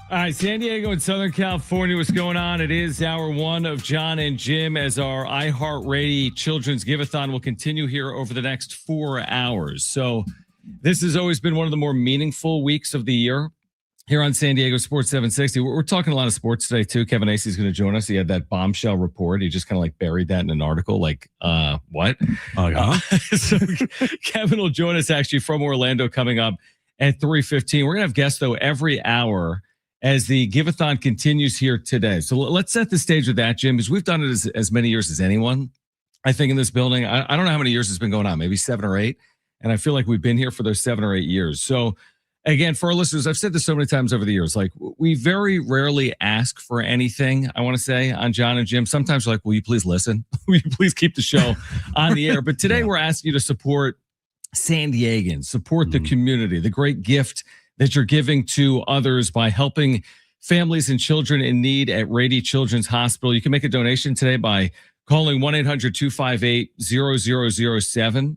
All right, San Diego and Southern California, what's going on? It is hour one of Jon and Jim as our iHeart Rady Children's Giveathon will continue here over the next 4 hours. So this has always been one of the more meaningful weeks of the year here on San Diego Sports 760. We're talking a lot of sports today, too. Kevin Acee is going to join us. He had that bombshell report. He just kind of like buried that in an article. Like, what? So Kevin will join us actually from Orlando coming up at 3:15. We're going to have guests, though, every hour as the Giveathon continues here today. So let's set the stage with that, Jim, because we've done it as many years as anyone, I think, in this building. I don't know how many years it's been going on, maybe 7 or 8. And I feel like we've been here for those 7 or 8 years. So again, for our listeners, I've said this so many times over the years, like we very rarely ask for anything, I want to say, on Jon and Jim. Sometimes we're like, will you please listen? Will you please keep the show on the air? But today we're asking you to support San Diegans, support the community, the great gift that you're giving to others by helping families and children in need at Rady Children's Hospital. You can make a donation today by calling 1-800-258-0007.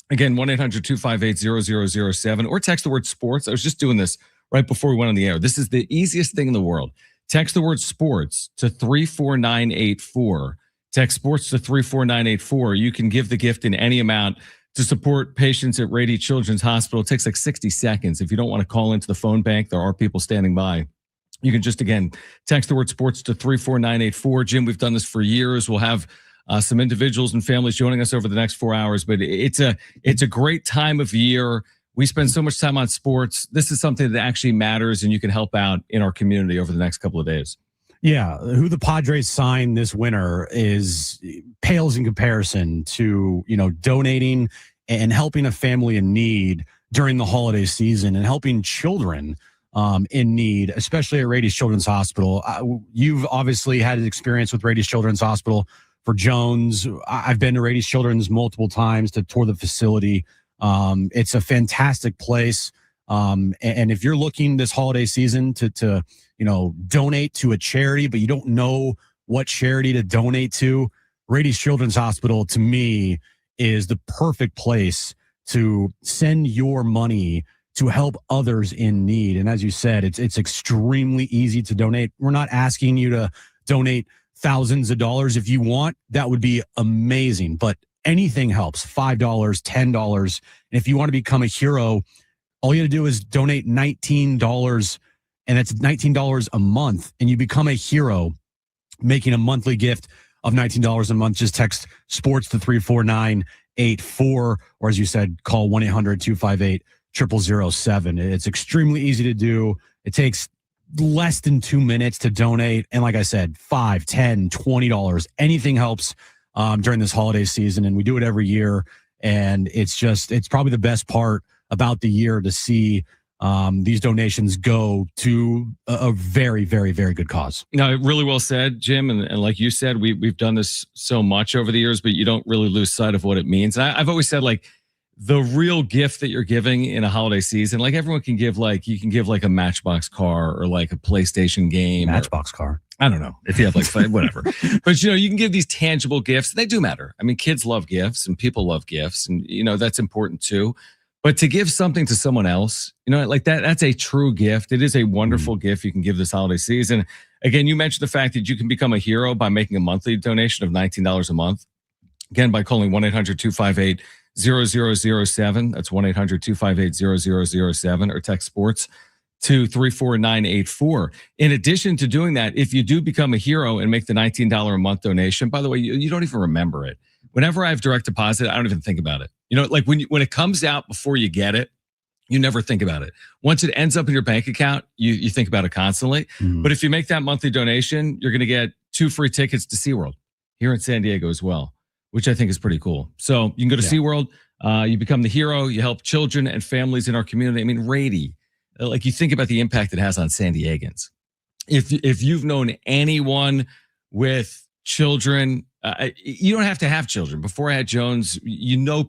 Again, 1-800-258-0007, or text the word sports. I was just doing this right before we went on the air. This is the easiest thing in the world. Text the word sports to 34984. Text sports to 34984. You can give the gift in any amount to support patients at Rady Children's Hospital. It takes like 60 seconds. If you don't want to call into the phone bank, there are people standing by. You can just, again, text the word sports to 34984. Jim, we've done this for years. We'll have some individuals and families joining us over the next 4 hours, but it's a great time of year. We spend so much time on sports. This is something that actually matters, and you can help out in our community over the next couple of days. Yeah, who the Padres signed this winter pales in comparison to, donating and helping a family in need during the holiday season and helping children in need, especially at Rady Children's Hospital. You've obviously had an experience with Rady Children's Hospital. For Jones, I've been to Rady Children's multiple times to tour the facility. It's a fantastic place. And if you're looking this holiday season to donate to a charity, but you don't know what charity to donate to, Rady Children's Hospital, to me, is the perfect place to send your money to help others in need. And as you said, it's extremely easy to donate. We're not asking you to donate thousands of dollars. If you want, that would be amazing. But anything helps. $5, $10. And if you want to become a hero, all you have to do is donate $19, and that's $19 a month, and you become a hero, making a monthly gift of $19 a month. Just text sports to 34984, or as you said, call 1-800-258-0007. It's extremely easy to do. It takes less than 2 minutes to donate. And like I said, $5, $10, $20, anything helps during this holiday season. And we do it every year. And it's probably the best part about the year to see these donations go to a very, very, very good cause. No, really well said, Jim. And like you said, we've done this so much over the years, but you don't really lose sight of what it means. And I've always said, like, the real gift that you're giving in a holiday season, like everyone can give, like you can give like a Matchbox car or like a PlayStation game. Matchbox car. I don't know if you have like whatever, but you can give these tangible gifts. They do matter. I mean, kids love gifts and people love gifts, and that's important too. But to give something to someone else, like that's a true gift. It is a wonderful gift you can give this holiday season. Again, you mentioned the fact that you can become a hero by making a monthly donation of $19 a month. Again, by calling 1-800-258-0007. That's 1-800-258-0007, or text sports to 34984. In addition to doing that, if you do become a hero and make the $19 a month donation, by the way, you don't even remember it. Whenever I have direct deposit, I don't even think about it. Like when it comes out before you get it, you never think about it. Once it ends up in your bank account, you think about it constantly. But if you make that monthly donation, you're going to get 2 free tickets to SeaWorld here in San Diego as well, which I think is pretty cool. So you can go to SeaWorld, you become the hero, you help children and families in our community. I mean, Rady, like you think about the impact it has on San Diegans. If you've known anyone with children, you don't have to have children. Before I had Jones,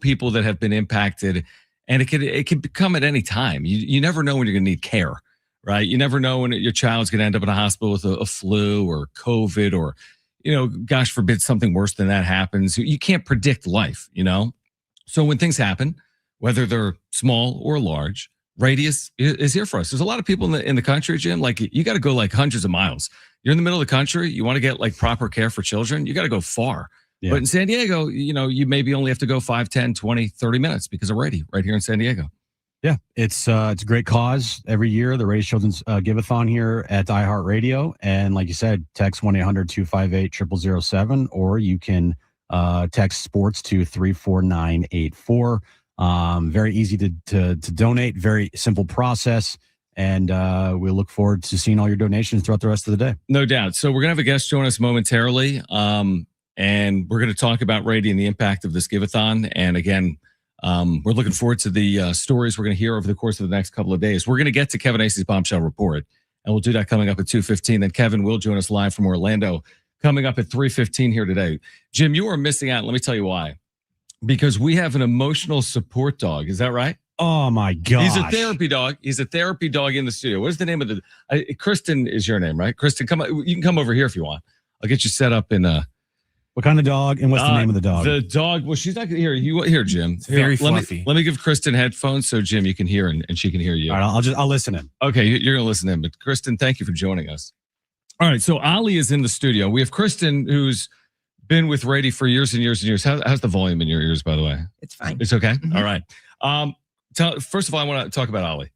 people that have been impacted, and it can become at any time. You never know when you're going to need care, right? You never know when your child's going to end up in a hospital with a flu or COVID or, gosh forbid something worse than that happens. You can't predict life, So when things happen, whether they're small or large, Radius is here for us. There's a lot of people in the country, Jim. Like you got to go like hundreds of miles. You're in the middle of the country. You want to get like proper care for children. You got to go far. Yeah. But in San Diego, you maybe only have to go 5, 10, 20, 30 minutes because of Rady right here in San Diego. Yeah, it's a great cause every year. The Rady Children's Giveathon here at iHeartRadio. And like you said, text 1-800-258-0007, or you can text sports to 34984. Very easy to donate, very simple process. And we look forward to seeing all your donations throughout the rest of the day. No doubt. So we're going to have a guest join us momentarily. And we're going to talk about Rady and the impact of this Giveathon. And again, we're looking forward to the stories we're going to hear over the course of the next couple of days. We're going to get to Kevin Acee's bombshell report, and we'll do that coming up at 2:15. Then Kevin will join us live from Orlando coming up at 3:15 here today. Jim, you are missing out. Let me tell you why. Because we have an emotional support dog. Is that right? Oh, my God. He's a therapy dog. He's a therapy dog in the studio. What is the name of the... Kristen is your name, right? Kristen, come. You can come over here if you want. I'll get you set up in... What kind of dog, and what's the name of the dog? The dog, well, she's not here. Here, Jim. It's very fluffy. Let me give Kristen headphones so Jim, you can hear and she can hear you. All right, I'll listen in. Okay, you're going to listen in. But Kristen, thank you for joining us. All right, so Ali is in the studio. We have Kristen, who's been with Rady for years and years and years. How's the volume in your ears, by the way? It's fine. It's okay? Mm-hmm. All right. First of all, I want to talk about Ali.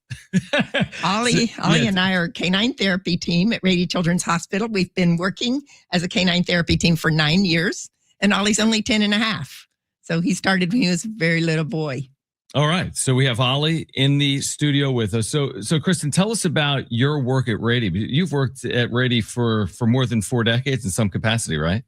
Ollie and I are a canine therapy team at Rady Children's Hospital. We've been working as a canine therapy team for 9 years, and Ollie's only 10 and a half. So he started when he was a very little boy. All right. So we have Ollie in the studio with us. So Kristen, tell us about your work at Rady. You've worked at Rady for more than 4 decades in some capacity, right?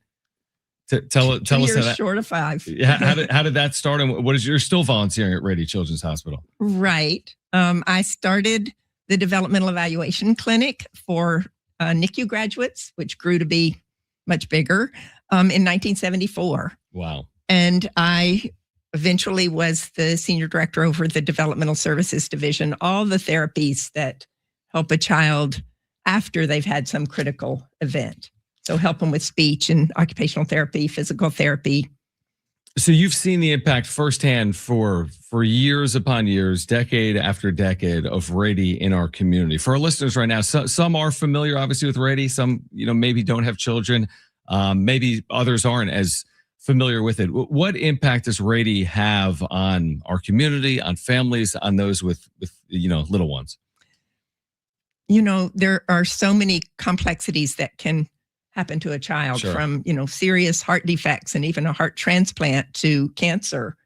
Tell us how that, short of 5. How did that start, and you're still volunteering at Rady Children's Hospital? Right. I started the developmental evaluation clinic for NICU graduates, which grew to be much bigger in 1974. Wow. And I eventually was the senior director over the developmental services division, all the therapies that help a child after they've had some critical event. So help them with speech and occupational therapy, physical therapy. So you've seen the impact firsthand for years upon years, decade after decade of Rady in our community. For our listeners right now, some are familiar, obviously, with Rady. Some, maybe don't have children. Maybe others aren't as familiar with it. What impact does Rady have on our community, on families, on those with little ones? There are so many complexities that can happen to a child, sure, from, serious heart defects and even a heart transplant to cancer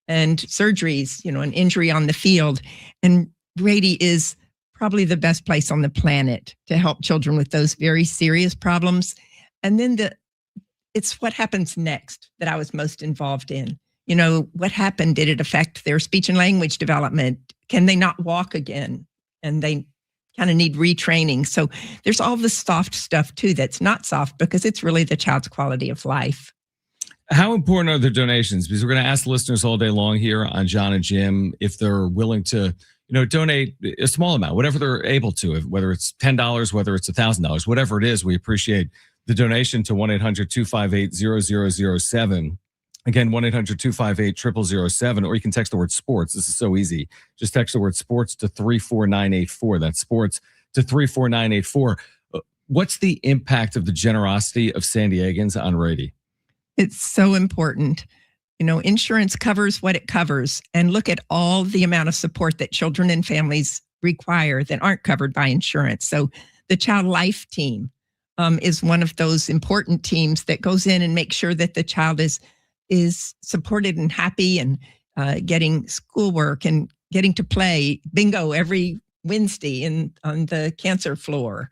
and surgeries, an injury on the field. And Rady is probably the best place on the planet to help children with those very serious problems. And then it's what happens next that I was most involved in. What happened? Did it affect their speech and language development? Can they not walk again? And they kind of need retraining. So there's all the soft stuff too that's not soft, because it's really the child's quality of life. How important are the donations? Because we're going to ask listeners all day long here on Jon and Jim if they're willing to, donate a small amount, whatever they're able to, whether it's $10, whether it's $1,000, whatever it is. We appreciate the donation to 1-800-258-0007. Again, 1-800-258-0007, or you can text the word sports. This is so easy. Just text the word sports to 34984. That's sports to 34984. What's the impact of the generosity of San Diegans on Rady? It's so important. Insurance covers what it covers, and look at all the amount of support that children and families require that aren't covered by insurance. So the Child Life team is one of those important teams that goes in and makes sure that the child is supported and happy and getting schoolwork and getting to play bingo every Wednesday on the cancer floor.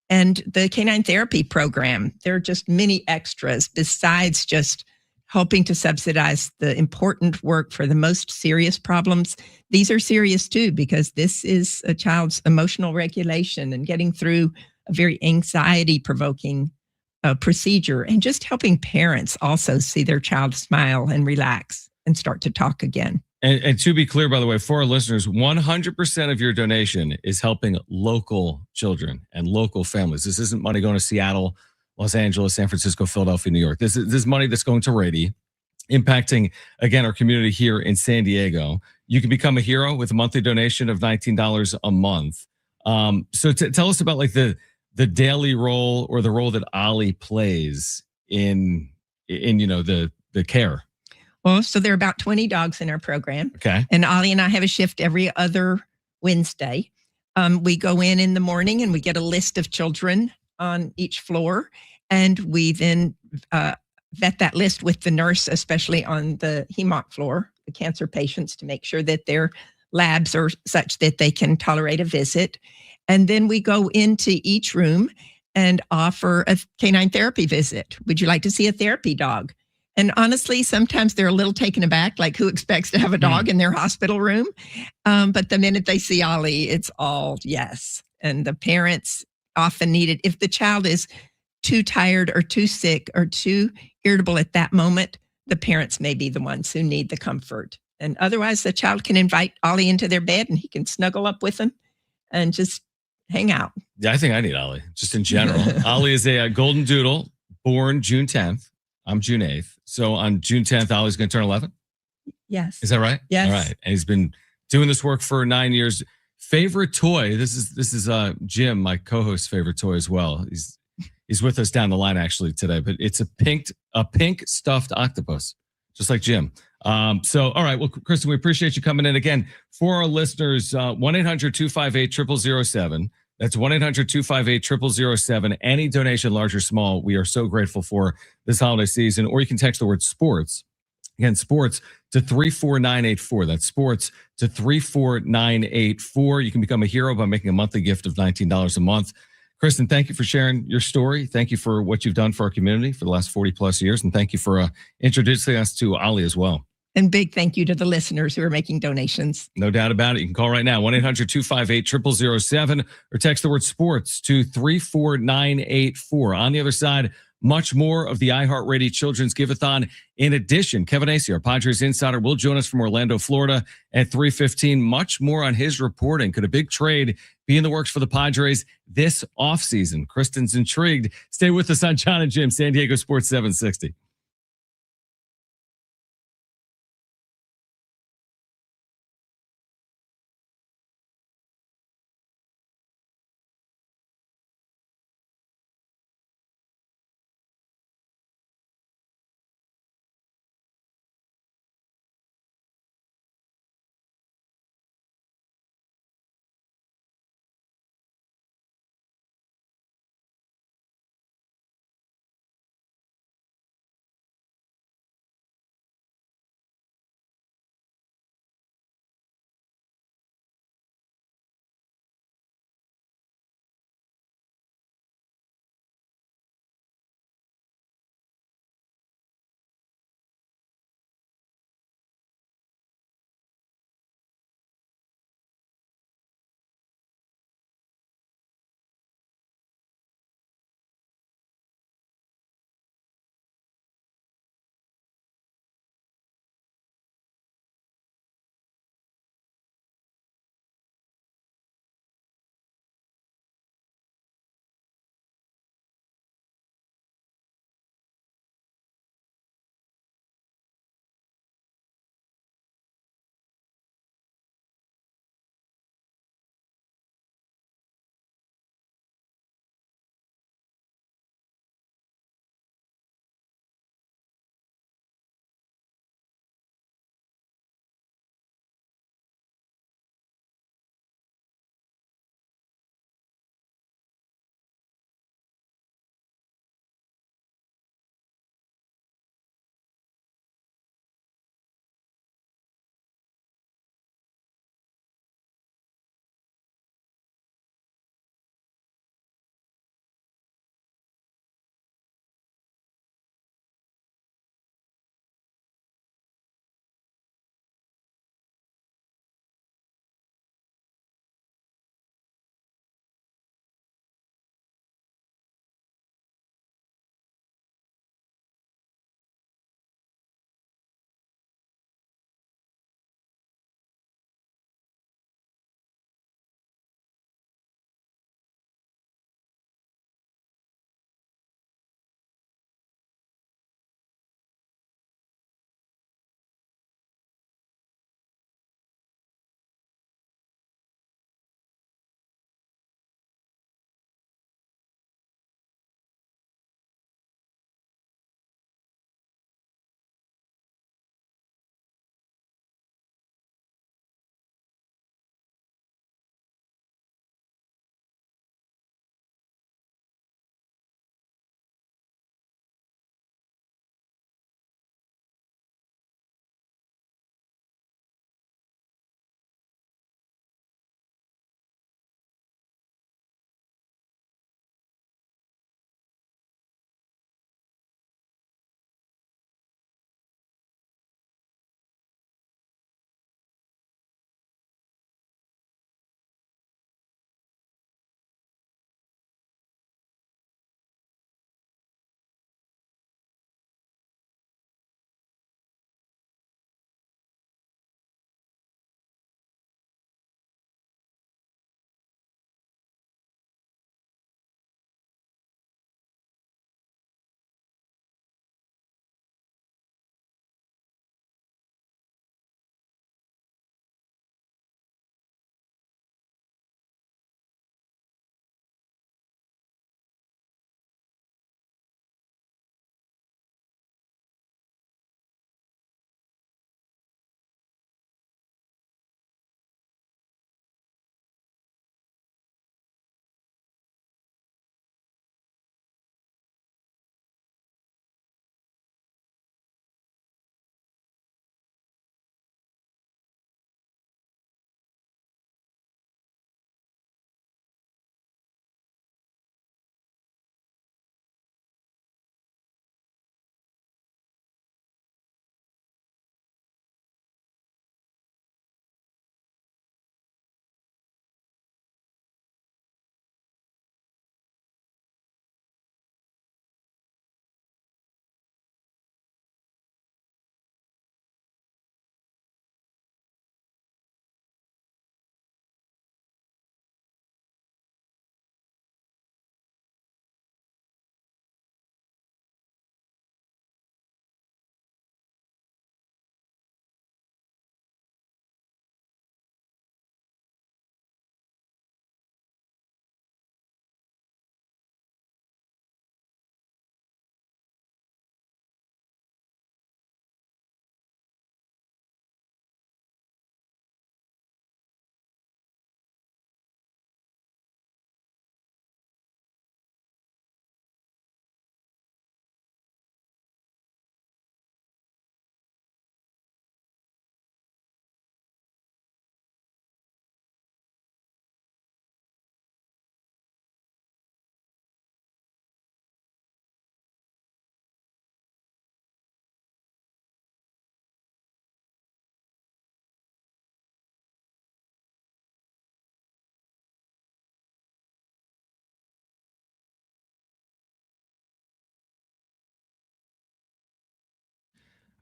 And the canine therapy program, there are just many extras besides just helping to subsidize the important work for the most serious problems. These are serious too, because this is a child's emotional regulation and getting through a very anxiety-provoking procedure, and just helping parents also see their child smile and relax and start to talk again. And to be clear, by the way, for our listeners, 100% of your donation is helping local children and local families. This isn't money going to Seattle, Los Angeles, San Francisco, Philadelphia, New York. This is money that's going to Rady. impacting, again, our community here in San Diego. You can become a hero with a monthly donation of $19 a month. So tell us about like the daily role or the role that Ollie plays in the care. Well, so there are about 20 dogs in our program. Okay. And Ollie and I have a shift every other Wednesday. We go in the morning and we get a list of children on each floor. And we then vet that list with the nurse, especially on the hemonc floor, the cancer patients, to make sure that their labs are such that they can tolerate a visit. And then we go into each room and offer a canine therapy visit. Would you like to see a therapy dog? And honestly, sometimes they're a little taken aback, like who expects to have a dog in their hospital room? But the minute they see Ollie, it's all yes. And the parents often need it. If the child is too tired or too sick or too irritable at that moment, the parents may be the ones who need the comfort. And otherwise, the child can invite Ollie into their bed and he can snuggle up with them and just hang out. Yeah, I think I need Ollie, just in general. Ollie is a golden doodle, born June 10th. I'm June 8th. So on June 10th, Ollie's going to turn 11. Yes. Is that right? Yes. All right. And he's been doing this work for 9 years. Favorite toy? This is Jim, my co-host's favorite toy as well. He's with us down the line actually today, but it's a pink stuffed octopus, just like Jim. So, all right. Well, Kristen, we appreciate you coming in again. For our listeners, 1-800-258-0007. That's 1-800-258-0007. Any donation, large or small, we are so grateful for this holiday season. Or you can text the word sports. Again, sports to 34984. That's sports to 34984. You can become a hero by making a monthly gift of $19 a month. Kristen, thank you for sharing your story. Thank you for what you've done for our community for the last 40 plus years. And thank you for introducing us to Ollie as well. And big thank you to the listeners who are making donations. No doubt about it. You can call right now, 1-800-258-0007 or text the word sports to 34984. On the other side, much more of the Rady Children's Giveathon. In addition, Kevin Acee, our Padres Insider, will join us from Orlando, Florida at 3:15. Much more on his reporting. Could a big trade be in the works for the Padres this offseason? Kristen's intrigued. Stay with us on Jon and Jim, San Diego Sports 760.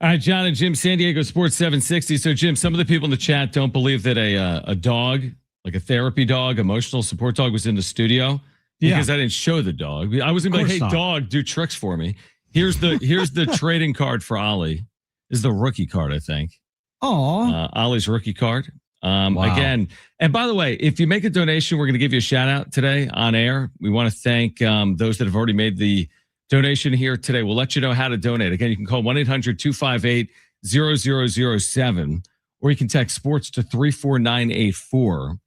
All right, Jon and Jim, San Diego Sports 760. So, Jim, some of the people in the chat don't believe that a dog, like a therapy dog, emotional support dog, was in the studio because I didn't show the dog. I was gonna be like, "Hey, dog, do tricks for me." Here's the trading card for Ollie. This is the rookie card, I think. Oh, Ollie's rookie card. Wow. Again, and by the way, if you make a donation, we're going to give you a shout out today on air. We want to thank those that have already made the donation here today. We'll let you know how to donate. Again, you can call 1-800-258-0007, or you can text sports to 34984.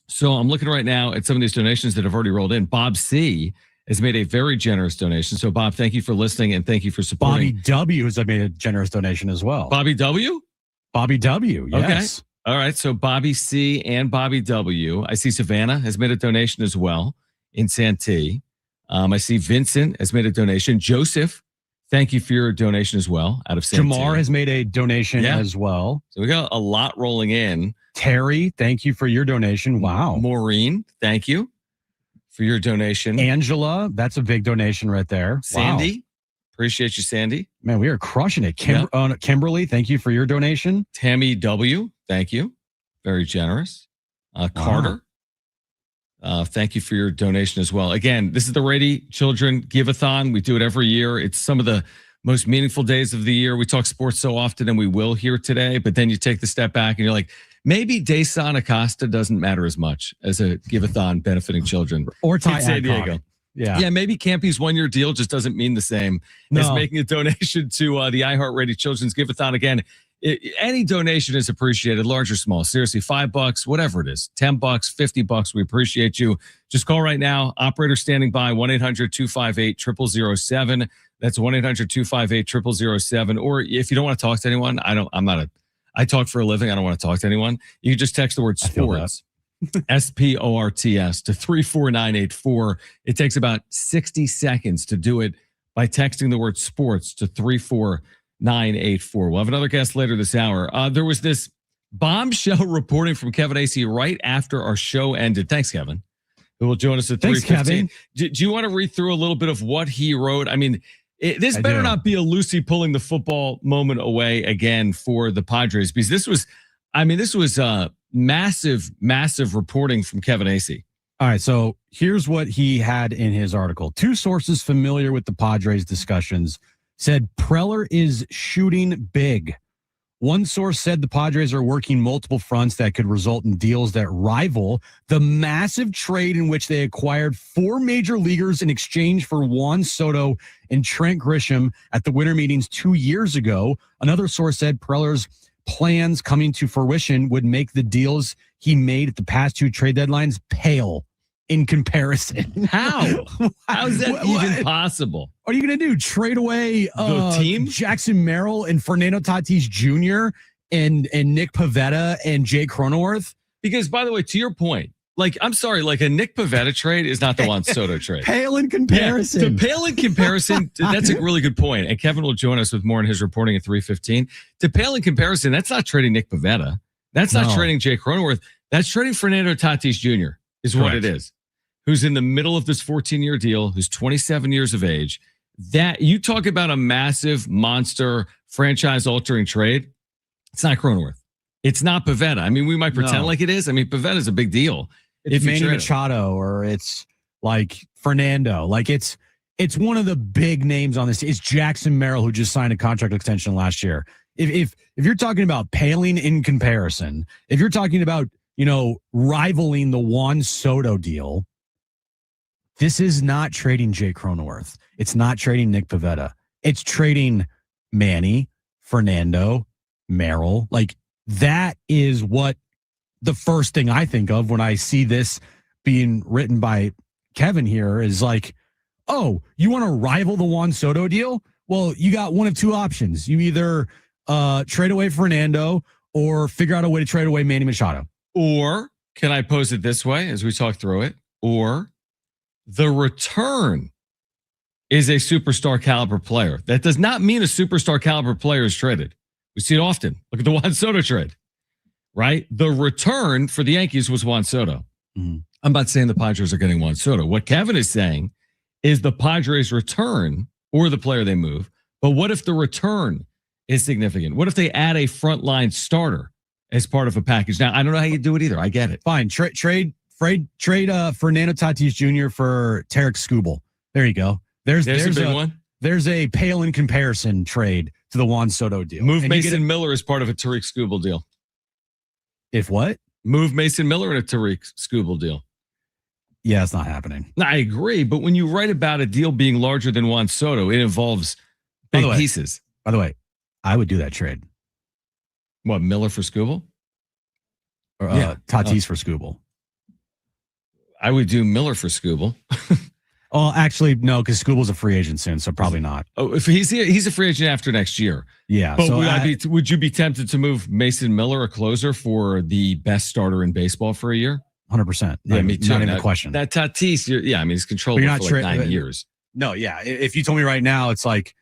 So I'm looking right now at some of these donations that have already rolled in. Bob C has made a very generous donation. So, Bob, thank you for listening and thank you for supporting. Bobby W has made a generous donation as well. Bobby W? Bobby W, yes. Okay. All right. So, Bobby C and Bobby W. I see Savannah has made a donation as well in Santee. I see Vincent has made a donation. Joseph, thank you for your donation as well out of Santee. Jamar has made a donation as well. So, we got a lot rolling in. Terry, thank you for your donation. Wow. Maureen, thank you for your donation. Angela, that's a big donation right there. Sandy, wow. Appreciate you, Sandy. Man, we are crushing it. Kimberly, thank you for your donation. Tammy W, thank you. Very generous. Carter, thank you for your donation as well. Again, this is the Rady Children Giveathon. We do it every year. It's some of the most meaningful days of the year. We talk sports so often, and we will here today, but then you take the step back and you're like, maybe Desan Acosta doesn't matter as much as a Giveathon benefiting children. Or Ty San Diego. Yeah, maybe Campy's one-year deal just doesn't mean the same as making a donation to the Rady Children's Giveathon. Again, any donation is appreciated, large or small. Seriously, $5, whatever it is, $10, $50. We appreciate you. Just call right now. Operator standing by, 1-800-258-0007. That's 1-800-258-0007. Or if you don't want to talk to anyone, I talk for a living. I don't want to talk to anyone. You can just text the word sports, SPORTS, to 34984. It takes about 60 seconds to do it by texting the word sports to 34984. We'll have another guest later this hour. There was this bombshell reporting from Kevin Acee right after our show ended. Thanks, Kevin, who will join us at 3:15. Do you want to read through a little bit of what he wrote? I mean, this better not be a Lucy pulling the football moment away again for the Padres, because this was massive reporting from Kevin Acee. All right, so here's what he had in his article. Two sources familiar with the Padres discussions said Preller is shooting big. One source said the Padres are working multiple fronts that could result in deals that rival the massive trade in which they acquired 4 major leaguers in exchange for Juan Soto and Trent Grisham at the winter meetings 2 years ago. Another source said Preller's plans coming to fruition would make the deals he made at the past 2 trade deadlines pale in comparison. How? How is that even possible? What are you going to do? Trade away the team? Jackson Merrill and Fernando Tatis Jr. and Nick Pivetta and Jay Cronenworth? Because, by the way, to your point, I'm sorry, a Nick Pivetta trade is not the Juan Soto trade. Pale in comparison. Yeah, to pale in comparison, that's a really good point. And Kevin will join us with more in his reporting at 3:15. To pale in comparison, that's not trading Nick Pivetta. That's not trading Jay Cronenworth. That's trading Fernando Tatis Jr. is what it is. Who's in the middle of this 14-year deal, who's 27 years of age. That you talk about a massive monster franchise-altering trade. It's not Cronenworth. It's not Pivetta. I mean, we might pretend like it is. I mean, Pivetta is a big deal. It's Manny Machado or it's like Fernando. It's one of the big names on this. It's Jackson Merrill, who just signed a contract extension last year. If you're talking about paling in comparison, if you're talking about, rivaling the Juan Soto deal, this is not trading Jay Cronenworth. It's not trading Nick Pivetta. It's trading Manny, Fernando, Merrill. That is what the first thing I think of when I see this being written by Kevin here is oh, you want to rival the Juan Soto deal? Well, you got one of 2 options. You either trade away Fernando or figure out a way to trade away Manny Machado. Or can I pose it this way as we talk through it? Or the return is a superstar caliber player. That does not mean a superstar caliber player is traded. We see it often. Look at the Juan Soto trade, right? The return for the Yankees was Juan Soto. Mm-hmm. I'm not saying the Padres are getting Juan Soto. What Kevin is saying is the Padres return or the player they move. But what if the return is significant. What if they add a frontline starter as part of a package? Now, I don't know how you do it either. I get it. Fine. Trade Fernando Tatis Jr. for Tarek Skubal. There you go. There's a big one. There's a pale in comparison trade to the Juan Soto deal. Move Mason Miller as part of a Tarek Skubal deal. If what? Move Mason Miller in a Tarek Skubal deal. Yeah, it's not happening. I agree, but when you write about a deal being larger than Juan Soto, it involves big pieces. By the way, I would do that trade. What, Miller for Skubal? Or Tatis for Skubal. I would do Miller for Skubal. Oh, actually, no, because Skubal's a free agent soon, so probably not. Oh, if he's a free agent after next year. Yeah. But so would you be tempted to move Mason Miller, a closer, for the best starter in baseball for a year? 100%. Yeah, me too. Not even a question. That Tatis, he's controllable for like 9 years. No, yeah. If you told me right now, it's like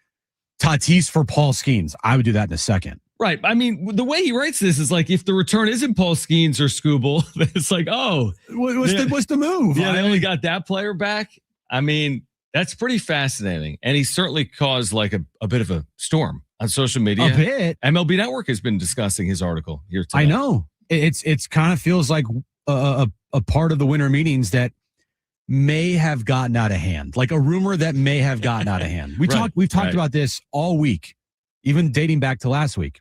Tatis for Paul Skeens, I would do that in a second. Right. I mean, the way he writes this is like if the return isn't Paul Skeens or Skubal, it's like, what's the move? Yeah, they only got that player back. I mean, that's pretty fascinating. And he certainly caused like a bit of a storm on social media. A bit. MLB Network has been discussing his article here today. I know. It's kind of feels like a part of the winter meetings that may have gotten out of hand, like a rumor that may have gotten out of hand. We've talked about this all week, even dating back to last week.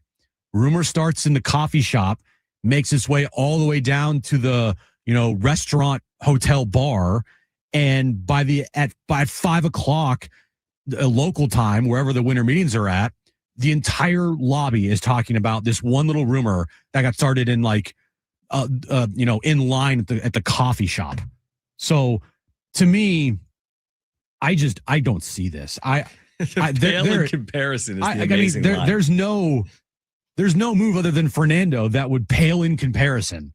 Rumor starts in the coffee shop, makes its way all the way down to the restaurant, hotel, bar, and by 5:00 local time, wherever the winter meetings are at, the entire lobby is talking about this one little rumor that got started in in line at the coffee shop. So to me, I don't see this. The comparison is the amazing line. There's no move other than Fernando that would pale in comparison,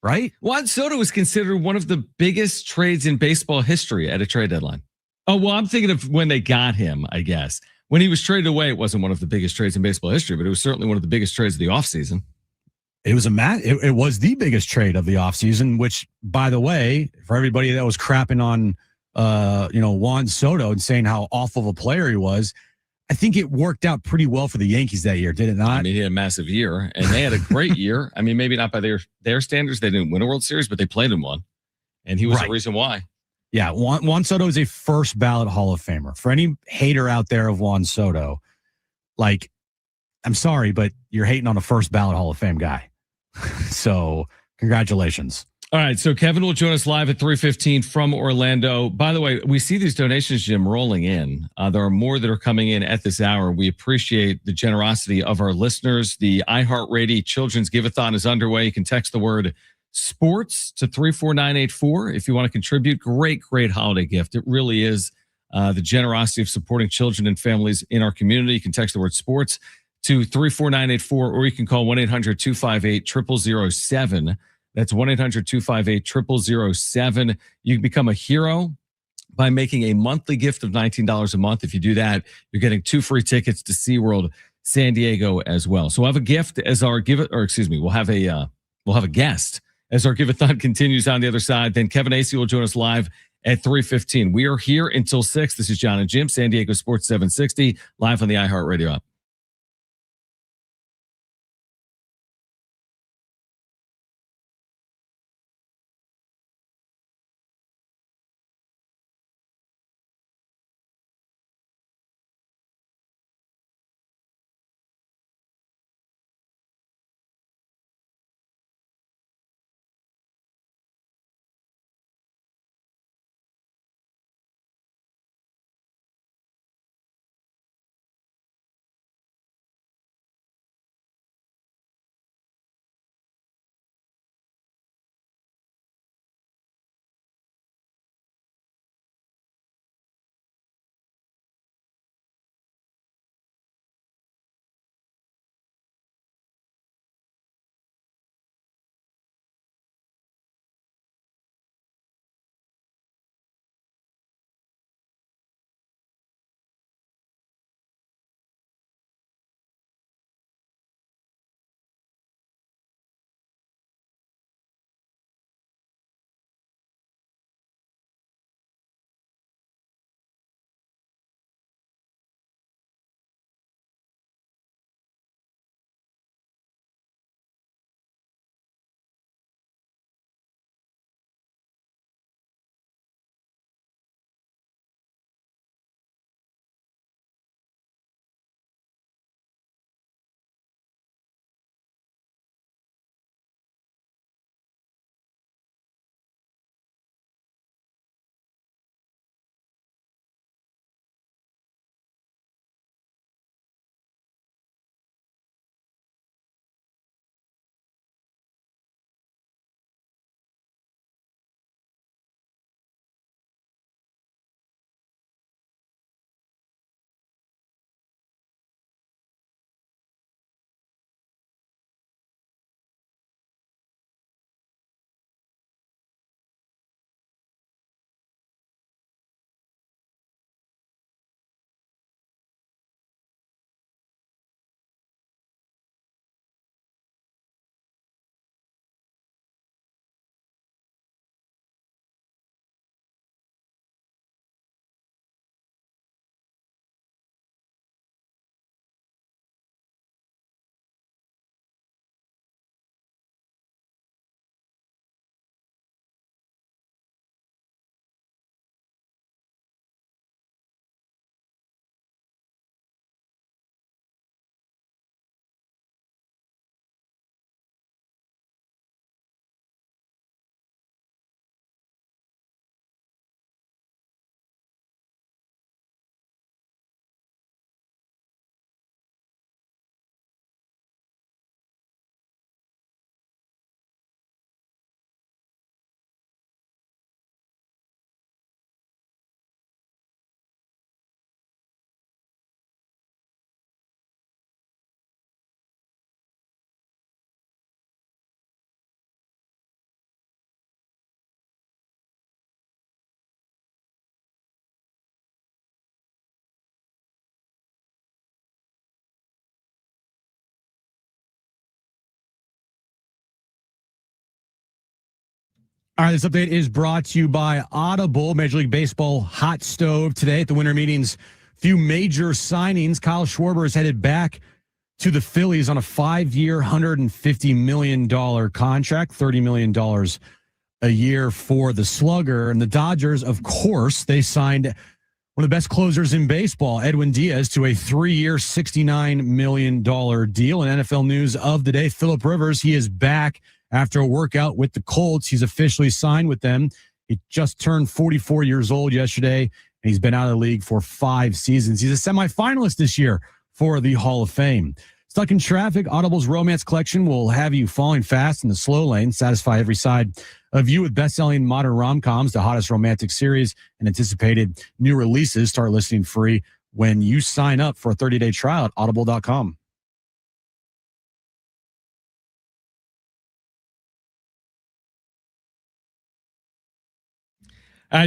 right? Juan Soto was considered one of the biggest trades in baseball history at a trade deadline. Oh, well, I'm thinking of when they got him, I guess. When he was traded away, it wasn't one of the biggest trades in baseball history, but it was certainly one of the biggest trades of the offseason. It was it was the biggest trade of the offseason, which, by the way, for everybody that was crapping on Juan Soto and saying how awful of a player he was, I think it worked out pretty well for the Yankees that year, did it not? I mean, he had a massive year, and they had a great year. I mean, maybe not by their standards. They didn't win a World Series, but they played in one, and he was the reason why. Yeah, Juan Soto is a first ballot Hall of Famer. For any hater out there of Juan Soto, like, I'm sorry, but you're hating on a first ballot Hall of Fame guy. So, congratulations. All right, so Kevin will join us live at 3:15 from Orlando. By the way, we see these donations, Jim, rolling in. There are more that are coming in at this hour. We appreciate the generosity of our listeners. The iHeart Rady Children's Giveathon is underway. You can text the word sports to 34984 if you want to contribute. Great holiday gift. It really is the generosity of supporting children and families in our community. You can text the word sports to 34984, or you can call 1-800-258-0007. That's 1-800-258-0007. You can become a hero by making a monthly gift of $19 a month. If you do that, you're getting 2 free tickets to SeaWorld San Diego as well. So we'll have a gift as our we'll have a guest as our Giveathon continues on the other side. Then Kevin Acee will join us live at 3:15. We are here until 6. This is Jon and Jim, San Diego Sports 760, live on the iHeartRadio app. All right, this update is brought to you by Audible. Major League Baseball hot stove today at the winter meetings. Few major signings. Kyle Schwarber is headed back to the Phillies on a 5-year, $150 million contract, $30 million a year for the slugger. And the Dodgers, of course, they signed one of the best closers in baseball, Edwin Diaz, to a 3-year, $69 million deal. In NFL news of the day, Phillip Rivers, he is back after a workout with the Colts. He's officially signed with them. He just turned 44 years old yesterday, and he's been out of the league for 5 seasons. He's a semifinalist this year for the Hall of Fame. Stuck in traffic, Audible's romance collection will have you falling fast in the slow lane, satisfy every side of you with best-selling modern rom-coms, the hottest romantic series, and anticipated new releases. Start listening free when you sign up for a 30-day trial at audible.com.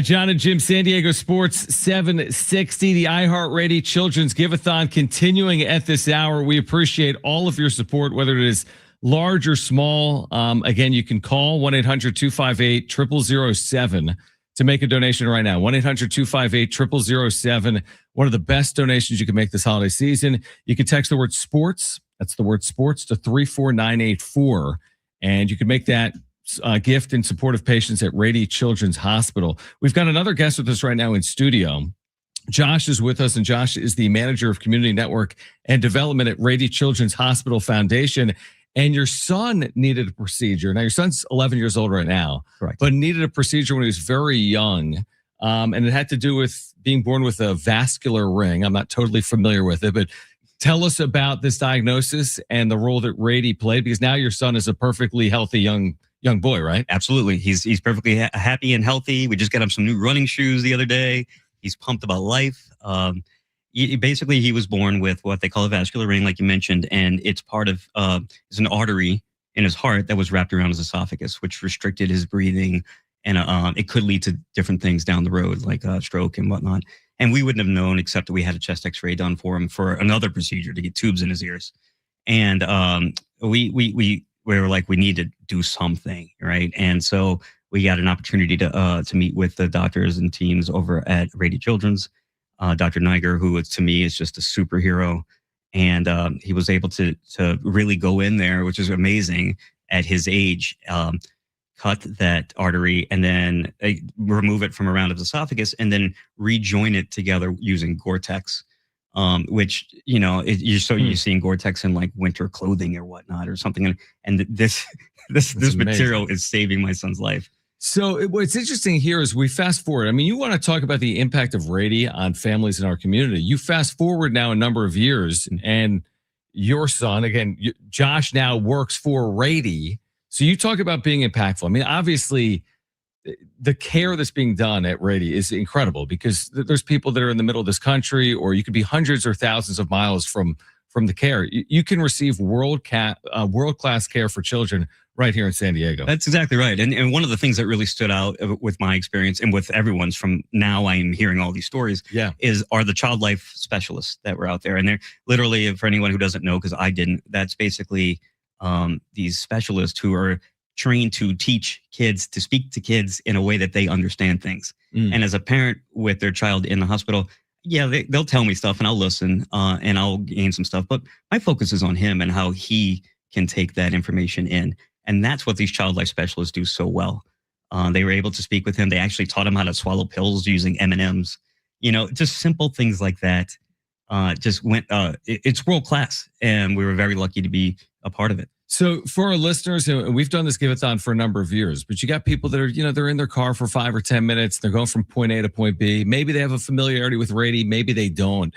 Jon and Jim, San Diego Sports 760, the iHeart Rady Children's Giveathon continuing at this hour. We appreciate all of your support, whether it is large or small. Again, you can call 1-800-258-0007 to make a donation right now. 1-800-258-0007. One of the best donations you can make this holiday season. You can text the word sports. That's the word sports to 34984. And you can make that gift in support of patients at Rady Children's Hospital. We've got another guest with us right now in studio. Josh is with us, and Josh is the manager of community network and development at Rady Children's Hospital Foundation. And your son needed a procedure. Now, your son's 11 years old right now, Correct. but needed a procedure when he was very young. And it had to do with being born with a vascular ring. I'm not totally familiar with it, but tell us about this diagnosis and the role that Rady played, because now your son is a perfectly healthy young boy, right? Absolutely. He's perfectly happy and healthy. We just got him some new running shoes the other day. He's pumped about life. Basically, he was born with what they call a vascular ring, like you mentioned, and it's part of it's an artery in his heart that was wrapped around his esophagus, which restricted his breathing, and it could lead to different things down the road, like stroke and whatnot. And we wouldn't have known, except that we had a chest X-ray done for him for another procedure to get tubes in his ears, and we were like, we need to do something, right? And so we got an opportunity to meet with the doctors and teams over at Rady Children's. Dr. Niger, who to me is just a superhero, and he was able to really go in there, which is amazing at his age, cut that artery and then remove it from around his esophagus and then rejoin it together using Gore-Tex. Which, you know, you're seeing Gore-Tex in like winter clothing or whatnot or something. And this material is saving my son's life. So what's interesting here is we fast forward. I mean, you want to talk about the impact of Rady on families in our community. You fast forward now a number of years, and your son, again, Josh, now works for Rady. So you talk about being impactful. I mean, obviously, the care that's being done at Rady is incredible, because there's people that are in the middle of this country, or you could be hundreds or thousands of miles from the care. You can receive world-class care for children right here in San Diego. That's exactly right. And one of the things that really stood out with my experience and with everyone's, from now I'm hearing all these stories, are the child life specialists that were out there. And they're literally, for anyone who doesn't know, because I didn't, that's basically these specialists who are trained to teach kids, to speak to kids in a way that they understand things. And as a parent with their child in the hospital, they'll tell me stuff and I'll listen and I'll gain some stuff. But my focus is on him and how he can take that information in. And that's what these child life specialists do so well. They were able to speak with him. They actually taught him how to swallow pills using M&Ms. You know, just simple things like that. It's world class. And we were very lucky to be a part of it. So for our listeners, and we've done this Giveathon for a number of years, but you got people that are, they're in their car for 5 or 10 minutes. They're going from point A to point B. Maybe they have a familiarity with Rady. Maybe they don't.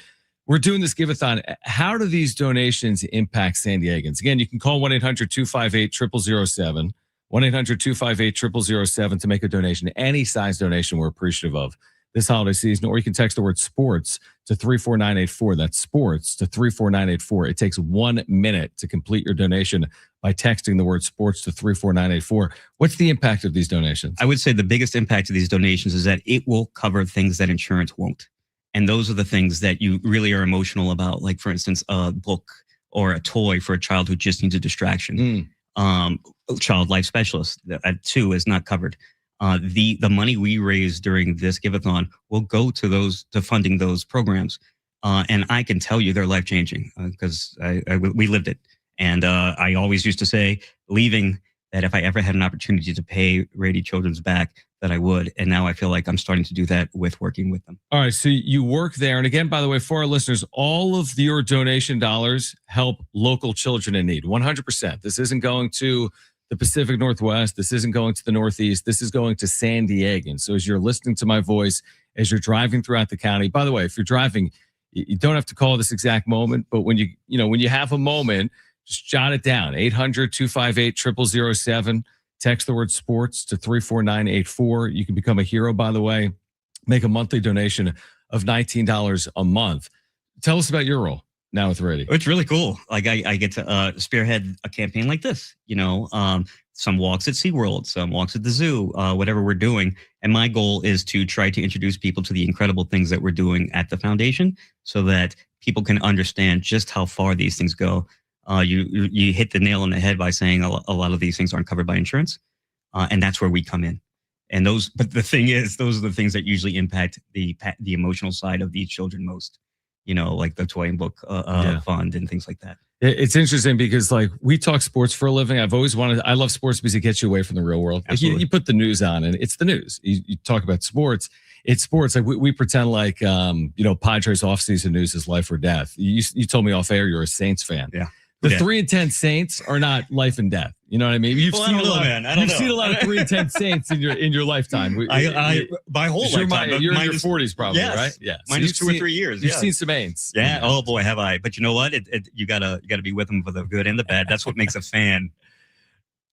We're doing this Giveathon. How do these donations impact San Diegans? Again, you can call 1-800-258-0007, 1-800-258-0007 to make a donation. Any size donation we're appreciative of this holiday season, or you can text the word sports to 34984. That's sports to 34984. It takes 1 minute to complete your donation by texting the word sports to 34984. What's the impact of these donations? I would say the biggest impact of these donations is that it will cover things that insurance won't. And those are the things that you really are emotional about. Like, for instance, a book or a toy for a child who just needs a distraction. Child life specialist, that too is not covered. The money we raise during this Giveathon will go to funding those programs. And I can tell you they're life changing because we lived it. And I always used to say, leaving, that if I ever had an opportunity to pay Rady Children's back, that I would. And now I feel like I'm starting to do that with working with them. All right. So you work there. And again, by the way, for our listeners, all of your donation dollars help local children in need. 100%. This isn't going to the Pacific Northwest. This isn't going to the Northeast. This is going to San Diegans. So as you're listening to my voice, as you're driving throughout the county, by the way, if you're driving, you don't have to call this exact moment, but when you have a moment, just jot it down. 800-258-0007. Text the word sports to 34984. You can become a hero, by the way. Make a monthly donation of $19 a month. Tell us about your role now with Rady. It's really cool. Like I get to spearhead a campaign like this, some walks at SeaWorld, some walks at the zoo, whatever we're doing. And my goal is to try to introduce people to the incredible things that we're doing at the foundation so that people can understand just how far these things go. You hit the nail on the head by saying a lot of these things aren't covered by insurance. And that's where we come in. And but the thing is, those are the things that usually impact the emotional side of these children most, like the toy and book fund and things like that. It's interesting because like we talk sports for a living. I love sports because it gets you away from the real world. Like you put the news on and it's the news. You talk about sports. It's sports. Like we pretend like, Padres offseason news is life or death. You told me off air you're a Saints fan. Yeah. The 3-10 Saints are not life and death. You know what I mean? You've seen a lot of 3-10 Saints in your lifetime. My whole lifetime. You're in your 40s probably, yes. Right? Yeah. Mine is 2 or 3 years. You've seen some Aints. Yeah. Oh boy, have I. But you know what? You gotta be with them for the good and the bad. That's what makes a fan.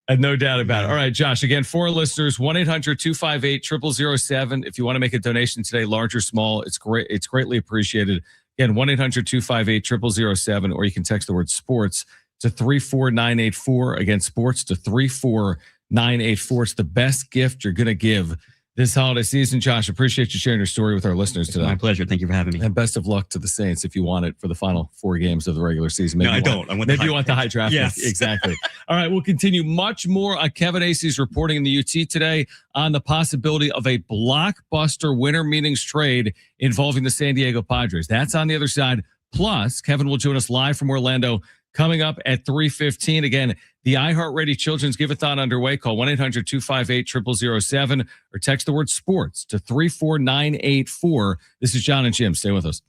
And no doubt about it. All right, Josh, again, for our listeners, 1-800-258-0007. If you want to make a donation today, large or small, it's great. It's greatly appreciated. Again, 1-800-258-0007, or you can text the word sports to 34984. Again, sports to 34984. It's the best gift you're going to give this holiday season. Josh, appreciate you sharing your story with our listeners today. My pleasure. Thank you for having me. And best of luck to the Saints if you want it for the final 4 games of the regular season. Maybe I don't. Maybe you want the high draft. Yes. Exactly. All right, we'll continue much more on Kevin Acee's reporting in the UT today on the possibility of a blockbuster winter meetings trade involving the San Diego Padres. That's on the other side. Plus, Kevin will join us live from Orlando coming up at 3:15. Again, the Rady Children's Giveathon underway. Call 1-800-258-0007 or text the word sports to 34984. This is Jon and Jim. Stay with us.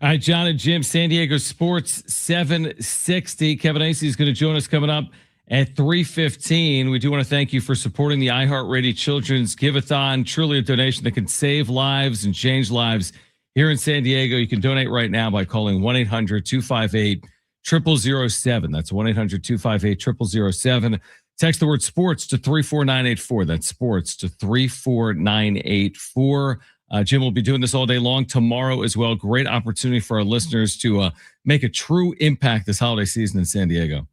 All right, Jon and Jim, San Diego Sports 760. Kevin Acee is going to join us coming up at 3:15. We do want to thank you for supporting the Rady Children's Giveathon. Truly a donation that can save lives and change lives here in San Diego. You can donate right now by calling 1-800-258-0007. That's 1-800-258-0007. Text the word sports to 34984. That's sports to 34984. Jim will be doing this all day long tomorrow as well. Great opportunity for our listeners to make a true impact this holiday season in San Diego.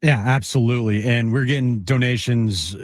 Yeah, absolutely. And we're getting donations,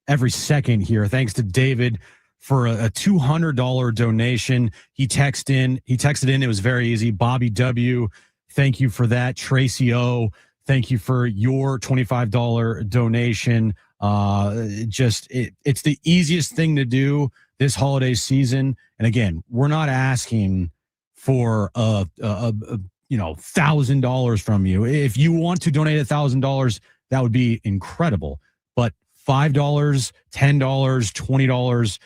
every second here. Thanks to David for a $200 donation. He texted in. It was very easy. Bobby W., thank you for that. Tracy O., thank you for your $25 donation. It's the easiest thing to do this holiday season. And again, we're not asking for $1,000 from you. If you want to donate $1,000, that would be incredible. But $5, $10, $20,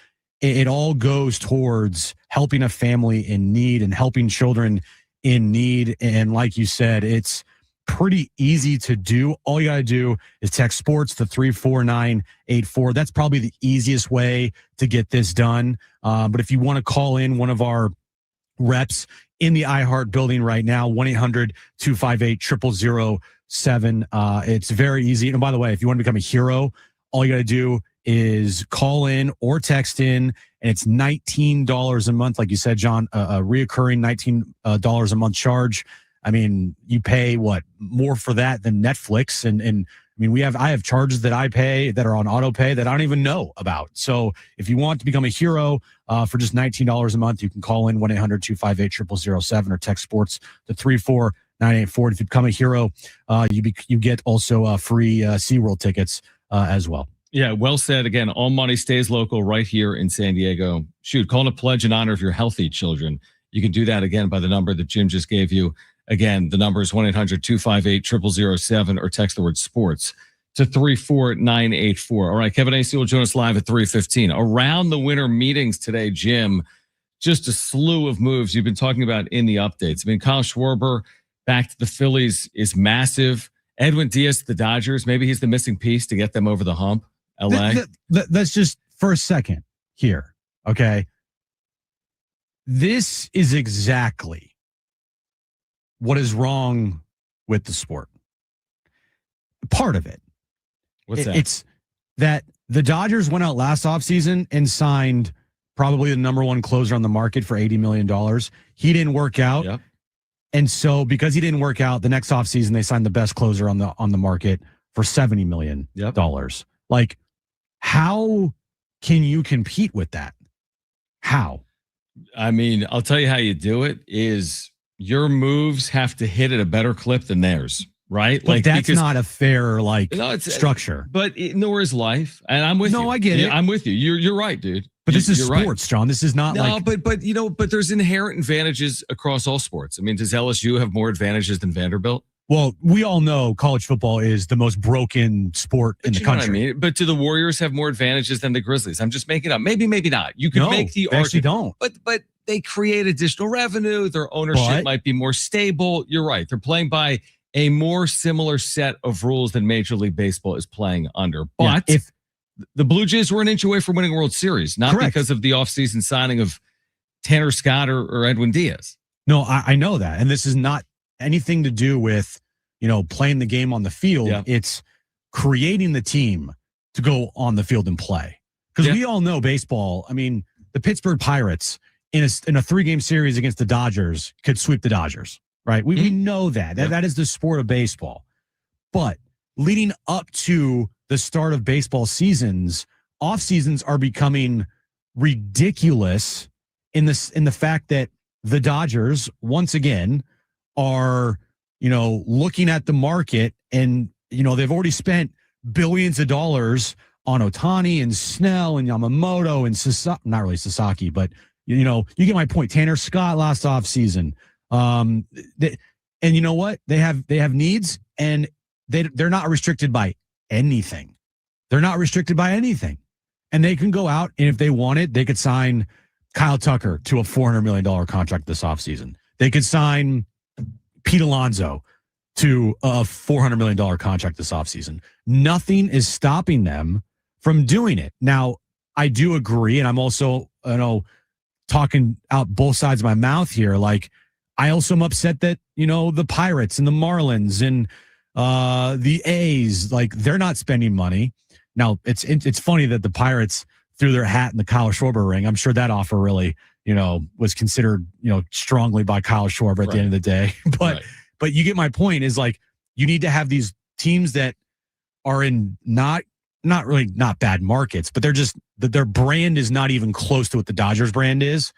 it all goes towards helping a family in need and helping children in need. And like you said, it's pretty easy to do. All you got to do is text sports to 34984. That's probably the easiest way to get this done. But if you want to call in one of our reps in the iHeart building right now, 1-800-258-0007. It's very easy. And by the way, if you want to become a hero, all you got to do is call in or text in, and it's $19 a month. Like you said, Jon, a reoccurring $19 a month charge. I mean, you pay more for that than Netflix. And I mean, I have charges that I pay that are on auto pay that I don't even know about. So if you want to become a hero for just $19 a month, you can call in 1-800-258-0007 or text sports to 34984. If you become a hero, you get also free SeaWorld tickets as well. Yeah, well said. Again, all money stays local right here in San Diego. Shoot, call in a pledge in honor of your healthy children. You can do that again by the number that Jim just gave you. Again, the number is 1-800-258-0007 or text the word sports to 34984. All right, Kevin Acee will join us live at 3:15. Around the winter meetings today, Jim, just a slew of moves you've been talking about in the updates. I mean, Kyle Schwarber back to the Phillies is massive. Edwin Diaz to the Dodgers, maybe he's the missing piece to get them over the hump. LA. Let's just for a second here, okay? This is exactly what is wrong with the sport. Part of it. What's that? It's that the Dodgers went out last offseason and signed probably the number one closer on the market for $80 million. He didn't work out. Yep. And so because he didn't work out, the next offseason they signed the best closer on the market for $70 million. Yep. Like, how can you compete with that? How? I mean, I'll tell you how you do it is your moves have to hit at a better clip than theirs, right? But that's not a fair structure. But nor is life. And I'm with you. No, I get it. I'm with you. You're right, dude. But this is sports, right. Jon. This is not but there's inherent advantages across all sports. I mean, does LSU have more advantages than Vanderbilt? Well, we all know college football is the most broken sport in the country. Know what I mean? But do the Warriors have more advantages than the Grizzlies? I'm just making it up. Maybe not. You can make the argument. Actually don't. But they create additional revenue. Their ownership might be more stable. You're right. They're playing by a more similar set of rules than Major League Baseball is playing under. But if the Blue Jays were an inch away from winning a World Series, not because of the offseason signing of Tanner Scott or Edwin Diaz. No, I know that. And this is not anything to do with, playing the game on the field. Yeah. It's creating the team to go on the field and play. Because we all know baseball. I mean, the Pittsburgh Pirates in a 3-game series against the Dodgers could sweep the Dodgers, right? We know that. That is the sport of baseball. But leading up to the start of baseball seasons, off seasons are becoming ridiculous in the fact that the Dodgers once again are, looking at the market and, they've already spent billions of dollars on Ohtani and Snell and Yamamoto and not really Sasaki, but you get my point. Tanner Scott last offseason. And you know what? They have needs and they're not restricted by anything. They're not restricted by anything. And they can go out and if they wanted, they could sign Kyle Tucker to a $400 million contract this offseason. They could sign Pete Alonso to a $400 million contract this offseason. Nothing is stopping them from doing it. Now, I do agree, and I'm also, talking out both sides of my mouth here. Like, I also am upset that, the Pirates and the Marlins and the A's, like, they're not spending money. Now, it's funny that the Pirates threw their hat in the Kyle Schwarber ring. I'm sure that offer really, was considered, strongly by Kyle Schwarber at the end of the day. But you get my point, is like, you need to have these teams that are in not bad markets, but they're just, their brand is not even close to what the Dodgers brand is.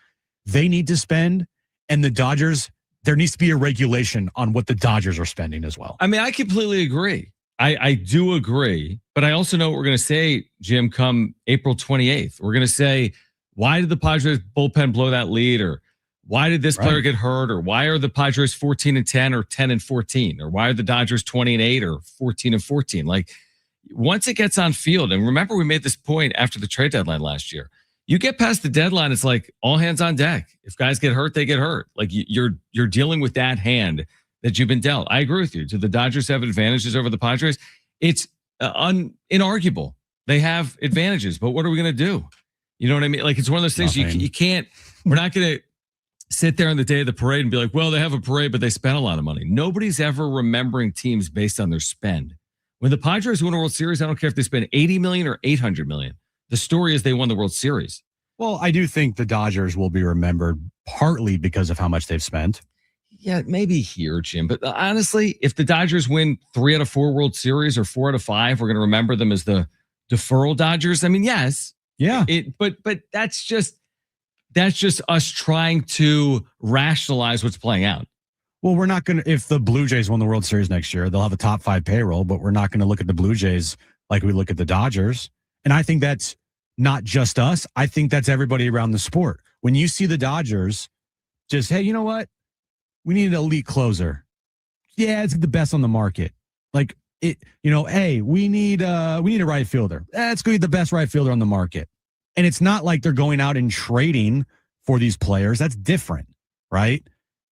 They need to spend, and the Dodgers, there needs to be a regulation on what the Dodgers are spending as well. I mean, I completely agree. I do agree, but I also know what we're going to say, Jim, come April 28th. We're going to say, why did the Padres bullpen blow that lead? Or why did this player get hurt? Or why are the Padres 14-10 or 10-14? Or why are the Dodgers 20-8 or 14-14? Like, once it gets on field, and remember we made this point after the trade deadline last year, you get past the deadline, it's like all hands on deck. If guys get hurt, they get hurt. Like, you're dealing with that hand that you've been dealt. I agree with you. Do the Dodgers have advantages over the Padres? It's inarguable. They have advantages, but what are we going to do? You know what I mean? Like, it's one of those things you can't, we're not going to sit there on the day of the parade and be like, well, they have a parade, but they spent a lot of money. Nobody's ever remembering teams based on their spend. When the Padres win a World Series, I don't care if they spend $80 million or $800 million. The story is they won the World Series. Well, I do think the Dodgers will be remembered partly because of how much they've spent. Yeah, maybe here, Jim. But honestly, if the Dodgers win 3 out of 4 World Series or 4 out of 5, we're going to remember them as the deferral Dodgers. I mean, yes. Yeah. But that's just us trying to rationalize what's playing out. Well, we're not going to, if the Blue Jays win the World Series next year, they'll have a top 5 payroll, but we're not going to look at the Blue Jays like we look at the Dodgers. And I think that's not just us. I think that's everybody around the sport. When you see the Dodgers just, hey, you know what? We need an elite closer. Yeah, it's the best on the market. Like, it, hey, we need a right fielder. Let's go get the best right fielder on the market. And it's not like they're going out and trading for these players. That's different, right?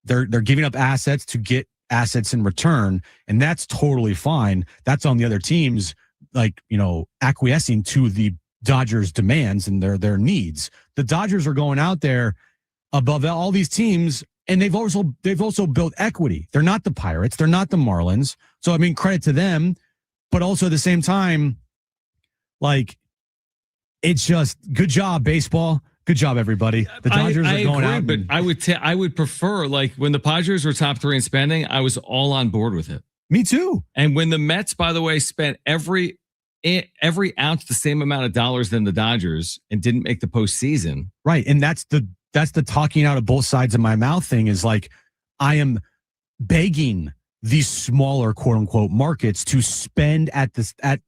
They're giving up assets to get assets in return, and that's totally fine. That's on the other teams, like, acquiescing to the Dodgers' demands and their needs. The Dodgers are going out there above all these teams, and they've also built equity. They're not the Pirates, they're not the Marlins. So I mean, credit to them, but also at the same time, like, it's just good job, baseball. Good job, everybody. The Dodgers are going out. But I would prefer, like, when the Padres were top 3 in spending, I was all on board with it. Me too. And when the Mets, by the way, spent every ounce the same amount of dollars than the Dodgers and didn't make the postseason. Right. And that's the talking out of both sides of my mouth thing, is like, I am begging these smaller quote unquote markets to spend at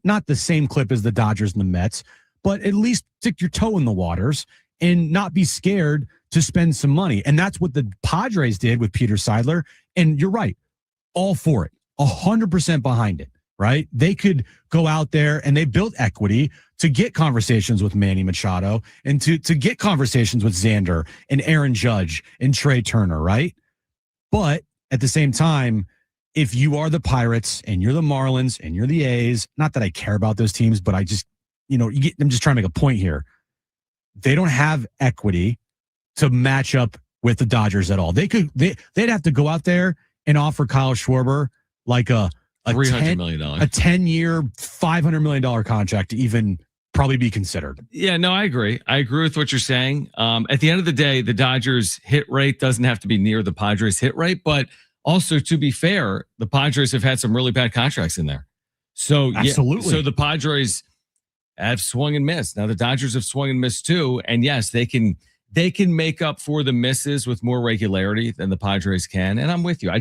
not the same clip as the Dodgers and the Mets, but at least stick your toe in the waters and not be scared to spend some money. And that's what the Padres did with Peter Seidler. And you're right. All for it. 100% behind it. Right? They could go out there and they built equity to get conversations with Manny Machado and to get conversations with Xander and Aaron Judge and Trey Turner, right? But at the same time, if you are the Pirates and you're the Marlins and you're the A's, not that I care about those teams, but I just, I'm just trying to make a point here. They don't have equity to match up with the Dodgers at all. They'd have to go out there and offer Kyle Schwarber like a $300 million, a 10-year, $500 million contract to even probably be considered. Yeah, no, I agree. I agree with what you're saying. At the end of the day, the Dodgers hit rate doesn't have to be near the Padres hit rate, but also, to be fair, the Padres have had some really bad contracts in there. So absolutely. So the Padres have swung and missed. Now the Dodgers have swung and missed too. And yes, they can make up for the misses with more regularity than the Padres can. And I'm with you.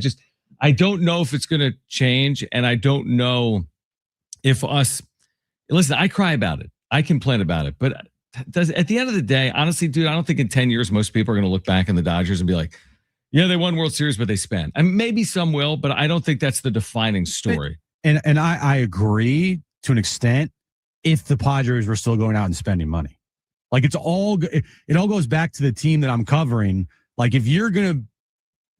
I don't know if it's going to change. And I don't know if listen, I cry about it. I complain about it. But at the end of the day, honestly, dude, I don't think in 10 years, most people are going to look back on the Dodgers and be like, yeah, they won World Series, but they spent. I mean, maybe some will, but I don't think that's the defining story. And I agree to an extent if the Padres were still going out and spending money. Like it all goes back to the team that I'm covering. Like if you're going to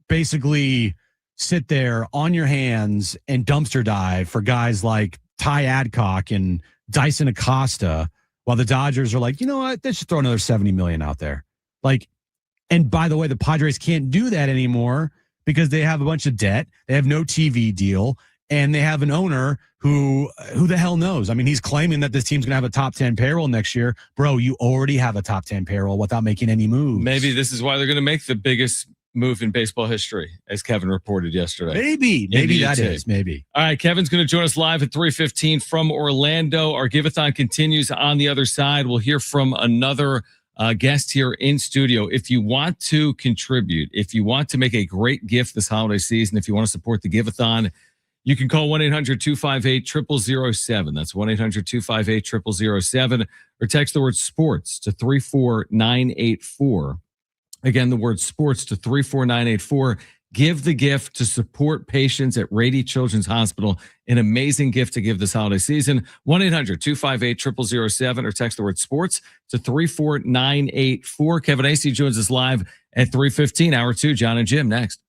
basically sit there on your hands and dumpster dive for guys like Ty Adcock and Dyson Acosta, while the Dodgers are like, you know what, they should throw another 70 million out there. Like, and by the way, the Padres can't do that anymore because they have a bunch of debt. They have no TV deal. And they have an owner who the hell knows? I mean, he's claiming that this team's going to have a top 10 payroll next year. Bro, you already have a top 10 payroll without making any moves. Maybe this is why they're going to make the biggest move in baseball history, as Kevin reported yesterday. Maybe that is. Maybe. All right, Kevin's going to join us live at 3:15 from Orlando. Our Giveathon continues on the other side. We'll hear from another guest here in studio. If you want to contribute, if you want to make a great gift this holiday season, if you want to support the Giveathon, you can call 1-800-258-0007. That's 1-800-258-0007, or text the word sports to 34984. Again, the word sports to 34984. Give the gift to support patients at Rady Children's Hospital. An amazing gift to give this holiday season. 1-800-258-0007, or text the word sports to 34984. Kevin Acee joins us live at 3:15. Hour 2, Jon and Jim next.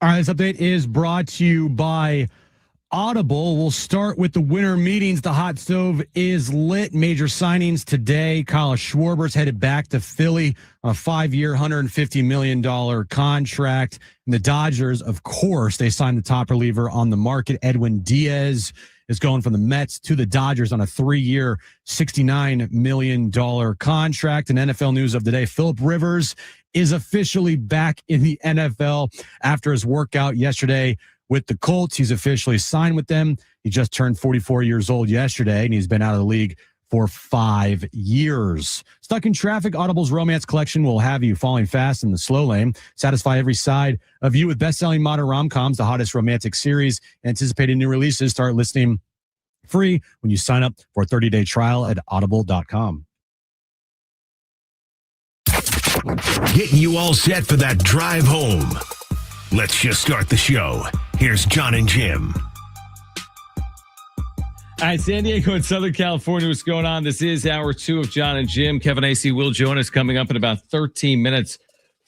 All right, this update is brought to you by Audible. We'll start with the winter meetings. The hot stove is lit. Major signings today. Kyle Schwarber's headed back to Philly on a 5-year, $150 million contract. And the Dodgers, of course, they signed the top reliever on the market. Edwin Diaz is going from the Mets to the Dodgers on a 3-year, $69 million contract. And NFL news of the day, Phillip Rivers is officially back in the NFL after his workout yesterday with the Colts. He's officially signed with them. He just turned 44 years old yesterday, and he's been out of the league for 5 years. Stuck in traffic, Audible's romance collection will have you falling fast in the slow lane. Satisfy every side of you with best-selling modern rom-coms, the hottest romantic series, anticipated new releases. Start listening free when you sign up for a 30-day trial at audible.com. Getting you all set for that drive home. Let's just start the show. Here's Jon and Jim. All right, San Diego and Southern California, what's going on? This is hour 2 of Jon and Jim. Kevin Acee will join us coming up in about 13 minutes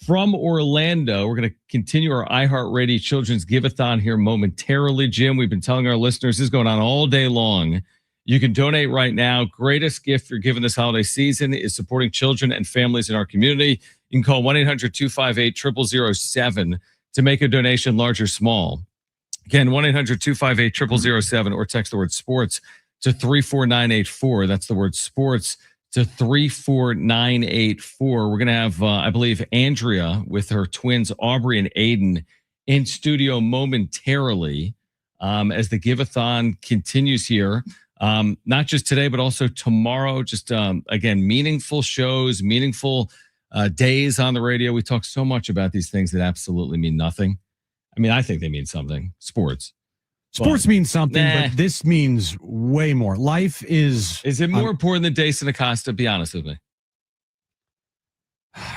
from Orlando. We're going to continue our iHeart Rady Children's Giveathon here momentarily. Jim, we've been telling our listeners this is going on all day long. You can donate right now. Greatest gift you're giving this holiday season is supporting children and families in our community. You can call 1-800-258-0007 to make a donation, large or small. Again, 1-800-258-0007 or text the word sports to 34984. That's the word sports to 34984. We're going to have, I believe, Andrea with her twins, Aubrey and Aiden, in studio momentarily as the Giveathon continues here. Not just today, but also tomorrow. Just, again, meaningful shows, meaningful days on the radio. We talk so much about these things that absolutely mean nothing. I mean, I think they mean something. Sports Means something, but this means way more. Life is... Is it more important than Dason Acosta? Be honest with me.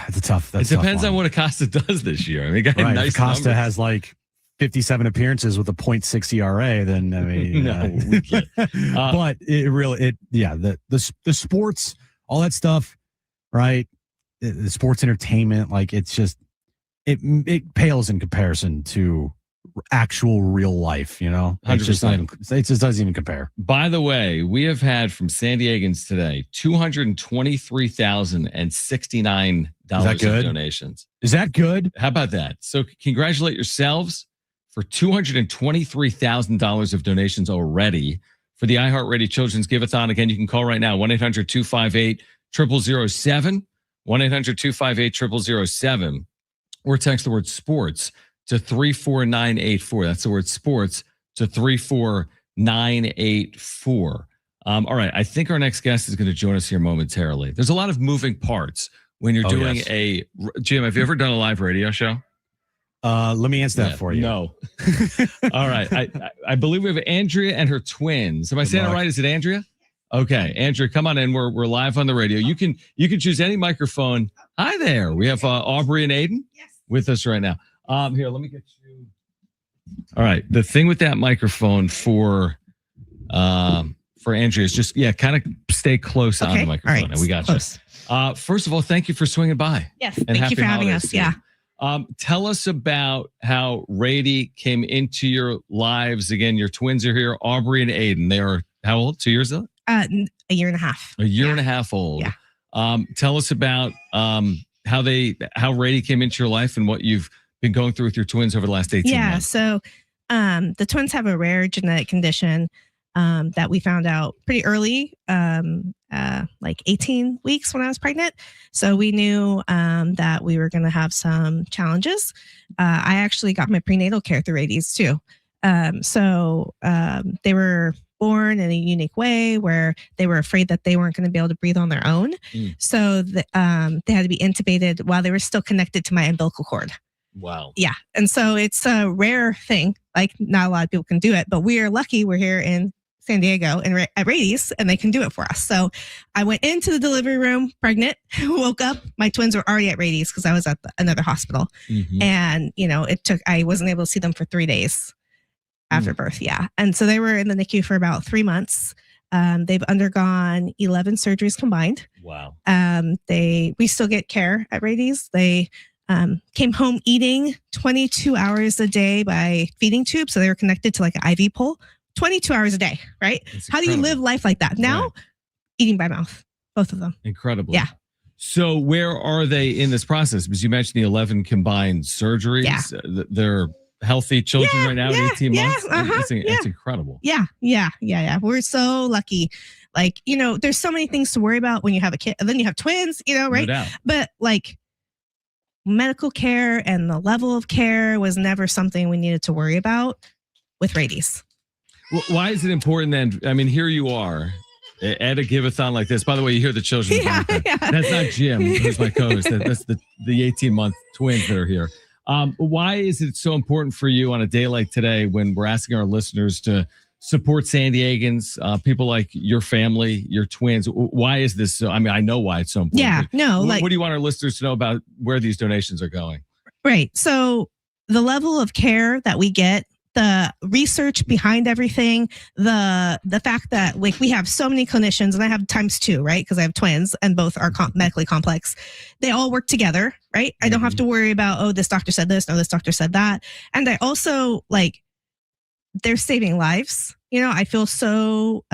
It's a tough... It depends on what Acosta does this year. I mean, got right. nice if Acosta numbers. has like 57 appearances with a 0.6 ERA, then I mean... but it really... The sports, all that stuff, right? The sports entertainment, like it's just... It pales in comparison to actual real life, you know? It just doesn't even compare. By the way, we have had from San Diegans today $223,069 of donations. Is that good? How about that? So congratulate yourselves for $223,000 of donations already for the iHeart Rady Children's Giveathon. Again, you can call right now, 1-800-258-0007, 1-800-258-0007, or text the word sports to 34984. That's the word sports to 34984. All right. I think our next guest is going to join us here momentarily. There's a lot of moving parts when you're doing Jim, have you ever done a live radio show? Let me answer that for you. No. All right. I believe we have Andrea and her twins. Am I saying it right? Is it Andrea? Okay. Andrea, come on in. We're live on the radio. You can choose any microphone. Hi there. We have Aubrey and Aiden with us right now. Here, let me get you. All right. The thing with that microphone for Andrea is just, kind of stay close on the microphone. All right. We got close. You. First of all, thank you for swinging by. Yes. Thank you for having us. Yeah. Tell us about how Rady came into your lives. Again, your twins are here, Aubrey and Aiden. They are how old? 2 years old? A year and a half. A year and a half old. Yeah. Tell us about how Rady came into your life and what you've been going through with your twins over the last 18 months. So the twins have a rare genetic condition that we found out pretty early, like 18 weeks when I was pregnant. So we knew that we were going to have some challenges. I actually got my prenatal care through Rady's too. So they were born in a unique way where they were afraid that they weren't going to be able to breathe on their own. So they had to be intubated while they were still connected to my umbilical cord. Wow. Yeah. And so it's a rare thing. Like not a lot of people can do it, but we are lucky we're here in San Diego and at Rady's and they can do it for us. So I went into the delivery room pregnant, woke up. My twins were already at Rady's because I was at another hospital. And, I wasn't able to see them for 3 days after birth. Yeah. And so they were in the NICU for about 3 months. They've undergone 11 surgeries combined. Wow. We still get care at Rady's. They came home eating 22 hours a day by feeding tube. So they were connected to like an IV pole, 22 hours a day, right? How do you live life like that? Now, eating by mouth, both of them. Incredible. Yeah. So where are they in this process? Because you mentioned the 11 combined surgeries. Yeah. They're healthy children right now at 18 months. It's incredible. Yeah. We're so lucky. Like, there's so many things to worry about when you have a kid, and then you have twins, right? No doubt. But like medical care and the level of care was never something we needed to worry about with Rady's. Why is it important then? I mean, here you are at a Giveathon like this. By the way, you hear the children. Yeah. That's not Jim, who's my co-host. That's the 18-month twins that are here. Why is it so important for you on a day like today when we're asking our listeners to support San Diegans, people like your family, your twins? Why is this so? I mean, I know why it's so important. Yeah, no. What do you want our listeners to know about where these donations are going? Right. So the level of care that we get, the research behind everything, the fact that like we have so many clinicians, and I have times two, right? Because I have twins and both are medically complex. They all work together, right? I don't have to worry about, oh, this doctor said this, no, this doctor said that. And I also like, they're saving lives. I feel so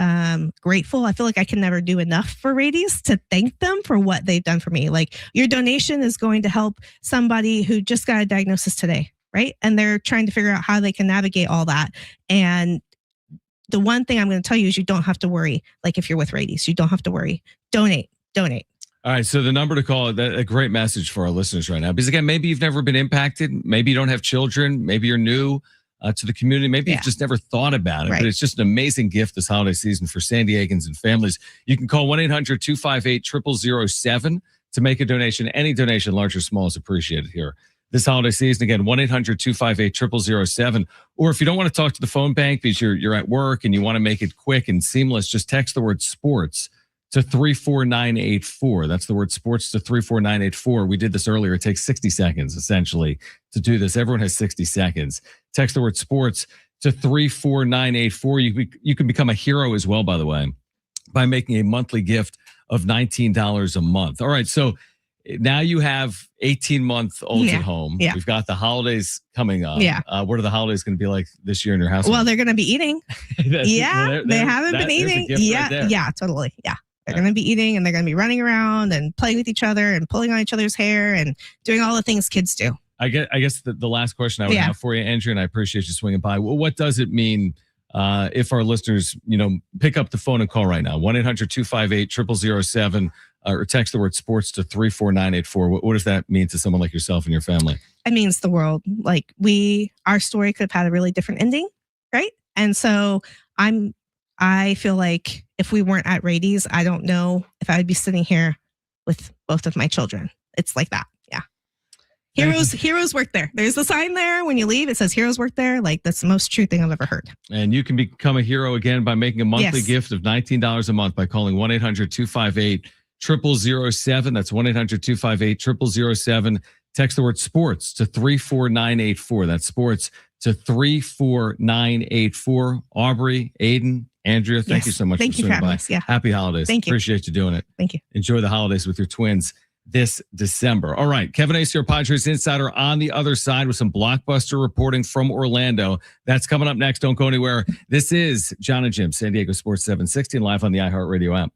grateful. I feel like I can never do enough for Rady's to thank them for what they've done for me. Like your donation is going to help somebody who just got a diagnosis today, right? And they're trying to figure out how they can navigate all that. And the one thing I'm going to tell you is you don't have to worry. Like if you're with Rady's, you don't have to worry. Donate. All right. So the number to call, a great message for our listeners right now, because again, maybe you've never been impacted. Maybe you don't have children. Maybe you're new to the community. Maybe you've just never thought about it, but it's just an amazing gift this holiday season for San Diegans and families. You can call 1-800-258-0007 to make a donation. Any donation, large or small, is appreciated here this holiday season. Again, 1-800-258-0007. Or if you don't want to talk to the phone bank because you're at work and you want to make it quick and seamless, just text the word sports to 34984. That's the word sports to 34984. We did this earlier. It takes 60 seconds essentially to do this. Everyone has 60 seconds. Text the word sports to 34984. You can become a hero as well, by the way, by making a monthly gift of $19 a month. All right. So now you have 18-month-olds at home. Yeah. We've got the holidays coming up. Yeah. What are the holidays going to be like this year in your house? Well, they're going to be eating. They haven't been eating. Yeah, totally. Yeah. They're going to be eating, and they're going to be running around and playing with each other and pulling on each other's hair and doing all the things kids do. I guess the last question I would have for you, Andrew, and I appreciate you swinging by. Well, what does it mean if our listeners, pick up the phone and call right now, 1-800-258-0007, or text the word sports to 34984. What does that mean to someone like yourself and your family? It means the world. Like our story could have had a really different ending, right? And so I feel like if we weren't at Rady's, I don't know if I would be sitting here with both of my children. It's like that. Yeah. Heroes work there. There's a sign there when you leave. It says heroes work there. Like that's the most true thing I've ever heard. And you can become a hero again by making a monthly gift of $19 a month by calling 1-800-258-0007. That's 1-800-258-0007. Text the word sports to 34984. That's sports to 34984. Aubrey, Aiden, Andrea, thank you so much for swinging by. Yeah. Happy holidays. Thank you. Appreciate you doing it. Thank you. Enjoy the holidays with your twins this December. All right. Kevin Acee, our Padres Insider, on the other side with some blockbuster reporting from Orlando. That's coming up next. Don't go anywhere. This is Jon and Jim, San Diego Sports 760, live on the iHeartRadio app.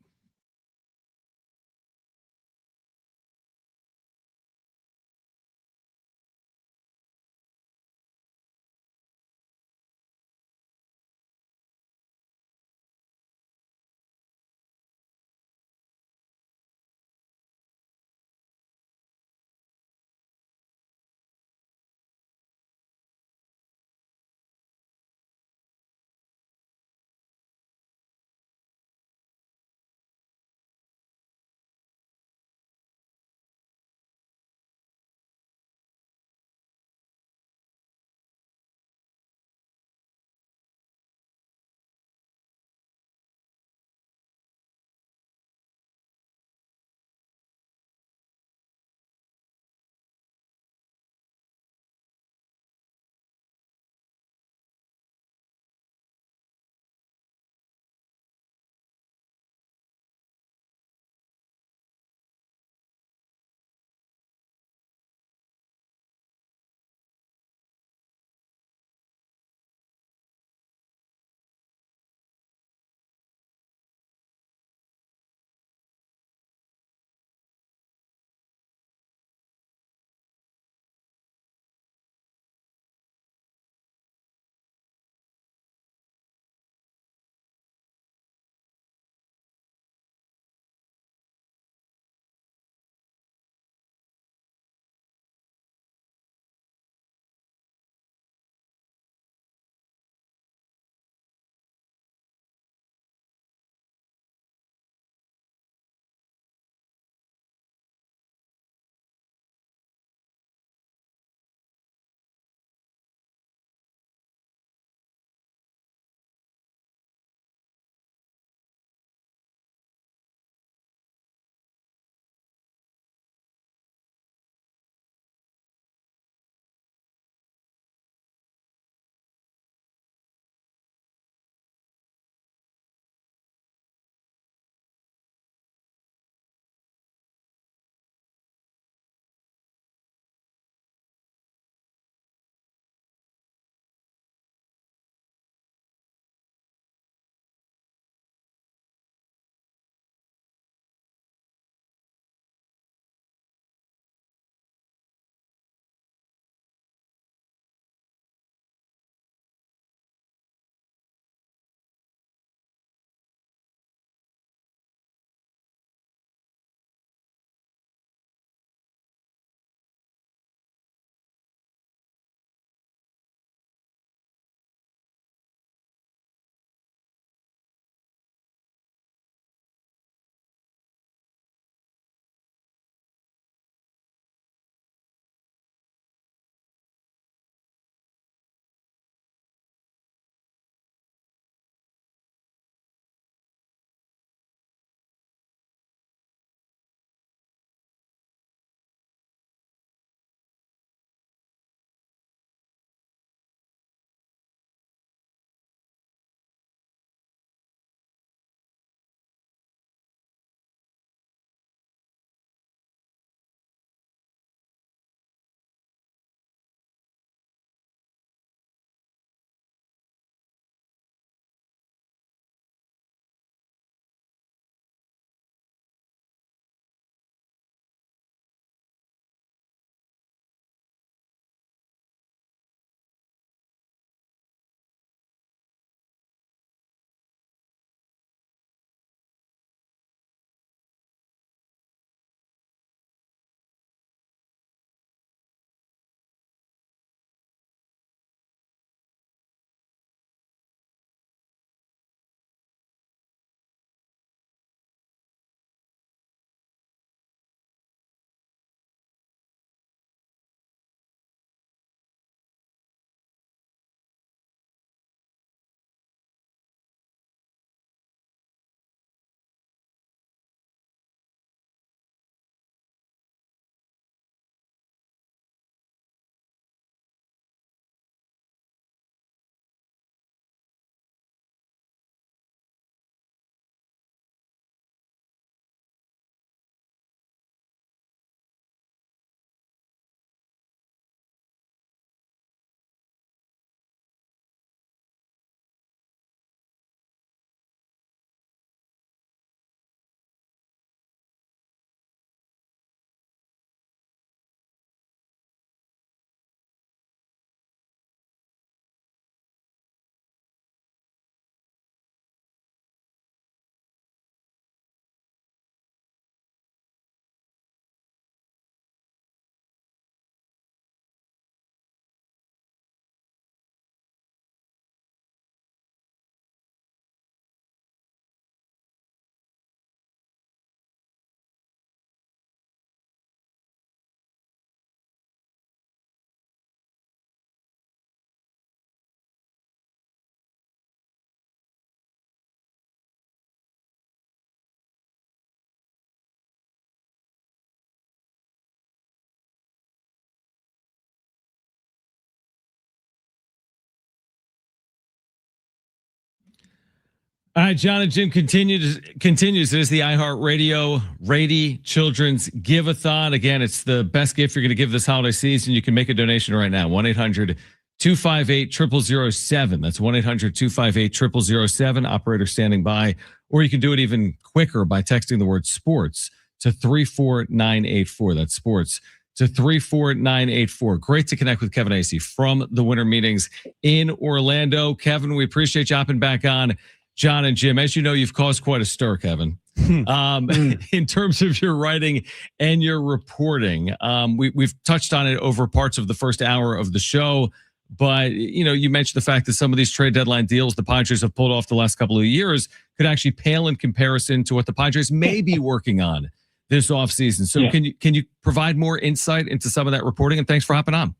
All right, Jon and Jim continues. It is the iHeartRadio Rady Children's Giveathon. Again, it's the best gift you're going to give this holiday season. You can make a donation right now. 1-800-258-0007. That's 1-800-258-0007. Operator standing by. Or you can do it even quicker by texting the word sports to 34984. That's sports to 34984. Great to connect with Kevin Acee from the winter meetings in Orlando. Kevin, we appreciate you hopping back on. Jon and Jim, as you know, you've caused quite a stir, Kevin, in terms of your writing and your reporting. We've touched on it over parts of the first hour of the show, but you mentioned the fact that some of these trade deadline deals the Padres have pulled off the last couple of years could actually pale in comparison to what the Padres may be working on this offseason. So can you provide more insight into some of that reporting? And thanks for hopping on.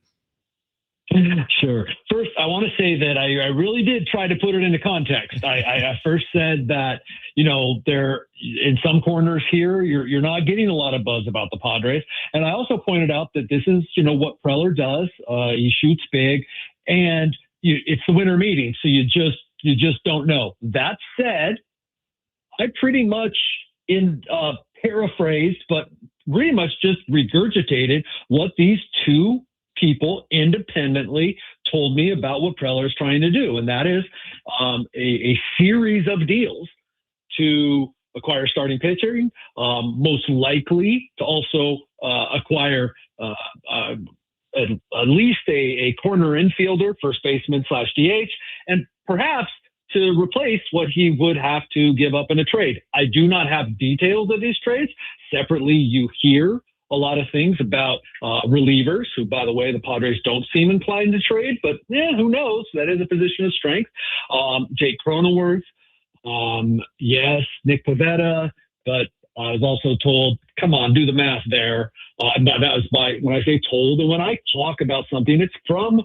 Sure. First, I want to say that I really did try to put it into context. I first said that, there in some corners here, you're not getting a lot of buzz about the Padres. And I also pointed out that this is, what Preller does. He shoots big, and it's the winter meeting. So you just don't know. That said, I pretty much paraphrased, but pretty much just regurgitated what these two people independently told me about what Preller is trying to do. And that is a series of deals to acquire starting pitching, most likely to also acquire at least a corner infielder, first baseman / DH, and perhaps to replace what he would have to give up in a trade. I do not have details of these trades. Separately, you hear a lot of things about relievers, who, by the way, the Padres don't seem inclined to trade, but who knows? That is a position of strength. Jake Cronenworth, yes, Nick Pivetta, but I was also told, come on, do the math there. That was when I say told, and when I talk about something, it's from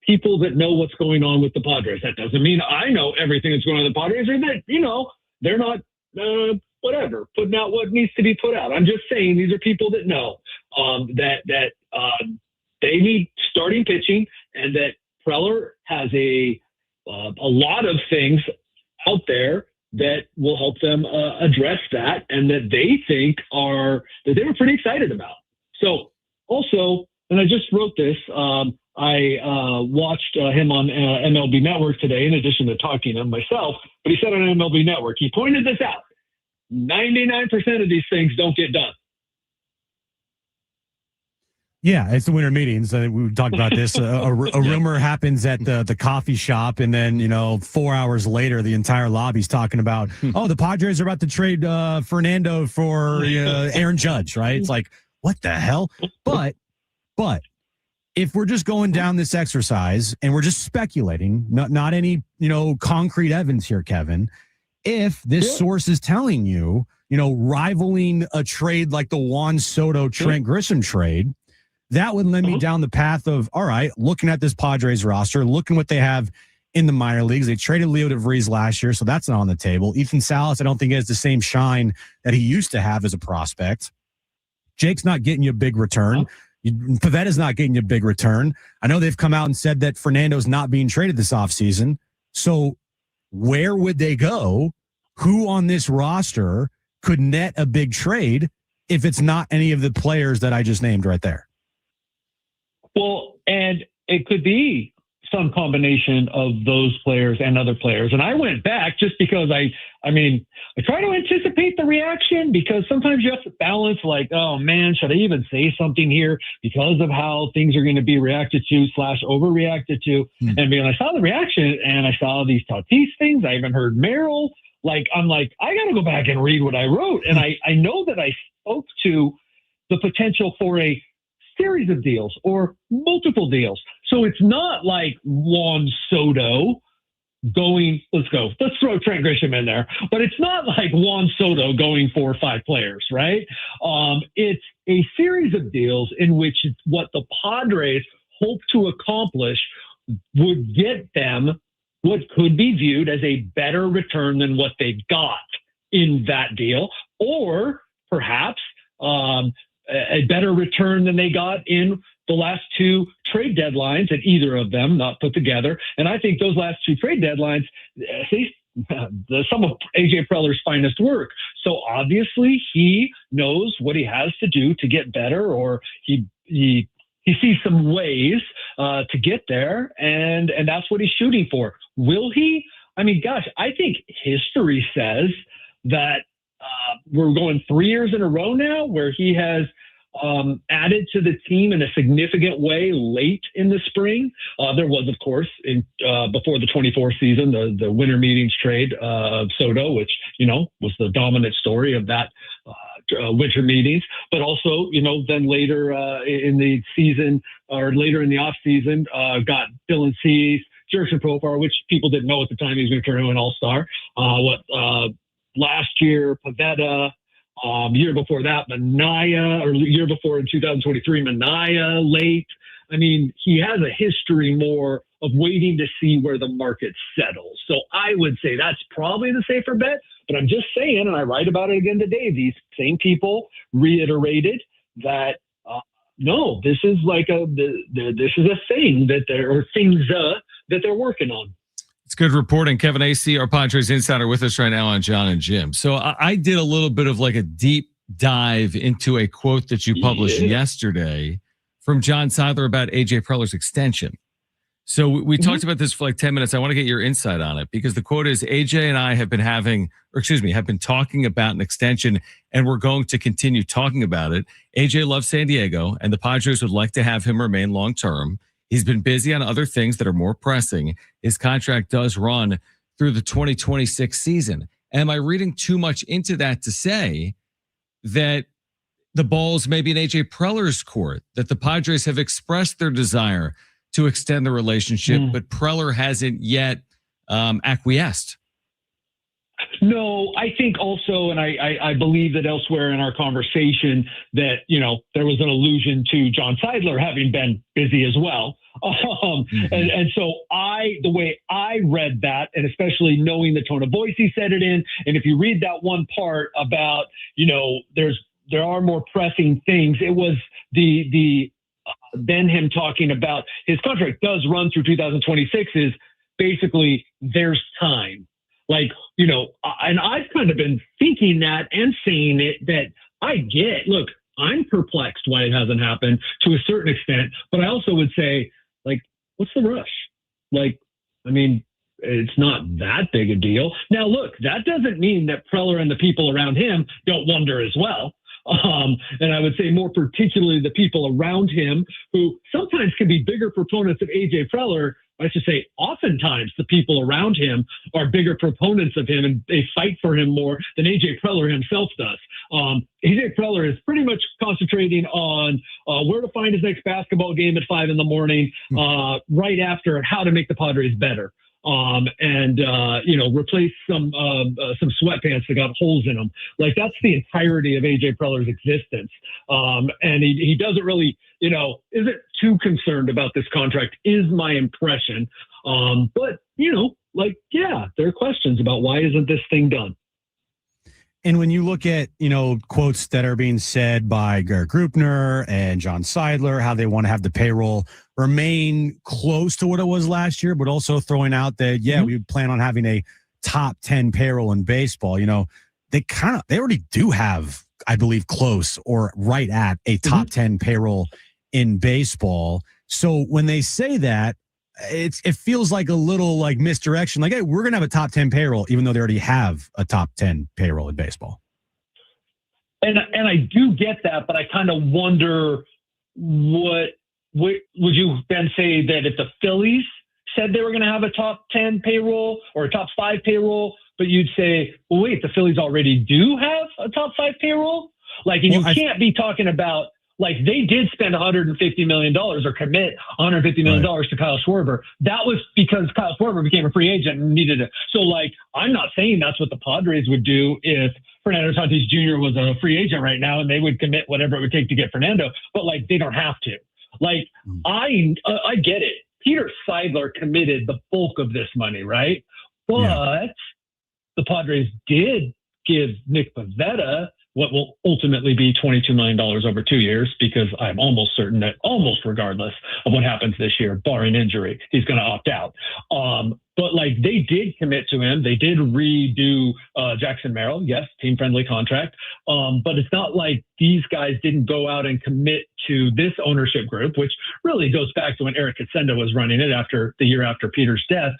people that know what's going on with the Padres. That doesn't mean I know everything that's going on with the Padres, or that, they're not whatever, putting out what needs to be put out. I'm just saying these are people that know that they need starting pitching, and that Preller has a lot of things out there that will help them address that, and that they think that they were pretty excited about. So also, and I just wrote this, I watched him on MLB Network today, in addition to talking to him myself, but he said on MLB Network, he pointed this out. 99% of these things don't get done. Yeah, it's the winter meetings. We talked about this. A rumor happens at the coffee shop, and then 4 hours later, the entire lobby's talking about, the Padres are about to trade Fernando for Aaron Judge, right? It's like, what the hell? But if we're just going down this exercise and we're just speculating, not any concrete evidence here, Kevin. If this source is telling you, rivaling a trade like the Juan Soto Trent Grisham trade, that would lead me down the path of, all right, looking at this Padres roster, looking what they have in the minor leagues. They traded Leo DeVries last year, so that's not on the table. Ethan Salas, I don't think has the same shine that he used to have as a prospect. Jake's not getting you a big return. Pavetta's not getting you a big return. I know they've come out and said that Fernando's not being traded this offseason. So where would they go? Who on this roster could net a big trade if it's not any of the players that I just named right there? Well, and it could be some combination of those players and other players. And I went back just because I try to anticipate the reaction, because sometimes you have to balance, like, oh man, should I even say something here because of how things are going to be reacted to / overreacted to? And when I saw the reaction and I saw these Tatis things, I even heard Merrill, I'm like, I got to go back and read what I wrote. And I know that I spoke to the potential for a series of deals or multiple deals. So it's not like Juan Soto going, let's throw Trent Grisham in there, but it's not like Juan Soto going 4 or 5 players, right? It's a series of deals in which what the Padres hope to accomplish would get them what could be viewed as a better return than what they got in that deal, or perhaps a better return than they got in the last 2 trade deadlines, and either of them not put together. And I think those last 2 trade deadlines, some of AJ Preller's finest work. So obviously he knows what he has to do to get better, or he sees some ways to get there, and that's what he's shooting for. Will he? I mean, gosh, I think history says that we're going 3 years in a row now where he has added to the team in a significant way late in the spring. There was, of course, before the 24 season, the winter meetings trade of Soto, which, was the dominant story of that winter meetings. But also, then later in the season, or later in the off season, got Dylan Cease, Jurickson Profar, which people didn't know at the time he was going to turn into an all-star. Last year, Pavetta. Year before that, Manaya, or year before in 2023, Manaya late. I mean, he has a history more of waiting to see where the market settles. So I would say that's probably the safer bet. But I'm just saying, and I write about it again today, these same people reiterated that no, this is like this is a thing that they're working on. It's good reporting. Kevin Acee, our Padres Insider, with us right now on Jon and Jim. So I did a little bit of like a deep dive into a quote that you published yesterday from John Seidler about AJ Preller's extension. So we talked about this for like 10 minutes. I want to get your insight on it, because the quote is, AJ and I have been talking about an extension, and we're going to continue talking about it. AJ loves San Diego, and the Padres would like to have him remain long-term. He's been busy on other things that are more pressing. His contract does run through the 2026 season. Am I reading too much into that to say that the ball's maybe in AJ Preller's court, that the Padres have expressed their desire to extend the relationship, but Preller hasn't yet acquiesced? No, I think also, and I believe that elsewhere in our conversation that, there was an allusion to John Seidler having been busy as well. And so the way I read that, and especially knowing the tone of voice he said it in, and if you read that one part about, there are more pressing things, it was then him talking about his contract does run through 2026 is basically there's time. Like, and I've kind of been thinking that and saying it, that look, I'm perplexed why it hasn't happened to a certain extent, but I also would say, like, what's the rush? Like, I mean, it's not that big a deal. Now, look, that doesn't mean that Preller and the people around him don't wonder as well. And I would say more particularly the people around him, who sometimes can be bigger proponents of AJ Preller. I should say oftentimes the people around him are bigger proponents of him, and they fight for him more than AJ Preller himself does. AJ Preller is pretty much concentrating on where to find his next basketball game at 5 a.m, right after how to make the Padres better. Replace some sweatpants that got holes in them. Like, that's the entirety of AJ Preller's existence. And he doesn't really, isn't too concerned about this contract, is my impression. But there are questions about why isn't this thing done? And when you look at, quotes that are being said by Garrett Grupner and John Seidler, how they want to have the payroll remain close to what it was last year, but also throwing out that, we plan on having a top 10 payroll in baseball. They already do have, I believe, close or right at a top 10 payroll in baseball. So when they say that, it feels like a little like misdirection. Like, hey, we're going to have a top 10 payroll, even though they already have a top 10 payroll in baseball. And I do get that, but I kind of wonder what would you then say that if the Phillies said they were going to have a top 10 payroll or a top 5 payroll, but you'd say, well, wait, the Phillies already do have a top 5 payroll? Like, and you can't be talking about, like, they did spend $150 million or commit $150 million to Kyle Schwarber. That was because Kyle Schwarber became a free agent and needed it. So, like, I'm not saying that's what the Padres would do if Fernando Tatis Jr. was a free agent right now, and they would commit whatever it would take to get Fernando. But, like, they don't have to. Like, I get it. Peter Seidler committed the bulk of this money, right? But the Padres did give Nick Pivetta what will ultimately be $22 million over 2 years, because I'm almost certain that almost regardless of what happens this year, barring injury, he's going to opt out. But like, they did commit to him. They did redo Jackson Merrill. Yes, team-friendly contract. But it's not like these guys didn't go out and commit to this ownership group, which really goes back to when Eric Kassenda was running it after the year after Peter's death,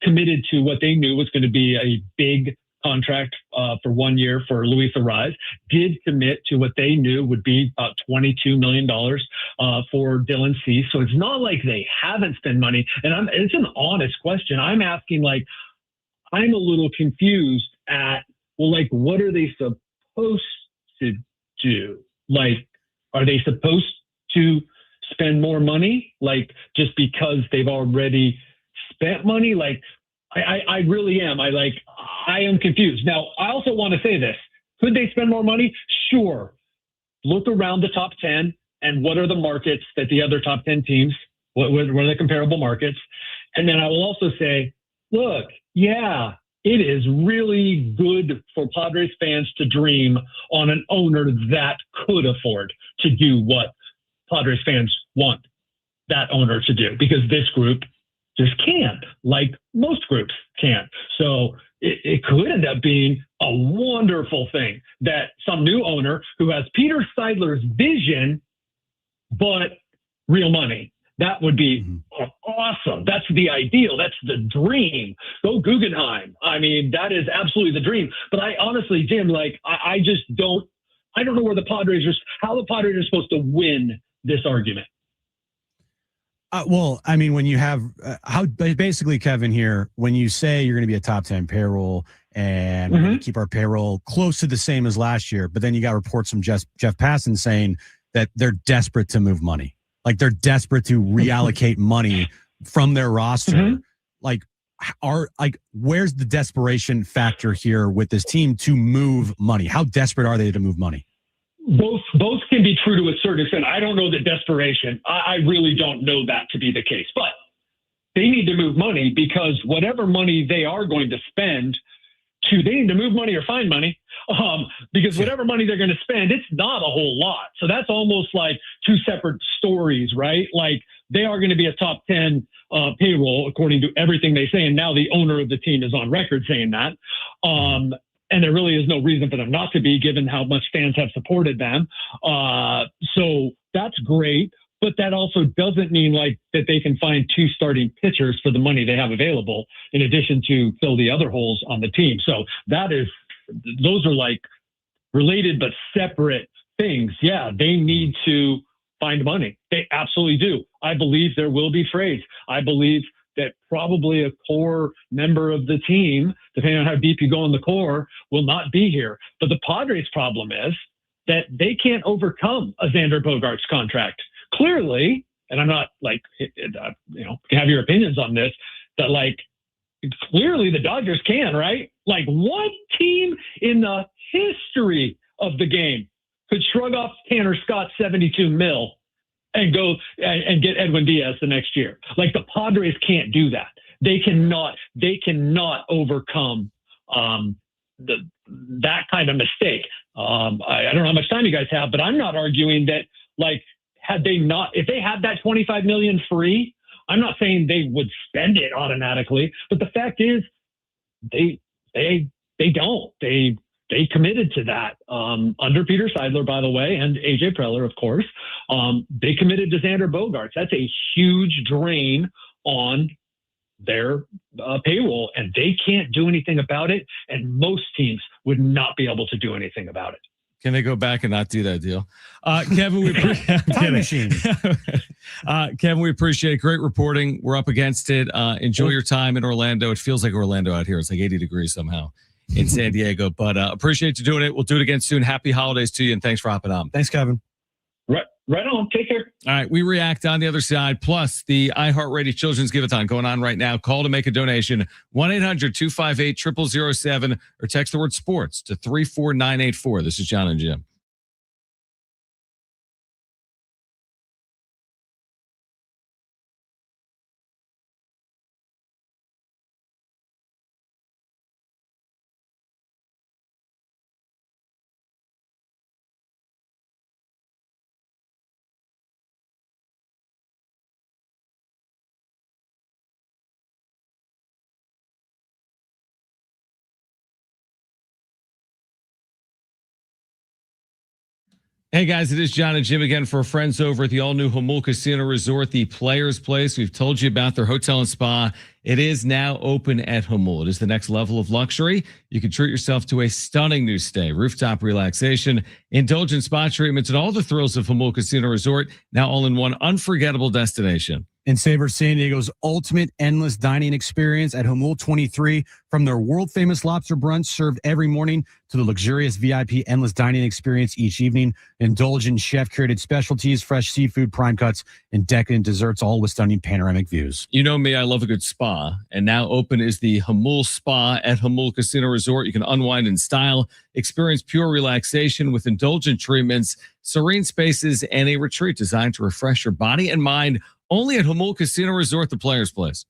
committed to what they knew was going to be a big contract for 1 year for Luis Arraez, did commit to what they knew would be about $22 million for Dylan Cease. So it's not like they haven't spent money. And it's an honest question. I'm asking, like, I'm a little confused at, well, like, what are they supposed to do? Like, are they supposed to spend more money? Like, just because they've already spent money? Like, I really am. I am confused. Now, I also want to say this. Could they spend more money? Sure. Look around the top 10 and what are the markets that the other top 10 teams, what are the comparable markets? And then I will also say, look, yeah, it is really good for Padres fans to dream on an owner that could afford to do what Padres fans want that owner to do, because this group just can't, like most groups can't. So it could end up being a wonderful thing that some new owner who has Peter Seidler's vision, but real money, that would be awesome. That's the ideal. That's the dream. Go Guggenheim. I mean, that is absolutely the dream. But I honestly, Jim, like, I just don't, I don't know where the Padres are, how the Padres are supposed to win this argument. Well, I mean, when you have basically, Kevin, here, when you say you're going to be a top 10 payroll and we're going to keep our payroll close to the same as last year, but then you got reports from Jeff Passan saying that they're desperate to move money. Like, they're desperate to reallocate money from their roster. Where's the desperation factor here with this team to move money? How desperate are they to move money? Both can be true to a certain extent. I don't know that desperation. I really don't know that to be the case. But they need to move money, because whatever money they are going to spend, they need to move money or find money. Because whatever money they're going to spend, it's not a whole lot. So that's almost like two separate stories, right? Like, they are going to be a top 10 payroll, according to everything they say. And now the owner of the team is on record saying that. And there really is no reason for them not to be, given how much fans have supported them. So that's great. But that also doesn't mean like that they can find two starting pitchers for the money they have available, in addition to fill the other holes on the team. So those are like related but separate things. Yeah, they need to find money. They absolutely do. I believe there will be trades. I believe that probably a core member of the team, depending on how deep you go in the core, will not be here. But the Padres' problem is that they can't overcome a Xander Bogaerts contract. Clearly, and I'm not like, have your opinions on this, that like, clearly the Dodgers can, right? Like, what team in the history of the game could shrug off Tanner Scott's $72 million and go and get Edwin Diaz the next year? Like, the Padres can't do that. They cannot overcome that kind of mistake. I don't know how much time you guys have, but I'm not arguing that, like, if they had that $25 million free, I'm not saying they would spend it automatically, but the fact is they don't. They committed to that under Peter Seidler, by the way, and AJ Preller, of course. They committed to Xander Bogaerts. That's a huge drain on their payroll, and they can't do anything about it. And most teams would not be able to do anything about it. Can they go back and not do that deal? Kevin, we Time machine. Kevin, we appreciate it. Great reporting. We're up against it. Enjoy your time in Orlando. It feels like Orlando out here. It's like 80 degrees somehow in San Diego. But appreciate you doing it. We'll do it again soon. Happy holidays to you, and thanks for hopping on. Thanks, Kevin. Right on. Take care. All right, we react on the other side. Plus, the iHeart Rady Children's Giveathon going on right now. Call to make a donation, 1-800-258-0007, or text the word sports to 34984. This is Jon and Jim. Hey guys, it is Jon and Jim again for friends over at the all-new Hamul Casino Resort, the Players Place. We've told you about their hotel and spa. It is now open at Hamul. It is the next level of luxury. You can treat yourself to a stunning new stay, rooftop relaxation, indulgent spa treatments, and all the thrills of Hamul Casino Resort, now all in one unforgettable destination. And savor San Diego's ultimate endless dining experience at Hamul 23, from their world-famous lobster brunch served every morning to the luxurious VIP endless dining experience each evening. Indulgent chef-curated specialties, fresh seafood, prime cuts, and decadent desserts, all with stunning panoramic views. You know me, I love a good spa. And now open is the Hamul Spa at Hamul Casino Resort. You can unwind in style, experience pure relaxation with indulgent treatments, serene spaces, and a retreat designed to refresh your body and mind. Only at Hamul Casino Resort, the Players Place.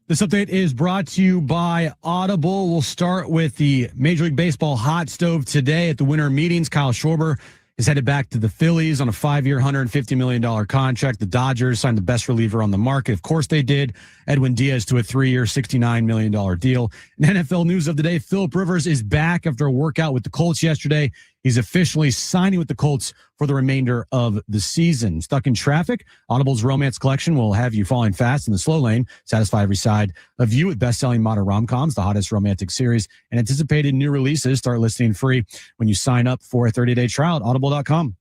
This update is brought to you by Audible. We'll start with the Major League Baseball hot stove today at the winter meetings. Kyle Schwarber is headed back to the Phillies on a 5-year, $150 million contract. The Dodgers signed the best reliever on the market. Of course they did. Edwin Diaz to a 3-year, $69 million deal. And NFL news of the day, Phillip Rivers is back after a workout with the Colts yesterday. He's officially signing with the Colts for the remainder of the season. Stuck in traffic? Audible's romance collection will have you falling fast in the slow lane. Satisfy every side of you with best-selling modern rom-coms, the hottest romantic series, and anticipated new releases. Start listening free when you sign up for a 30-day trial at audible.com.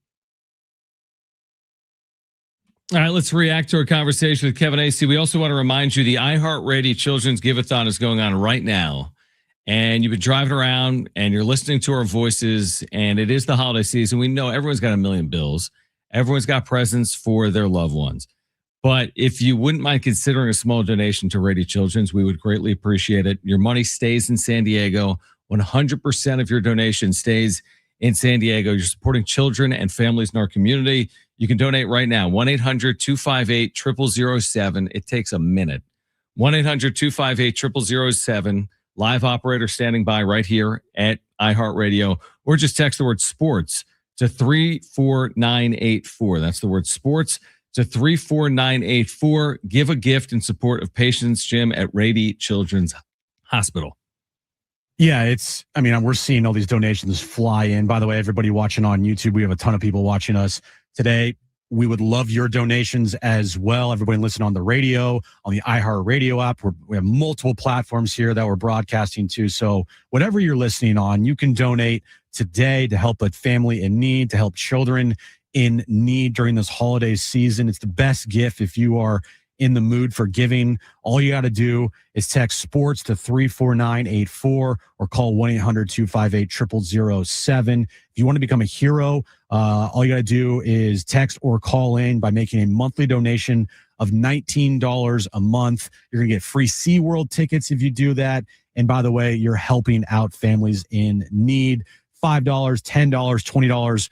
All right, let's react to our conversation with Kevin Acee. We also want to remind you the Rady Children's Giveathon is going on right now. And you've been driving around and you're listening to our voices, and it is the holiday season. We know everyone's got a million bills. Everyone's got presents for their loved ones. But if you wouldn't mind considering a small donation to Rady Children's, we would greatly appreciate it. Your money stays in San Diego. 100% of your donation stays in San Diego. You're supporting children and families in our community. You can donate right now. 1-800-258-0007. It takes a minute. 1-800-258-0007. Live operator standing by right here at iHeartRadio, or just text the word sports to 34984. That's the word sports to 34984. Give a gift in support of Patients Gym at Rady Children's Hospital. Yeah, we're seeing all these donations fly in. By the way, everybody watching on YouTube, we have a ton of people watching us today. We would love your donations as well. Everybody listen on the radio, on the iHeart Radio app. We have multiple platforms here that we're broadcasting to. So whatever you're listening on, you can donate today to help a family in need, to help children in need during this holiday season. It's the best gift if you are in the mood for giving. All you got to do is text sports to 34984 or call 1-800-258-0007. If you want to become a hero, all you got to do is text or call in by making a monthly donation of $19 a month. You're going to get free SeaWorld tickets if you do that. And by the way, you're helping out families in need. $5, $10, $20,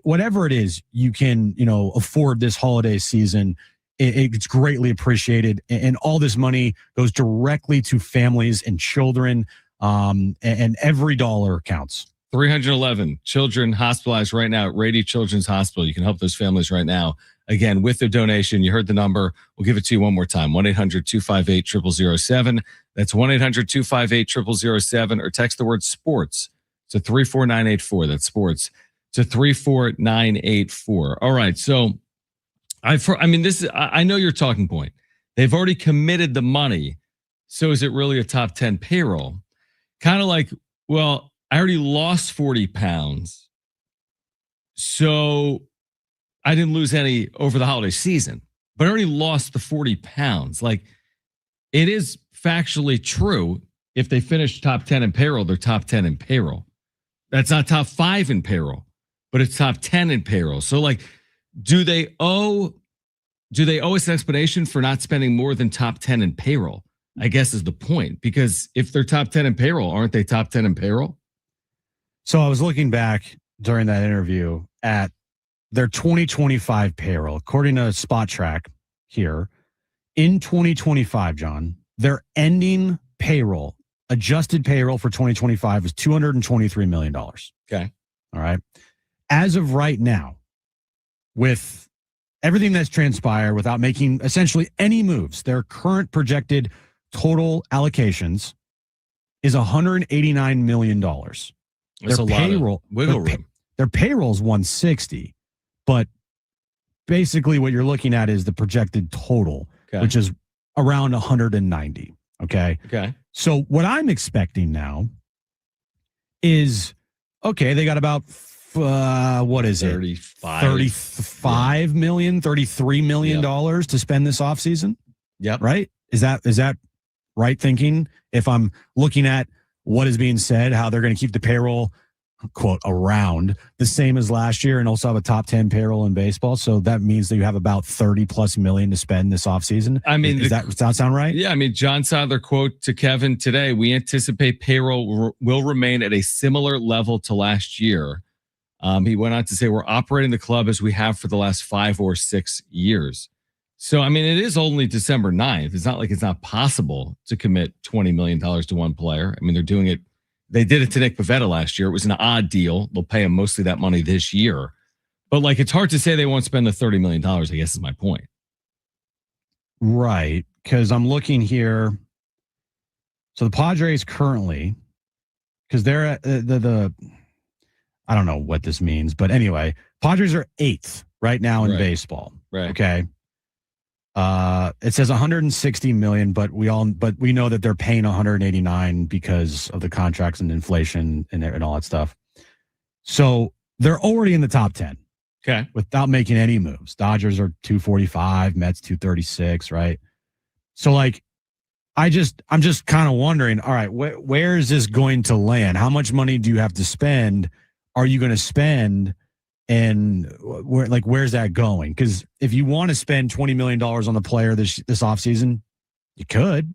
whatever it is you can, afford this holiday season. It's greatly appreciated. And all this money goes directly to families and children. And every dollar counts. 311 children hospitalized right now at Rady Children's Hospital. You can help those families right now. Again, with their donation, you heard the number. We'll give it to you one more time. 1-800-258-0007. That's 1-800-258-0007, or text the word sports to 34984. That's sports to 34984. All right. So I know your talking point. They've already committed the money. So is it really a top 10 payroll? Kind of like, well, I already lost 40 pounds. So I didn't lose any over the holiday season, but I already lost the 40 pounds. Like, it is factually true. If they finish top 10 in payroll, they're top 10 in payroll. That's not top 5 in payroll, but it's top 10 in payroll. So like, do they owe us an explanation for not spending more than top 10 in payroll? I guess is the point, because if they're top 10 in payroll, aren't they top 10 in payroll? So I was looking back during that interview at their 2025 payroll. According to Spot Track here, in 2025, John, their ending payroll, adjusted payroll for 2025 was $223 million. Okay. All right. As of right now, with everything that's transpired, without making essentially any moves, their current projected total allocations is $189 million. That's their a payroll, lot of wiggle room. Their payroll is 160, but basically what you're looking at is the projected total, which is around 190. Okay. Okay. So what I'm expecting now is, okay, they got about what is 35 million, $33 million to spend this offseason. Yep. Right? Is that right thinking? If I'm looking at what is being said, how they're going to keep the payroll, quote, around the same as last year and also have a top 10 payroll in baseball. So that means that you have about 30 plus million to spend this offseason. I mean, does that sound right? Yeah. I mean, John Sadler quote to Kevin today, we anticipate payroll will remain at a similar level to last year. He went on to say, we're operating the club as we have for the last 5 or 6 years. So, I mean, it is only December 9th. It's not like it's not possible to commit $20 million to one player. I mean, they're doing it. They did it to Nick Pivetta last year. It was an odd deal. They'll pay him mostly that money this year. But like, it's hard to say they won't spend the $30 million, I guess is my point. Right. Because I'm looking here. So the Padres currently, because they're at the I don't know what this means, but anyway, Padres are 8th right now in baseball. Right. Okay. It says 160 million, but we know that they're paying 189 because of the contracts and inflation and all that stuff. So they're already in the top 10. Okay. Without making any moves. Dodgers are 245, Mets 236, right? So like, I'm just kind of wondering, all right, where is this going to land? How much money do you have to spend? Are you going to spend, and where's that going? Because if you want to spend $20 million on the player this offseason, you could.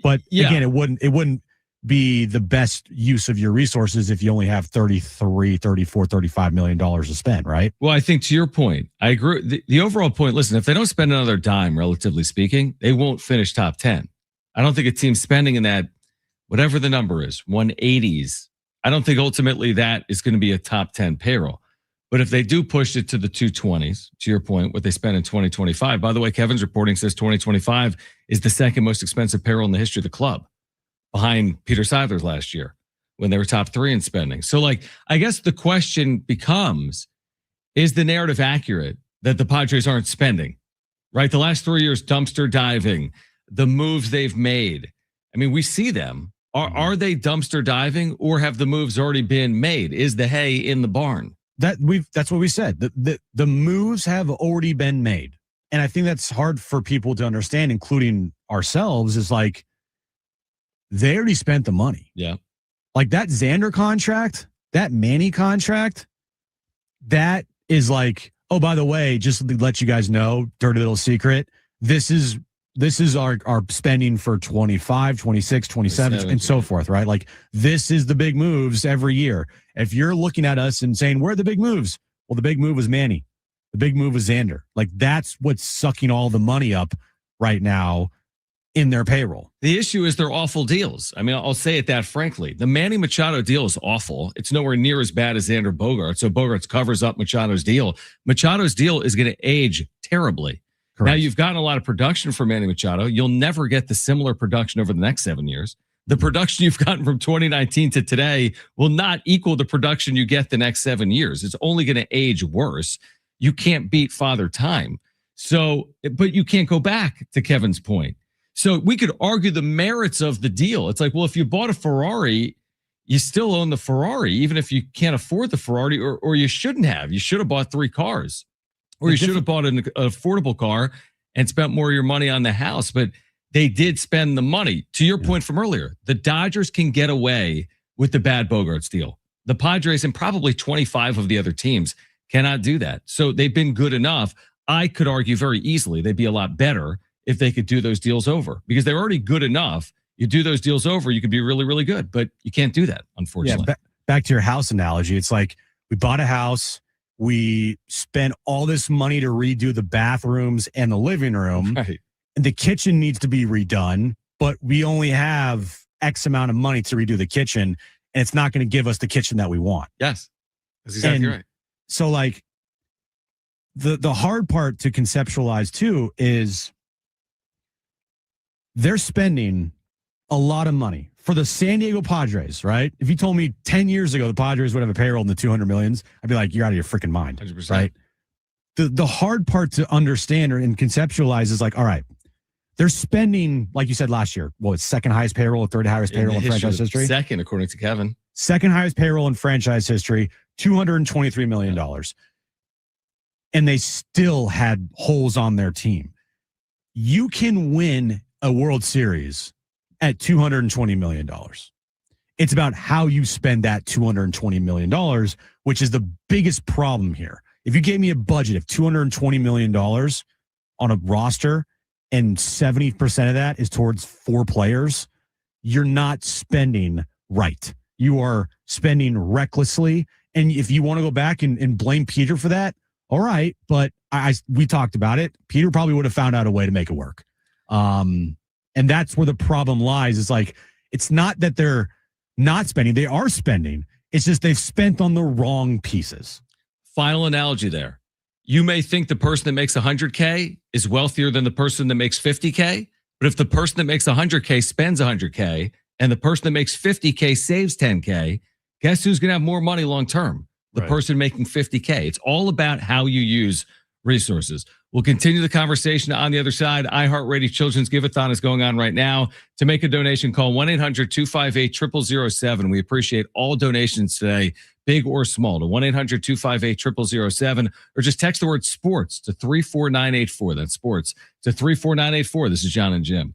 But again, it wouldn't be the best use of your resources if you only have $35 million to spend, right? Well, I think to your point, I agree. The overall point, listen, if they don't spend another dime, relatively speaking, they won't finish top 10. I don't think a team spending in that, whatever the number is, 180s, I don't think ultimately that is going to be a top 10 payroll. But if they do push it to the 220s, to your point, what they spend in 2025, by the way, Kevin's reporting says 2025 is the second most expensive payroll in the history of the club, behind Peter Seidler's last year when they were top 3 in spending. So, like, I guess the question becomes, is the narrative accurate that the Padres aren't spending, right? The last 3 years, dumpster diving, the moves they've made. I mean, we see them. Are they dumpster diving, or have the moves already been made? Is the hay in the barn? That's what we said. The moves have already been made. And I think that's hard for people to understand, including ourselves, is like, they already spent the money. Yeah. Like that Xander contract, that Manny contract, that is like, oh, by the way, just to let you guys know, dirty little secret, this is our spending for 25, 26, 27, and so forth, right? Like, this is the big moves every year. If you're looking at us and saying, where are the big moves? Well, the big move was Manny. The big move was Xander. Like, that's what's sucking all the money up right now in their payroll. The issue is they're awful deals. I mean, I'll say it that frankly. The Manny Machado deal is awful. It's nowhere near as bad as Xander Bogaerts. So Bogaerts covers up Machado's deal. Machado's deal is going to age terribly. Correct. Now, you've gotten a lot of production from Manny Machado. You'll never get the similar production over the next 7 years. The production you've gotten from 2019 to today will not equal the production you get the next 7 years. It's only going to age worse. You can't beat Father Time. So, but you can't go back, to Kevin's point. So we could argue the merits of the deal. It's like, well, if you bought a Ferrari, you still own the Ferrari, even if you can't afford the Ferrari, or you shouldn't have. You should have bought 3 cars. Or you should have bought an affordable car and spent more of your money on the house. But they did spend the money. To your point from earlier, the Dodgers can get away with the bad Bogaerts deal. The Padres and probably 25 of the other teams cannot do that. So they've been good enough. I could argue very easily they'd be a lot better if they could do those deals over, because they're already good enough. You do those deals over, you could be really, really good. But you can't do that, unfortunately. Yeah, back to your house analogy. It's like, we bought a house. We spent all this money to redo the bathrooms and the living room. Right. And the kitchen needs to be redone, but we only have X amount of money to redo the kitchen, and it's not going to give us the kitchen that we want. Yes, that's exactly right. So, like, the hard part to conceptualize too is they're spending a lot of money for the San Diego Padres, right? If you told me 10 years ago the Padres would have a payroll in the 200 millions, I'd be like, you're out of your freaking mind, 100%. right? The hard part to understand and conceptualize is like, all right, they're spending, like you said last year, it's second highest payroll, or third highest payroll in franchise history? Second, according to Kevin. Second highest payroll in franchise history, $223 million. Yeah. And they still had holes on their team. You can win a World Series at $220 million. It's about how you spend that $220 million, which is the biggest problem here. If you gave me a budget of $220 million on a roster and 70% of that is towards 4 players, you're not spending right. You are spending recklessly. And if you want to go back and blame Peter for that, all right. But we talked about it. Peter probably would have found out a way to make it work. And that's where the problem lies. It's like, it's not that they're not spending. They are spending. It's just they've spent on the wrong pieces. Final analogy there. You may think the person that makes 100K is wealthier than the person that makes 50K. But if the person that makes 100K spends 100K and the person that makes 50K saves 10K, guess who's going to have more money long term? The person making 50K. It's all about how you use resources. We'll continue the conversation on the other side. iHeart Rady Children's Giveathon is going on right now. To make a donation, call 1-800-258-0007. We appreciate all donations today, big or small, to 1-800-258-0007, or just text the word sports to 34984. That's sports to 34984. This is Jon and Jim.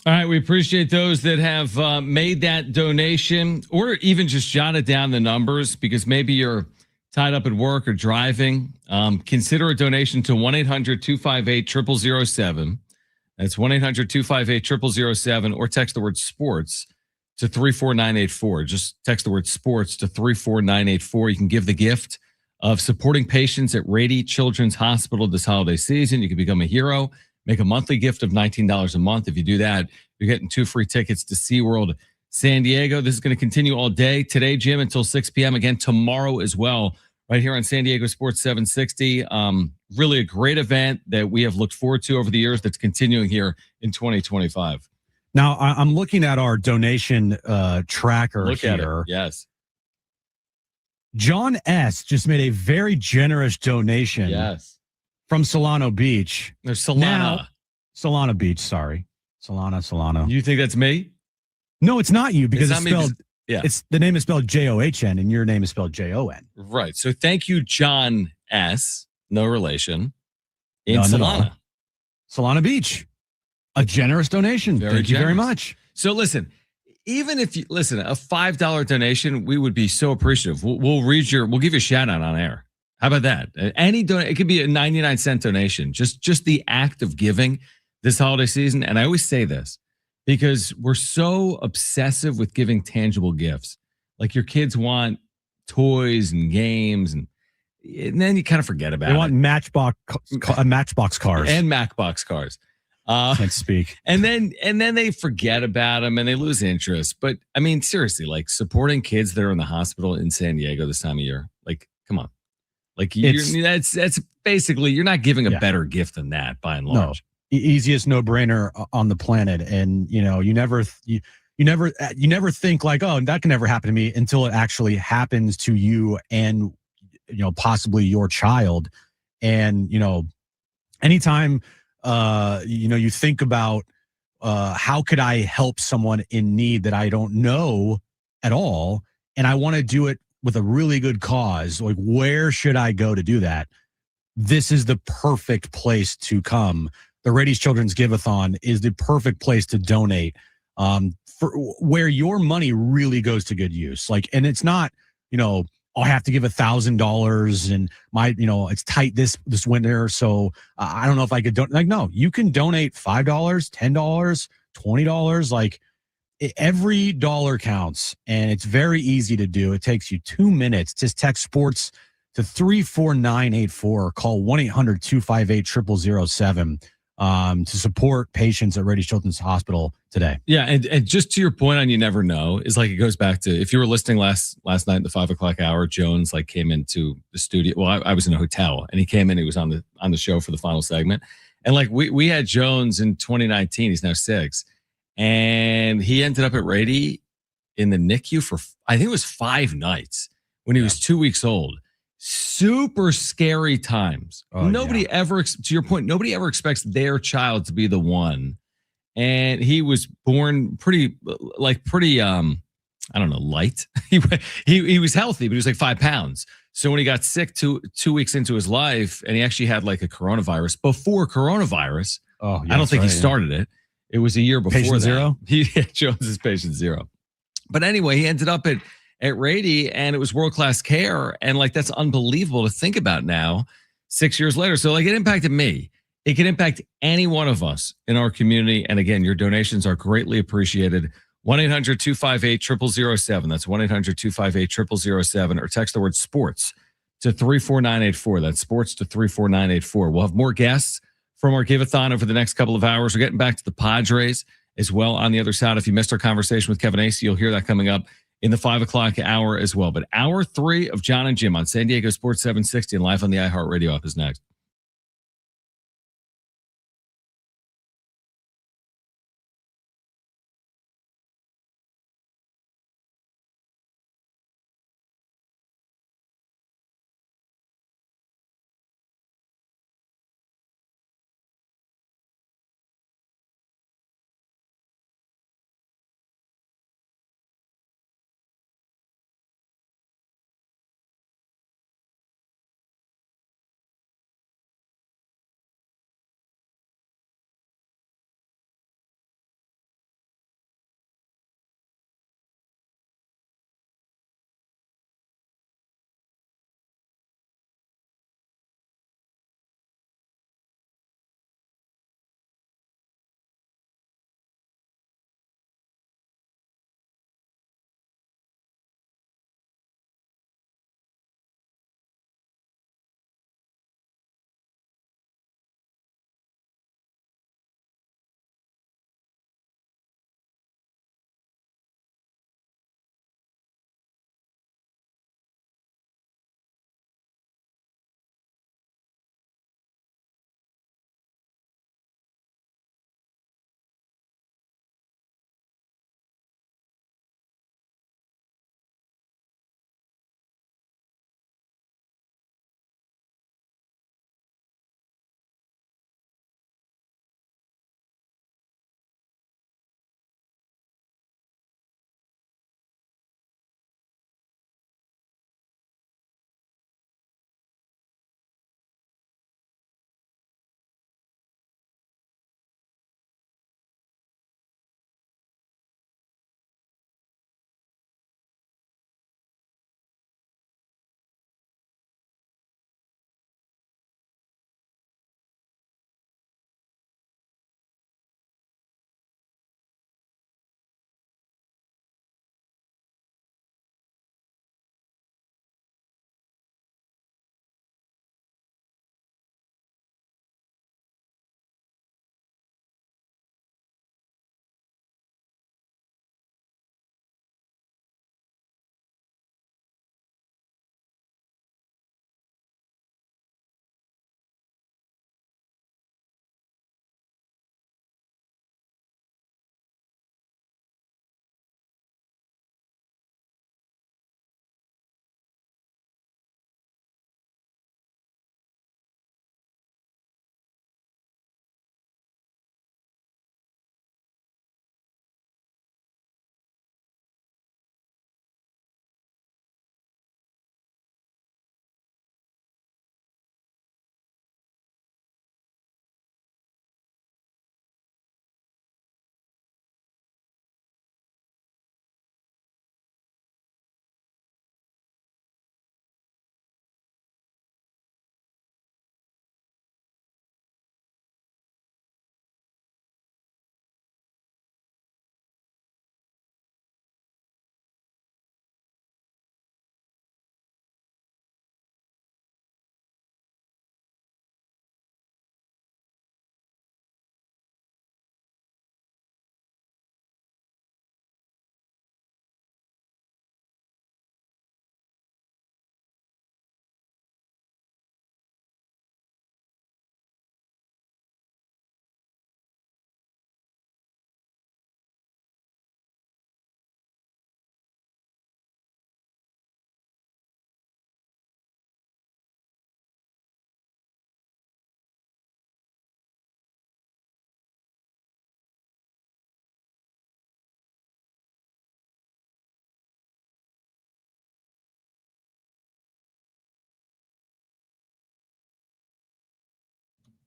All right, we appreciate those that have made that donation or even just jotted down the numbers because maybe you're tied up at work or driving. Consider a donation to 1-800-258-0007. That's 1-800-258-0007 or text the word sports to 34984. Just text the word sports to 34984. You can give the gift of supporting patients at Rady Children's Hospital this holiday season. You can become a hero. Make a monthly gift of $19 a month. If you do that, you're getting 2 free tickets to SeaWorld San Diego. This is going to continue all day. Today, Jim, until 6 p.m. Again, tomorrow as well, right here on San Diego Sports 760. Really a great event that we have looked forward to over the years that's continuing here in 2025. Now, I'm looking at our donation tracker Look here. at it. Yes. John S. just made a very generous donation. Yes. From Solano Beach. There's Solana. Now, Solana Beach, sorry. Solano. You think that's me? No, it's not you because it's spelled, yeah. It's the name is spelled John and your name is spelled Jon. Right. So thank you, John S. No relation. In None at Solana. all. Solana Beach. A generous donation. Thank you very much. So listen, even if you listen, a $5 donation, we would be so appreciative. We'll give you a shout out on air. How about that? Any it could be a 99-cent donation. Just the act of giving this holiday season. And I always say this because we're so obsessive with giving tangible gifts. Like your kids want toys and games, and then you kind of forget about it. They want Matchbox cars and Macbox cars. Can't speak. And then they forget about them and they lose interest. But I mean, seriously, like supporting kids that are in the hospital in San Diego this time of year. Like, come on. Like that's basically you're not giving a better gift than that by and large. No, easiest no-brainer on the planet, and you never think like, oh, that can never happen to me until it actually happens to you and possibly your child. And anytime you think about how could I help someone in need that I don't know at all, and I want to do it with a really good cause, like where should I go to do that? This is the perfect place to come. The Rady Children's Giveathon is the perfect place to donate for where your money really goes to good use. Like, and it's not, I have to give $1,000 and it's tight this winter. So I don't know if I could donate. Like, no, you can donate $5, $10, $20. Like, every dollar counts, and it's very easy to do. It takes you 2 minutes. Just text sports to 34984 or call 1-800-258-0007 to support patients at Rady Children's Hospital today. Yeah, and just to your point on you never know, is like it goes back to if you were listening last night in the 5 o'clock hour, Jones like came into the studio. Well, I was in a hotel, and he came in. He was on the show for the final segment, and like we had Jones in 2019. He's now 6. And he ended up at Rady in the NICU for, I think it was 5 nights when he was 2 weeks old. Super scary times. Nobody ever, to your point, nobody ever expects their child to be the one. And he was born pretty, I don't know, light. He was healthy, but he was like 5 pounds. So when he got sick 2 weeks into his life, and he actually had like a coronavirus before coronavirus. I don't think he started it. It was a year before patient that. zero. Jones is patient zero. But anyway, he ended up at Rady, and it was world-class care. And like, that's unbelievable to think about now, 6 years later. So like, it impacted me. It can impact any one of us in our community. And again, your donations are greatly appreciated. 1-800-258-0007. That's 1-800-258-0007, or text the word sports to 34984. That's sports to 34984. We'll have more guests from our Giveathon over the next couple of hours. We're getting back to the Padres as well on the other side. If you missed our conversation with Kevin Acee, you'll hear that coming up in the 5 o'clock hour as well. But hour 3 of Jon and Jim on San Diego Sports 760 and live on the iHeartRadio app is next.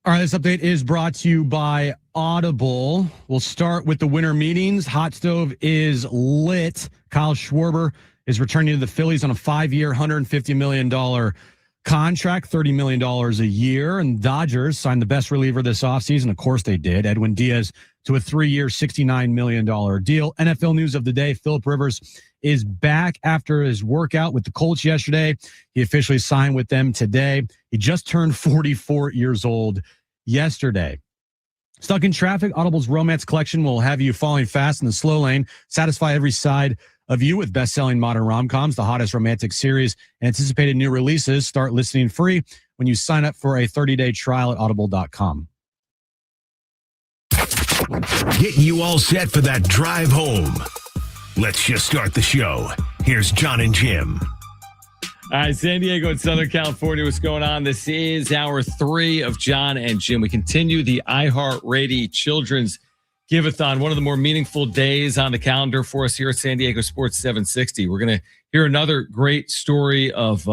All right, this update is brought to you by Audible. We'll start with the winter meetings. Hot stove is lit. Kyle Schwarber is returning to the Phillies on a 5-year, $150 million contract, $30 million a year. And Dodgers signed the best reliever this offseason. Of course they did. Edwin Diaz to a 3-year, $69 million deal. NFL news of the day, Phillip Rivers is back after his workout with the Colts yesterday. He officially signed with them today. He just turned 44 years old yesterday. Stuck in traffic, Audible's romance collection will have you falling fast in the slow lane, satisfy every side of you with best-selling modern rom-coms, the hottest romantic series, and anticipated new releases. Start listening free when you sign up for a 30-day trial at audible.com. Getting you all set for that drive home. Let's just start the show. Here's Jon and Jim. All right, San Diego and Southern California, what's going on? This is hour 3 of Jon and Jim. We continue the iHeart Rady Children's Giveathon, one of the more meaningful days on the calendar for us here at San Diego Sports 760. We're going to hear another great story of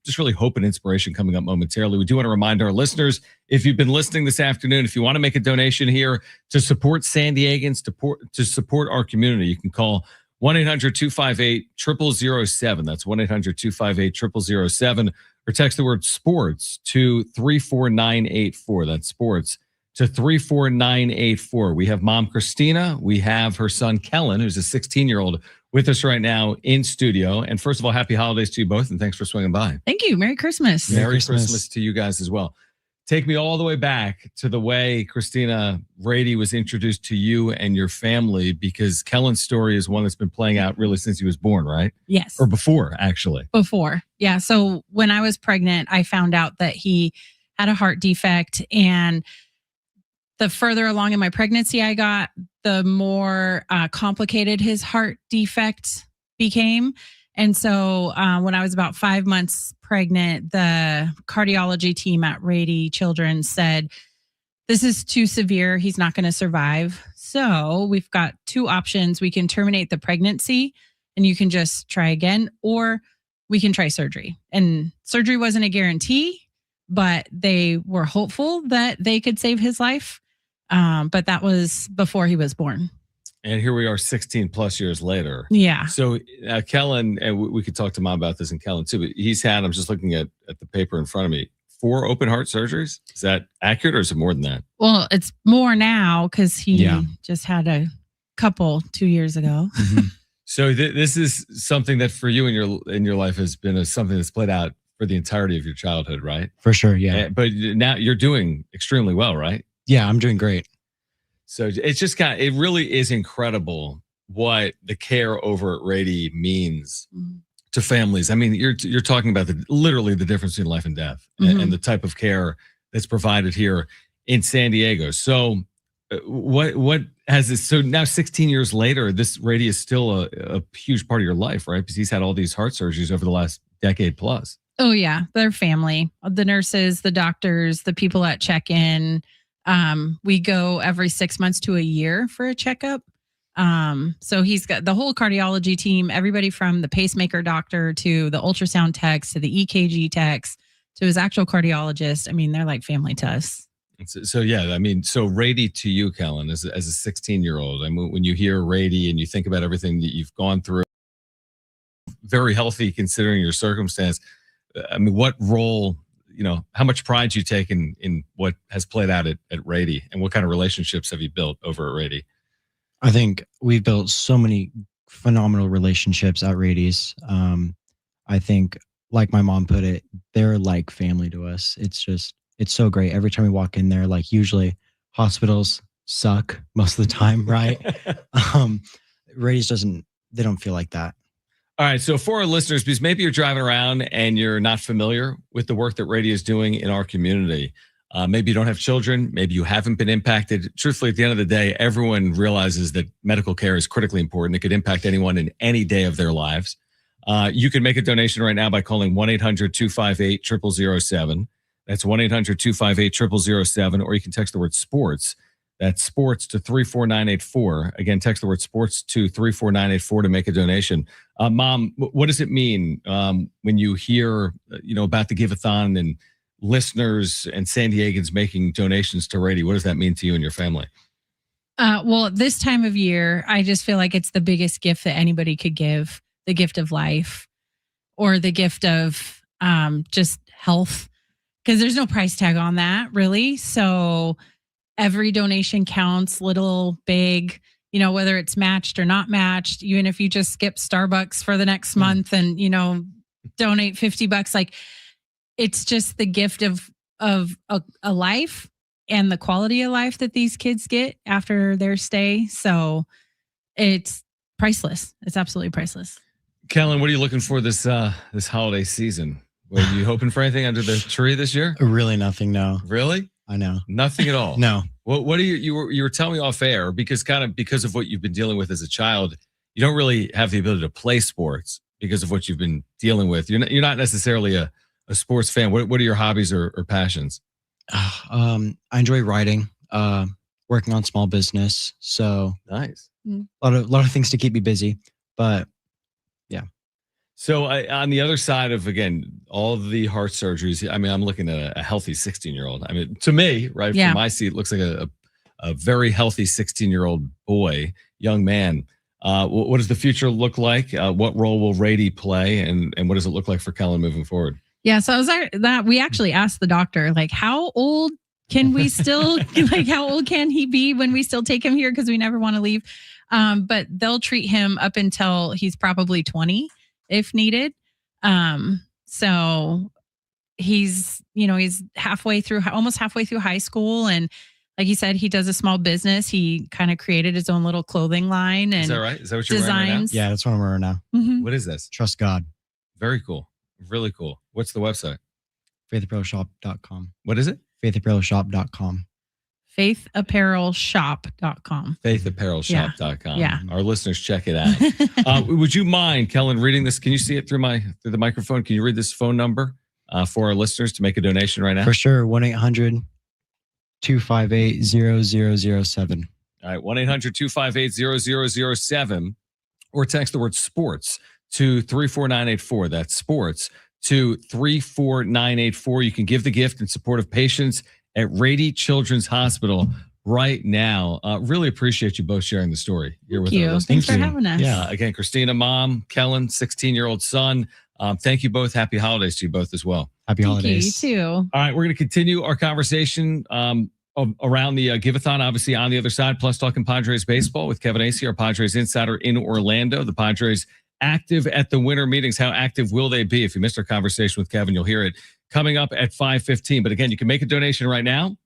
just really hope and inspiration coming up momentarily. We do want to remind our listeners, if you've been listening this afternoon, if you want to make a donation here to support San Diegans, to support our community, you can call 1-800-258-0007. That's 1-800-258-0007. Or text the word sports to 34984. That's sports to 34984. We have mom Christina. We have her son Kellen, who's a 16-year-old, with us right now in studio. And first of all, happy holidays to you both, and thanks for swinging by. Thank you. Merry Christmas. Merry Christmas to you guys as well. Take me all the way back to the way, Christina, Rady was introduced to you and your family, because Kellen's story is one that's been playing out really since he was born, right? Yes. Or before, actually. Before. Yeah. So when I was pregnant, I found out that he had a heart defect, and the further along in my pregnancy I got, the more complicated his heart defect became. And so when I was about 5 months pregnant, the cardiology team at Rady Children said, this is too severe. He's not going to survive. So we've got 2 options. We can terminate the pregnancy and you can just try again, or we can try surgery. And surgery wasn't a guarantee, but they were hopeful that they could save his life. But that was before he was born. And here we are 16 plus years later. Yeah. So Kellen, and we could talk to mom about this, and Kellen too, but he's had, I'm just looking at the paper in front of me, 4 open heart surgeries. Is that accurate, or is it more than that? Well, it's more now because he just had a couple 2 years ago. Mm-hmm. So this is something that for you in your life has been something that's played out for the entirety of your childhood, right? For sure, yeah. But now you're doing extremely well, right? Yeah, I'm doing great. So it's just it really is incredible what the care over at Rady means to families. I mean, you're talking about literally the difference between life and death, and the type of care that's provided here in San Diego. So what has this? So now 16 years later, this Rady is still a huge part of your life, right? Because he's had all these heart surgeries over the last decade plus. Oh yeah, their family, the nurses, the doctors, the people at check-in. We go every 6 months to a year for a checkup. So he's got the whole cardiology team, everybody from the pacemaker doctor to the ultrasound techs to the EKG techs to his actual cardiologist. I mean, they're like family to us. So yeah, I mean, so Rady to you, Kellen, as a 16-year-old, I mean, when you hear Rady and you think about everything that you've gone through, very healthy considering your circumstance. I mean, what role, how much pride you take in what has played out at Rady, and what kind of relationships have you built over at Rady? I think we've built so many phenomenal relationships at Rady's. I think, like my mom put it, they're like family to us. It's so great. Every time we walk in there, like usually hospitals suck most of the time, right? Rady's they don't feel like that. All right. So for our listeners, because maybe you're driving around and you're not familiar with the work that Rady is doing in our community. Maybe you don't have children. Maybe you haven't been impacted. Truthfully, at the end of the day, everyone realizes that medical care is critically important. It could impact anyone in any day of their lives. You can make a donation right now by calling 1-800-258-0007. That's 1-800-258-0007. Or you can text the word sports. That's sports to 34984. Again, text the word sports to 34984 to make a donation. Mom, what does it mean when you hear, about the Giveathon and listeners and San Diegans making donations to Rady? What does that mean to you and your family? Well, this time of year, I just feel like it's the biggest gift that anybody could give, the gift of life or the gift of just health, because there's no price tag on that, really. So every donation counts, little, big, whether it's matched or not matched, even if you just skip Starbucks for the next month and, donate $50, like it's just the gift of a life and the quality of life that these kids get after their stay. So it's priceless. It's absolutely priceless. Kellen, what are you looking for this holiday season? Were you hoping for anything under the tree this year? Really nothing, no. Really? I know. Nothing at all. No. What do you were telling me off air, because of what you've been dealing with as a child, you don't really have the ability to play sports because of what you've been dealing with. You're not necessarily a sports fan. What are your hobbies or passions? I enjoy writing, working on small business. So Nice. a lot of things to keep me busy, but yeah. So on the other side of, again, all of the heart surgeries, I mean, I'm looking at a healthy 16-year-old. I mean, to me, right, Yeah. from my seat, it looks like a very healthy 16-year-old boy, young man. What does the future look like? What role will Rady play? And what does it look like for Kellen moving forward? Yeah. So we actually asked the doctor, like, how old can we still, like, how old can he be when we still take him here? Because we never want to leave. But they'll treat him up until he's probably 20 if needed. So he's almost halfway through high school. And like he said, he does a small business. He kind of created his own little clothing line. And Is that right? Is that what you're wearing right now? designs. Yeah, that's what I'm wearing now. Mhm. What is this? Trust God. Very cool. Really cool. What's the website? faithapparelshop.com. What is it? faithapparelshop.com. faithapparelshop.com. faithapparelshop.com. Yeah. Our listeners, check it out. Would you mind, Kellen, reading this? Can you see it through the microphone? Can you read this phone number for our listeners to make a donation right now? For sure. 1-800-258-0007. All right, 1-800-258-0007, or text the word sports to 34984. That's sports to 34984. You can give the gift in support of patients at Rady Children's Hospital right now. Really appreciate you both sharing the story here with Thank you. our listeners. Thanks for having us. Yeah, again, Christina, mom, Kellen, 16-year-old son. Thank you both. Happy holidays to you both as well. Happy Thank you. holidays. You too. All right, we're going to continue our conversation around the Giveathon, obviously on the other side, plus talking Padres baseball with Kevin Acee, our Padres insider in Orlando. The Padres active at the winter meetings. How active will they be? If you missed our conversation with Kevin, you'll hear it coming up at 5:15. But again, you can make a donation right now.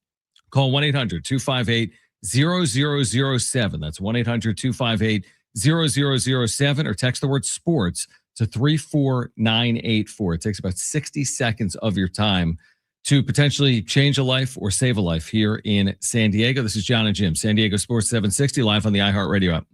Call 1-800-258-0007. That's 1-800-258-0007, or text the word sports to 34984. It takes about 60 seconds of your time to potentially change a life or save a life here in San Diego. This is Jon and Jim, San Diego Sports 760, live on the iHeartRadio app.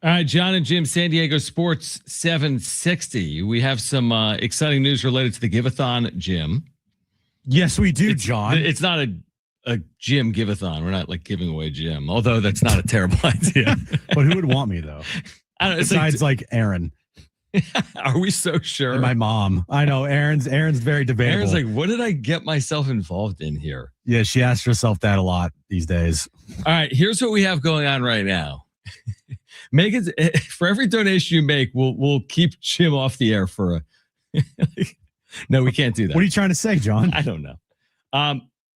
All right, Jon and Jim, San Diego Sports 760. We have some exciting news related to the Giveathon, Jim. Yes, we do, John. It's not a gym Giveathon. We're not like giving away gym, although that's not a terrible idea. But who would want me, though? I don't know. Besides, like Aaron. Are we so sure? And my mom. I know Aaron's very debatable. Aaron's like, what did I get myself involved in here? Yeah, she asks herself that a lot these days. All right, here's what we have going on right now. Make it for every donation you make, we'll keep Jim off the air for a. No, we can't do that. What are you trying to say, John? I don't know.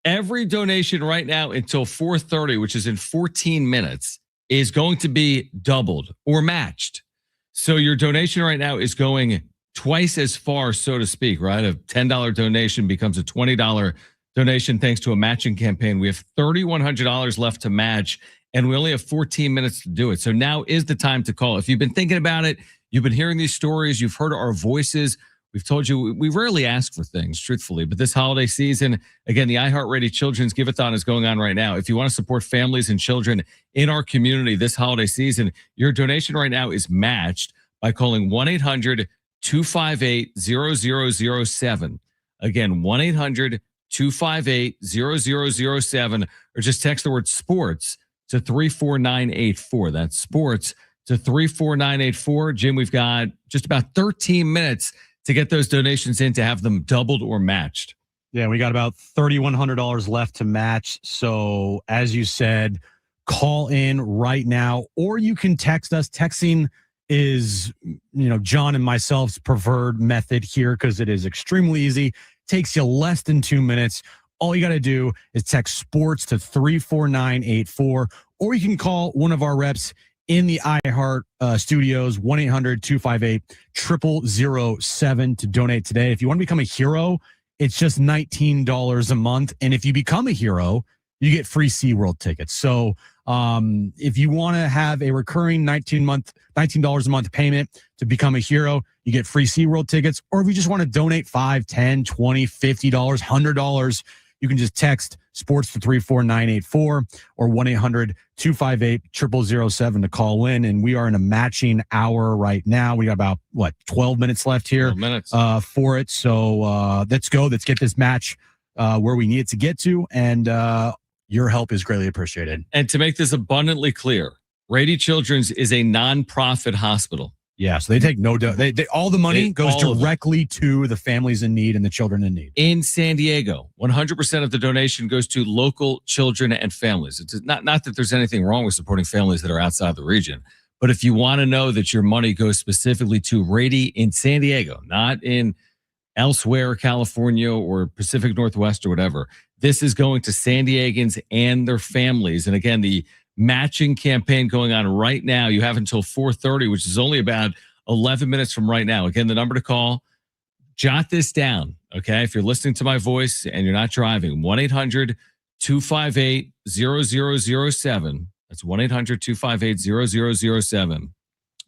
Every donation right now until 4:30, which is in 14 minutes, is going to be doubled or matched. So your donation right now is going twice as far, so to speak, right? A $10 donation becomes a $20 donation thanks to a matching campaign. We have $3,100 left to match, and we only have 14 minutes to do it. So now is the time to call. If you've been thinking about it, you've been hearing these stories, you've heard our voices, we've told you we rarely ask for things, truthfully. But this holiday season, again, the Rady Children's Giveathon is going on right now. If you want to support families and children in our community this holiday season, your donation right now is matched by calling 1-800-258-0007. Again, 1-800-258-0007, or just text the word sports to 34984. That's sports to 34984. Jim, we've got just about 13 minutes to get those donations in to have them doubled or matched. Yeah, we got about $3,100 left to match. So as you said, call in right now, or you can text us. Texting is, John and myself's preferred method here because it is extremely easy. Takes you less than 2 minutes. All you got to do is text sports to 34984, or you can call one of our reps in the iHeart studios, 1-800-258-0007 to donate today. If you want to become a hero, it's just $19 a month. And if you become a hero, you get free SeaWorld tickets. So if you want to have a recurring $19 a month payment to become a hero, you get free SeaWorld tickets. Or if you just want to donate $5, $10, $20, $50, $100, you can just text sports to 34984 or 1-800-258-0007 to call in. And we are in a matching hour right now. We got about 12 minutes left here 12 minutes. For it. So let's go. Let's get this match where we need it to get to. And your help is greatly appreciated. And to make this abundantly clear, Rady Children's is a nonprofit hospital. Yeah, so they take they all the money goes directly to the families in need and the children in need. In San Diego, 100% of the donation goes to local children and families. It's not that there's anything wrong with supporting families that are outside the region, but if you want to know that your money goes specifically to Rady in San Diego, not in elsewhere, California or Pacific Northwest or whatever, this is going to San Diegans and their families. And again, the matching campaign going on right now. You have until 4:30, which is only about 11 minutes from right now. Again, the number to call, jot this down, okay? If you're listening to my voice and you're not driving, 1-800-258-0007. That's 1-800-258-0007.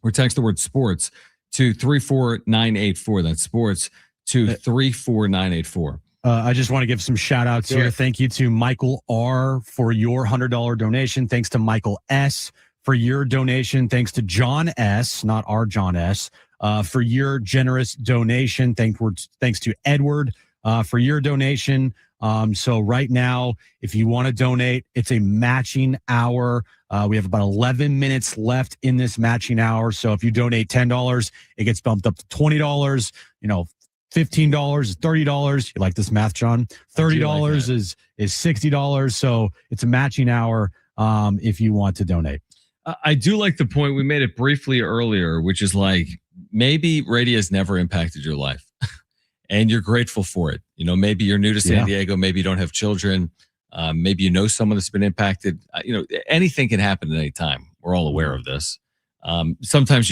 Or text the word sports to 34984. That's sports to 34984. I just want to give some shout outs here. Thank you to Michael R. for your $100 donation. Thanks to Michael S. for your donation. Thanks to John S., not our John S., for your generous donation. Thanks to Edward for your donation. So right now, if you want to donate, it's a matching hour. We have about 11 minutes left in this matching hour. So if you donate $10, it gets bumped up to $20. $15 is $30. You like this math, John? $30 is $60. So it's a matching hour if you want to donate. I do like the point we made it briefly earlier, which is like maybe Rady has never impacted your life and you're grateful for it. Maybe you're new to San Diego. Maybe you don't have children. Maybe you know someone that's been impacted. Anything can happen at any time. We're all aware of this. Sometimes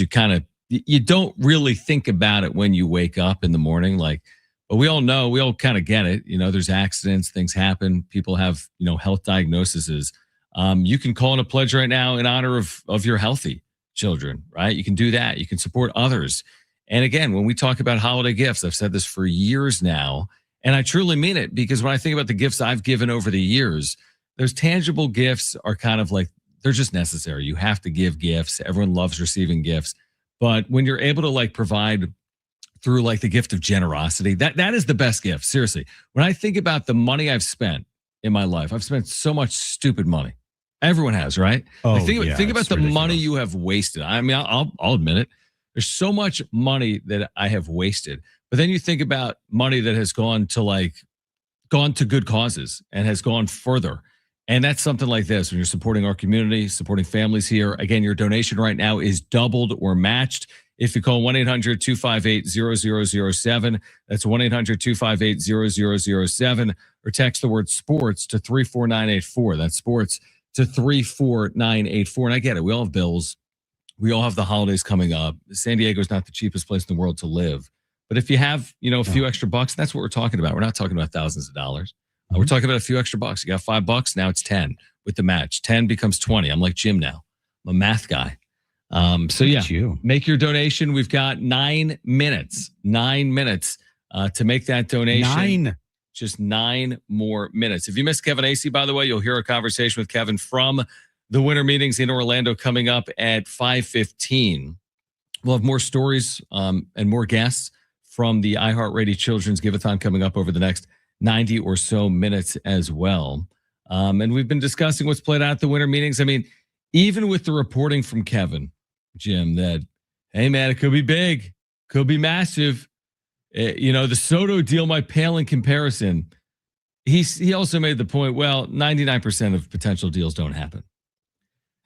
you don't really think about it when you wake up in the morning, but we all know, we all kind of get it. There's accidents, things happen. People have, health diagnoses. You can call in a pledge right now in honor of your healthy children, right? You can do that. You can support others. And again, when we talk about holiday gifts, I've said this for years now, and I truly mean it, because when I think about the gifts I've given over the years, those tangible gifts are kind of like they're just necessary. You have to give gifts. Everyone loves receiving gifts. But when you're able to like provide through like the gift of generosity, that is the best gift. Seriously. When I think about the money I've spent in my life, I've spent so much stupid money. Everyone has, right? Oh, Like, think yeah, about it's the money ridiculous. you have wasted. I mean, I'll admit it. There's so much money that I have wasted. But then you think about money that has gone to good causes and has gone further. And that's something like this. When you're supporting our community, supporting families here, again, your donation right now is doubled or matched. If you call 1-800-258-0007, that's 1-800-258-0007, or text the word sports to 34984. That's sports to 34984. And I get it. We all have bills. We all have the holidays coming up. San Diego is not the cheapest place in the world to live. But if you have, a few extra bucks, that's what we're talking about. We're not talking about thousands of dollars. We're talking about a few extra bucks. You got $5, now it's 10 with the match. 10 becomes 20. I'm like Jim now. I'm a math guy. So yeah, make your donation. We've got 9 minutes. 9 minutes to make that donation. Just 9 more minutes. If you missed Kevin Acee, by the way, you'll hear a conversation with Kevin from the winter meetings in Orlando coming up at 5:15. We'll have more stories and more guests from the Rady Children's Giveathon coming up over the next 90 or so minutes as well. And we've been discussing what's played out at the winter meetings. I mean, even with the reporting from Kevin, Jim, that, hey, man, it could be big, could be massive. The Soto deal might pale in comparison. He also made the point, well, 99% of potential deals don't happen.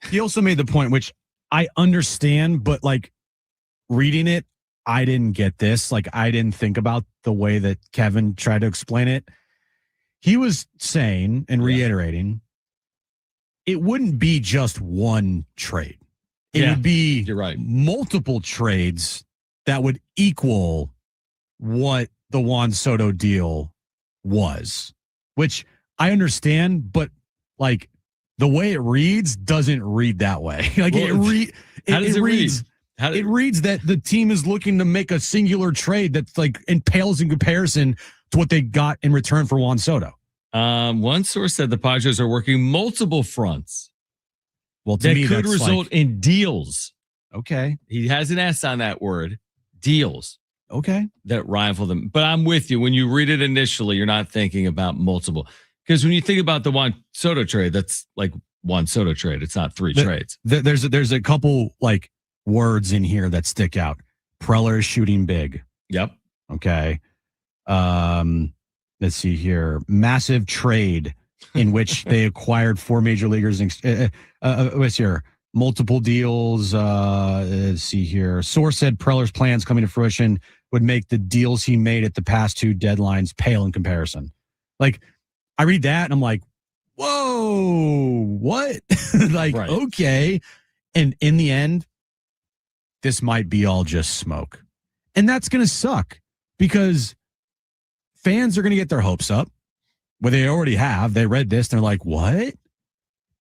He also made the point, which I understand, but like reading it, I didn't get this. Like, I didn't think about the way that Kevin tried to explain it. He was saying and reiterating, it wouldn't be just one trade. It would be you're right. multiple trades that would equal what the Juan Soto deal was, which I understand, but like the way it reads doesn't read that way. Like How does it reads. It reads that the team is looking to make a singular trade that's like pales in comparison to what they got in return for Juan Soto. One source said the Padres are working multiple fronts. Well, to that me, could that's result in deals. Okay. He has an S on that word. Deals. Okay. That rival them. But I'm with you. When you read it initially, you're not thinking about multiple. Because when you think about the Juan Soto trade, that's like Juan Soto trade. It's not three trades. There's a couple like words in here that stick out. Preller is shooting big. Yep. Okay. Let's see here. Massive trade in which they acquired 4 major leaguers. What's here? Multiple deals. Let's see here. Source said Preller's plans coming to fruition would make the deals he made at the past 2 deadlines pale in comparison. Like, I read that and I'm like, whoa, what? Like, right. Okay. And in the end, this might be all just smoke. And that's going to suck because fans are going to get their hopes up. Well, they already have. They read this. And they're like, what?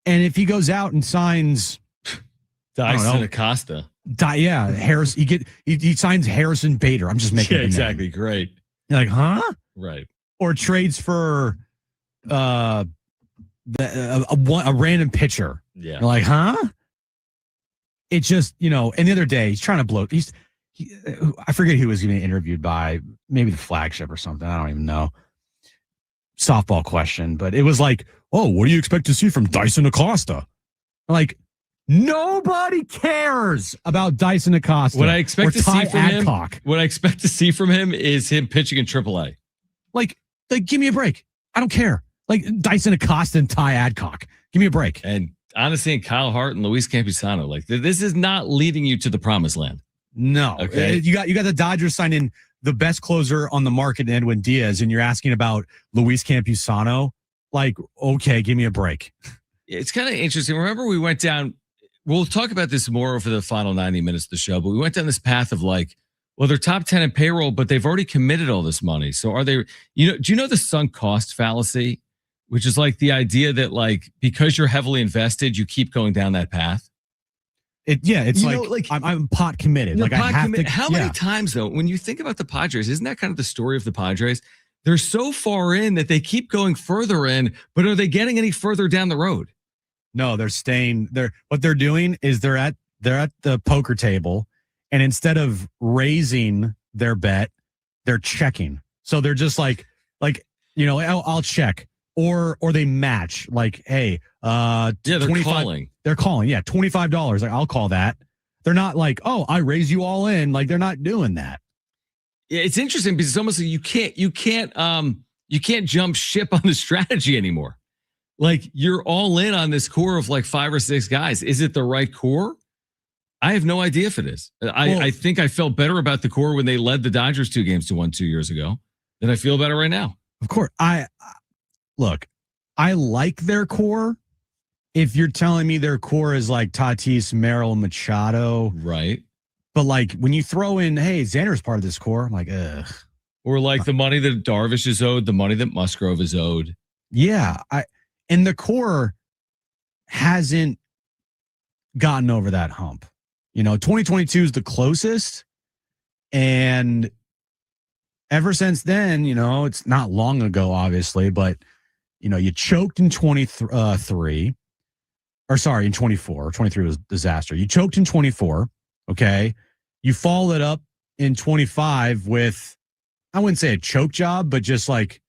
And if he goes out and signs Dyson Acosta. Harris. He signs Harrison Bader. I'm just making it exactly. Great. You're like, huh? Right. Or trades for a random pitcher. Yeah. You're like, huh? It's just, and the other day he's trying to blow. I forget who was getting interviewed by, maybe the Flagship or something. I don't even know. Softball question, but it was like, oh, what do you expect to see from Dyson Acosta? Like, nobody cares about Dyson Acosta. What I expect to see from Adcock. What I expect to see from him is him pitching in AAA. Like, give me a break. I don't care. Like Dyson Acosta and Ty Adcock. Give me a break. And honestly, and Kyle Hart and Luis Campusano, like this is not leading you to the promised land. No. Okay. You got the Dodgers signing the best closer on the market, Edwin Diaz, and you're asking about Luis Campusano. Like, okay, give me a break. It's kind of interesting. Remember, we went down. We'll talk about this more over the final 90 minutes of the show, but we went down this path of like, well, they're top 10 in payroll, but they've already committed all this money. So are they, do you know the sunk cost fallacy, which is like the idea that like, because you're heavily invested, you keep going down that path? It's like I'm pot committed. Like I have to. How many times though, when you think about the Padres, isn't that kind of the story of the Padres? They're so far in that they keep going further in, but are they getting any further down the road? No, they're staying. What they're doing is they're at the poker table, and instead of raising their bet, they're checking. So they're just like I'll check, or they match. Like, hey, They're 25 calling. They're calling. Yeah, $25. Like, I'll call that. They're not like, oh, I raise you all in. Like, they're not doing that. Yeah, it's interesting because it's almost like you can't jump ship on the strategy anymore. Like, you're all in on this core of like 5 or 6 guys. Is it the right core? I have no idea if it is. I think I felt better about the core when they led the Dodgers 2-1 2 years ago than I feel about it right now. Of course, I like their core. If you're telling me their core is like Tatis, Merrill, Machado, right? But like when you throw in, hey, Xander's part of this core, I'm like, ugh. Or like the money that Darvish is owed, the money that Musgrove is owed. Yeah, and the core hasn't gotten over that hump. 2022 is the closest, and ever since then, it's not long ago, obviously, but you choked in 23. Or sorry, in 24. 23 was a disaster. You choked in 24. Okay. You followed it up in 25 with, I wouldn't say a choke job, but just like.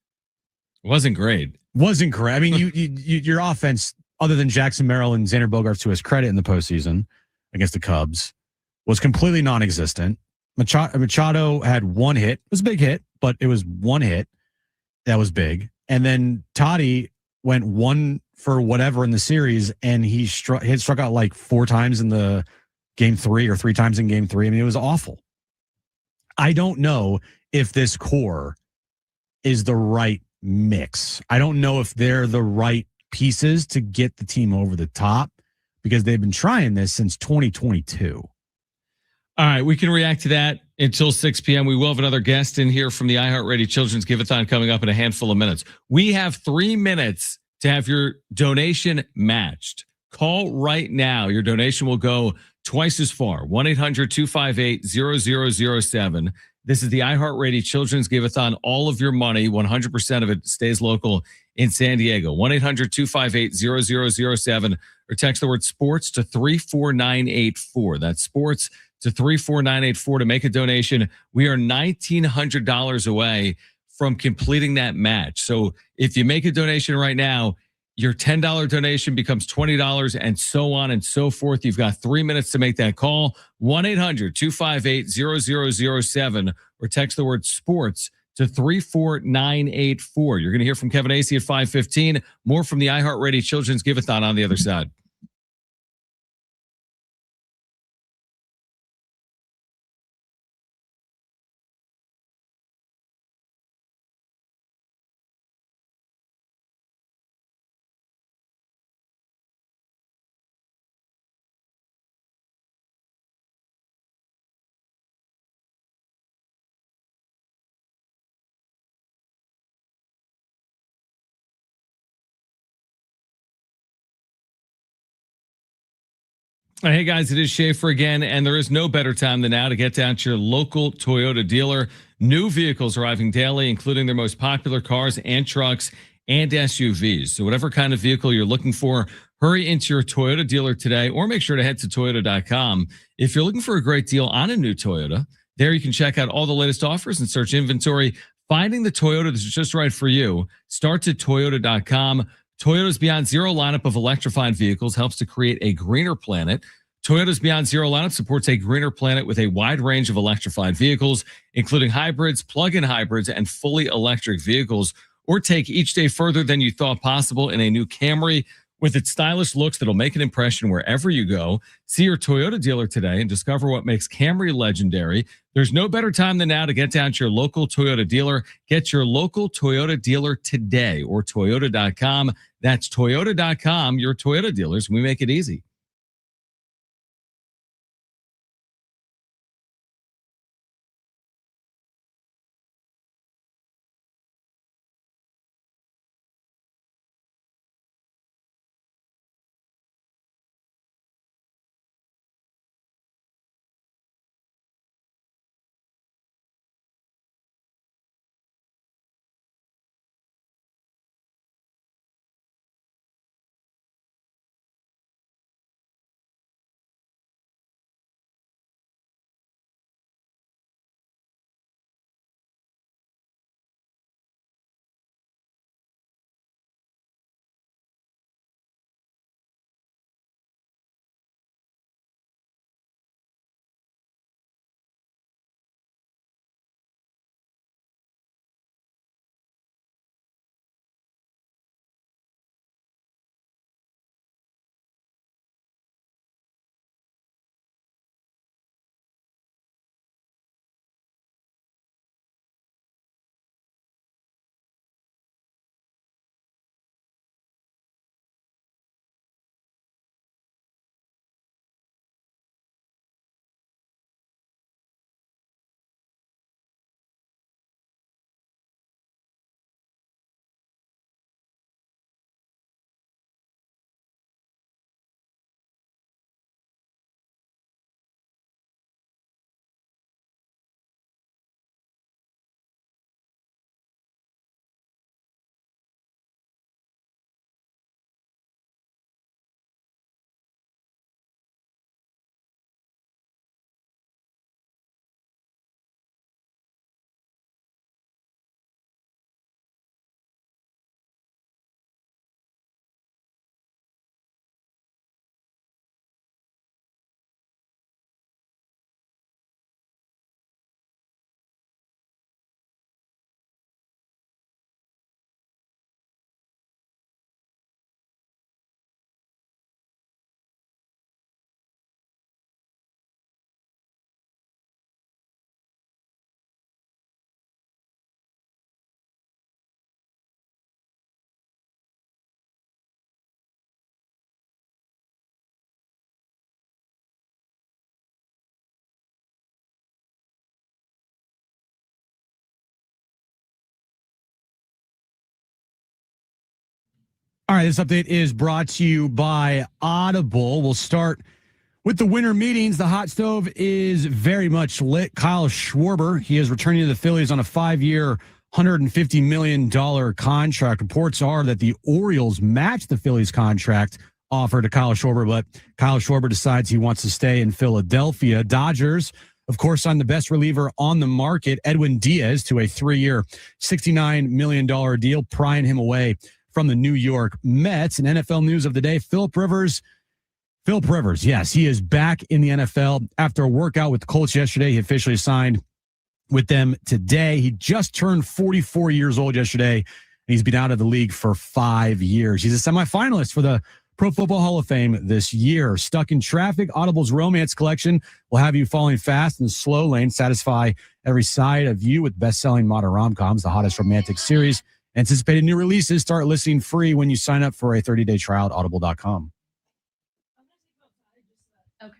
Wasn't great. I mean, your offense, other than Jackson Merrill and Xander Bogaerts, to his credit in the postseason against the Cubs, was completely non-existent. Machado had one hit. It was a big hit, but it was one hit. That was big. And then Toddy went 1 for whatever in the series, and he struck out like 4 times in the game 3 or 3 times in game 3. I mean, it was awful. I don't know if this core is the right mix. I don't know if they're the right pieces to get the team over the top, because they've been trying this since 2022. All right, we can react to that until 6 p.m. We will have another guest in here from the iHeartRadio Children's Giveathon coming up in a handful of minutes. We have 3 minutes to have your donation matched. Call right now. Your donation will go twice as far. 1-800-258-0007. This is the iHeartRadio Children's Giveathon. All of your money, 100% of it, stays local in San Diego. 1-800-258-0007 or text the word sports to 34984. That's sports to 34984 to make a donation. We are $1,900 away from completing that match. So if you make a donation right now, your $10 donation becomes $20 and so on and so forth. You've got 3 minutes to make that call. 1-800-258-0007 or text the word sports to 34984. You're going to hear from Kevin Acee at 5:15. More from the iHeartRadio Children's Giveathon on the other side. Hey guys, it is Schaefer again, and there is no better time than now to get down to your local Toyota dealer. New vehicles arriving daily, including their most popular cars and trucks and SUVs. So whatever kind of vehicle you're looking for, hurry into your Toyota dealer today, or make sure to head to Toyota.com. If you're looking for a great deal on a new Toyota, there you can check out all the latest offers and search inventory. Finding the Toyota that's just right for you starts at Toyota.com. Toyota's Beyond Zero lineup of electrified vehicles helps to create a greener planet. Toyota's Beyond Zero lineup supports a greener planet with a wide range of electrified vehicles, including hybrids, plug-in hybrids, and fully electric vehicles. Or take each day further than you thought possible in a new Camry with its stylish looks that'll make an impression wherever you go. See your Toyota dealer today and discover what makes Camry legendary. There's no better time than now to get down to your local Toyota dealer. Get your local Toyota dealer today, or Toyota.com. That's Toyota.com, your Toyota dealers. We make it easy. All right, this update is brought to you by Audible. We'll start with the winter meetings. The hot stove is very much lit. Kyle Schwarber, he is returning to the Phillies on a 5-year, $150 million contract. Reports are that the Orioles matched the Phillies contract offer to Kyle Schwarber, but Kyle Schwarber decides he wants to stay in Philadelphia. Dodgers, of course, signed the best reliever on the market, Edwin Diaz, to a 3-year, $69 million deal, prying him away from the New York Mets. And NFL news of the day, Philip Rivers, yes, he is back in the NFL after a workout with the Colts yesterday. He officially signed with them today. He just turned 44 years old yesterday, and he's been out of the league for 5 years. He's a semifinalist for the Pro Football Hall of Fame this year. Stuck in Traffic, Audible's romance collection will have you falling fast in the slow lane, satisfy every side of you with best-selling modern rom-coms, the hottest romantic series. Anticipated new releases start listening free when you sign up for a 30-day trial at audible.com. Okay.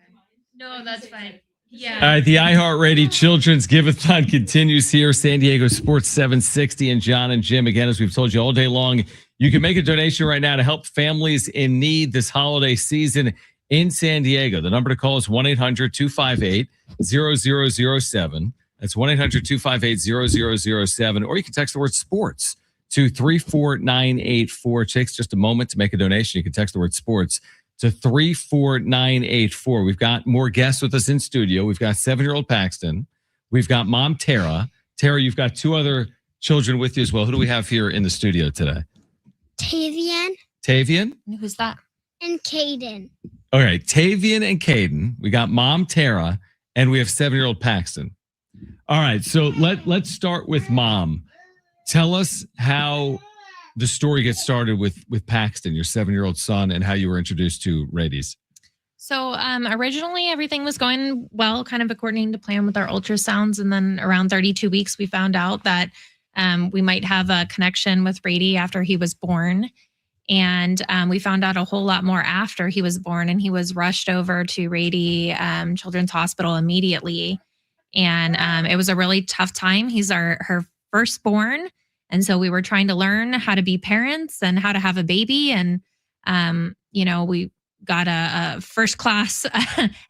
No, that's fine. Yeah. All right, the iHeart Rady Children's Giveathon continues here. San Diego Sports 760 and Jon and Jim. Again, as we've told you all day long, you can make a donation right now to help families in need this holiday season in San Diego. The number to call is 1-800-258-0007. That's 1-800-258-0007. Or you can text the word sports to 34984. It takes just a moment to make a donation. You can text the word sports to 34984. We've got more guests with us in studio. We've got 7-year-old Paxton. We've got mom Tara. Tara, you've got 2 other children with you as well. Who do we have here in the studio today? Tavian. Tavian? Who's that? And Caden. All right, Tavian and Caden. We got mom Tara, and we have 7-year-old Paxton. All right, so let's start with mom. Tell us how the story gets started with Paxton, your 7-year-old son, and how you were introduced to Rady's. So originally everything was going well, kind of according to plan with our ultrasounds. And then around 32 weeks, we found out that we might have a connection with Rady after he was born. And we found out a whole lot more after he was born, and he was rushed over to Rady Children's Hospital immediately. And it was a really tough time. He's her firstborn. And so we were trying to learn how to be parents and how to have a baby. And, we got a first class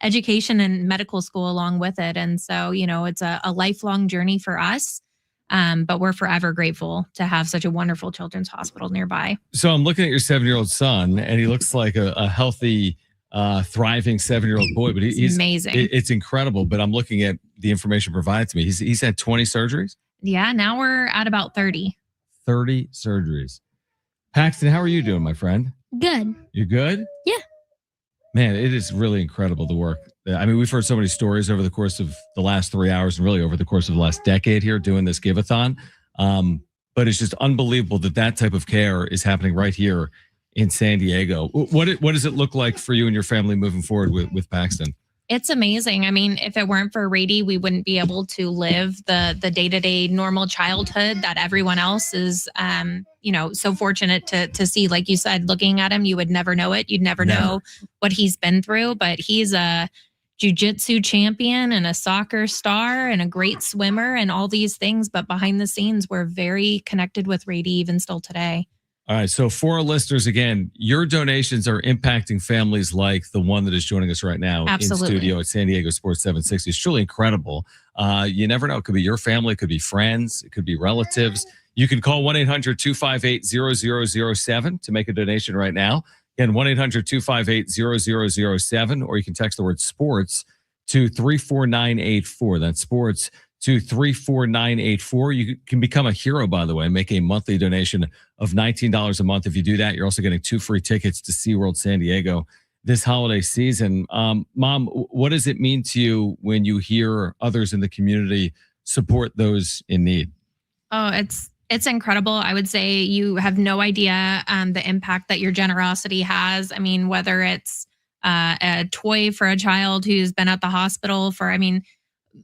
education and medical school along with it. And so, it's a lifelong journey for us. But we're forever grateful to have such a wonderful children's hospital nearby. So I'm looking at your 7-year-old son, and he looks like a healthy, thriving 7-year-old boy. But he's amazing. It's incredible. But I'm looking at the information provided to me. He's had 20 surgeries. Yeah, now we're at about 30. 30 surgeries. Paxton, how are you doing, my friend? Good. You good? Yeah. Man, it is really incredible the work. I mean, we've heard so many stories over the course of the last 3 hours and really over the course of the last decade here doing this Giveathon. But it's just unbelievable that type of care is happening right here in San Diego. What does it look like for you and your family moving forward with Paxton? It's amazing. I mean, if it weren't for Rady, we wouldn't be able to live the day-to-day normal childhood that everyone else is, so fortunate to see. Like you said, looking at him, you would never know it. You'd never know what he's been through, but he's a jiu-jitsu champion and a soccer star and a great swimmer and all these things. But behind the scenes, we're very connected with Rady even still today. All right. So for our listeners, again, your donations are impacting families like the one that is joining us right now Absolutely. in studio at San Diego Sports 760. It's truly incredible. You never know. It could be your family. It could be friends. It could be relatives. You can call 1-800-258-0007 to make a donation right now. Again, 1-800-258-0007, or you can text the word sports to 34984. That's sports to 34984. You can become a hero, by the way, make a monthly donation of $19 a month. If you do that, you're also getting 2 free tickets to SeaWorld San Diego this holiday season. Mom, what does it mean to you when you hear others in the community support those in need? Oh, it's incredible. I would say you have no idea the impact that your generosity has. I mean, whether it's a toy for a child who's been at the hospital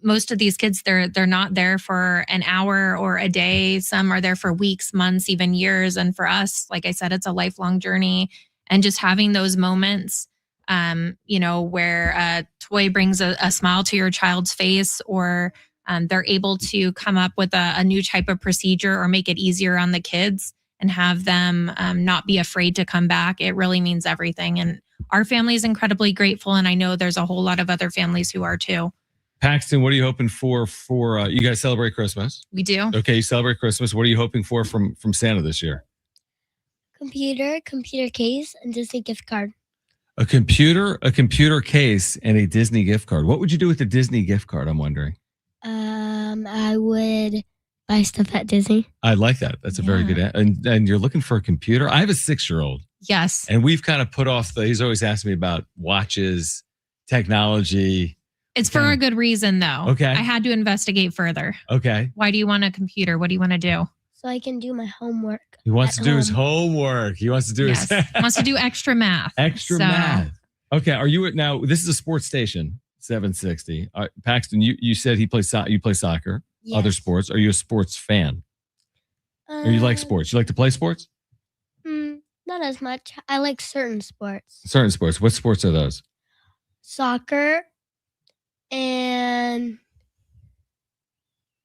most of these kids, they're not there for an hour or a day. Some are there for weeks, months, even years. And for us, like I said, it's a lifelong journey. And just having those moments, where a toy brings a smile to your child's face, or they're able to come up with a new type of procedure or make it easier on the kids. and have them not be afraid to come back, it really means everything. And our family is incredibly grateful. And I know there's a whole lot of other families who are too. Paxton, what are you hoping for you guys celebrate Christmas? We do. Okay, you celebrate Christmas. What are you hoping for from Santa this year? Computer case, and Disney gift card. A computer case, and a Disney gift card. What would you do with the Disney gift card, I'm wondering? I would buy stuff at Disney. I like that. That's a very good and you're looking for a computer? I have a 6-year-old. Yes. And we've kind of put off he's always asked me about watches, technology. It's for a good reason, though. Okay. I had to investigate further. Okay. Why do you want a computer? What do you want to do? So I can do my homework. He wants to do his homework. He wants to do his wants to do extra math. Math. Okay. Are you now? This is a sports station, 760. Paxton, you said you play soccer. Yes. Other sports. Are you a sports fan? Or you like sports? You like to play sports? Not as much. I like certain sports. Certain sports. What sports are those? Soccer and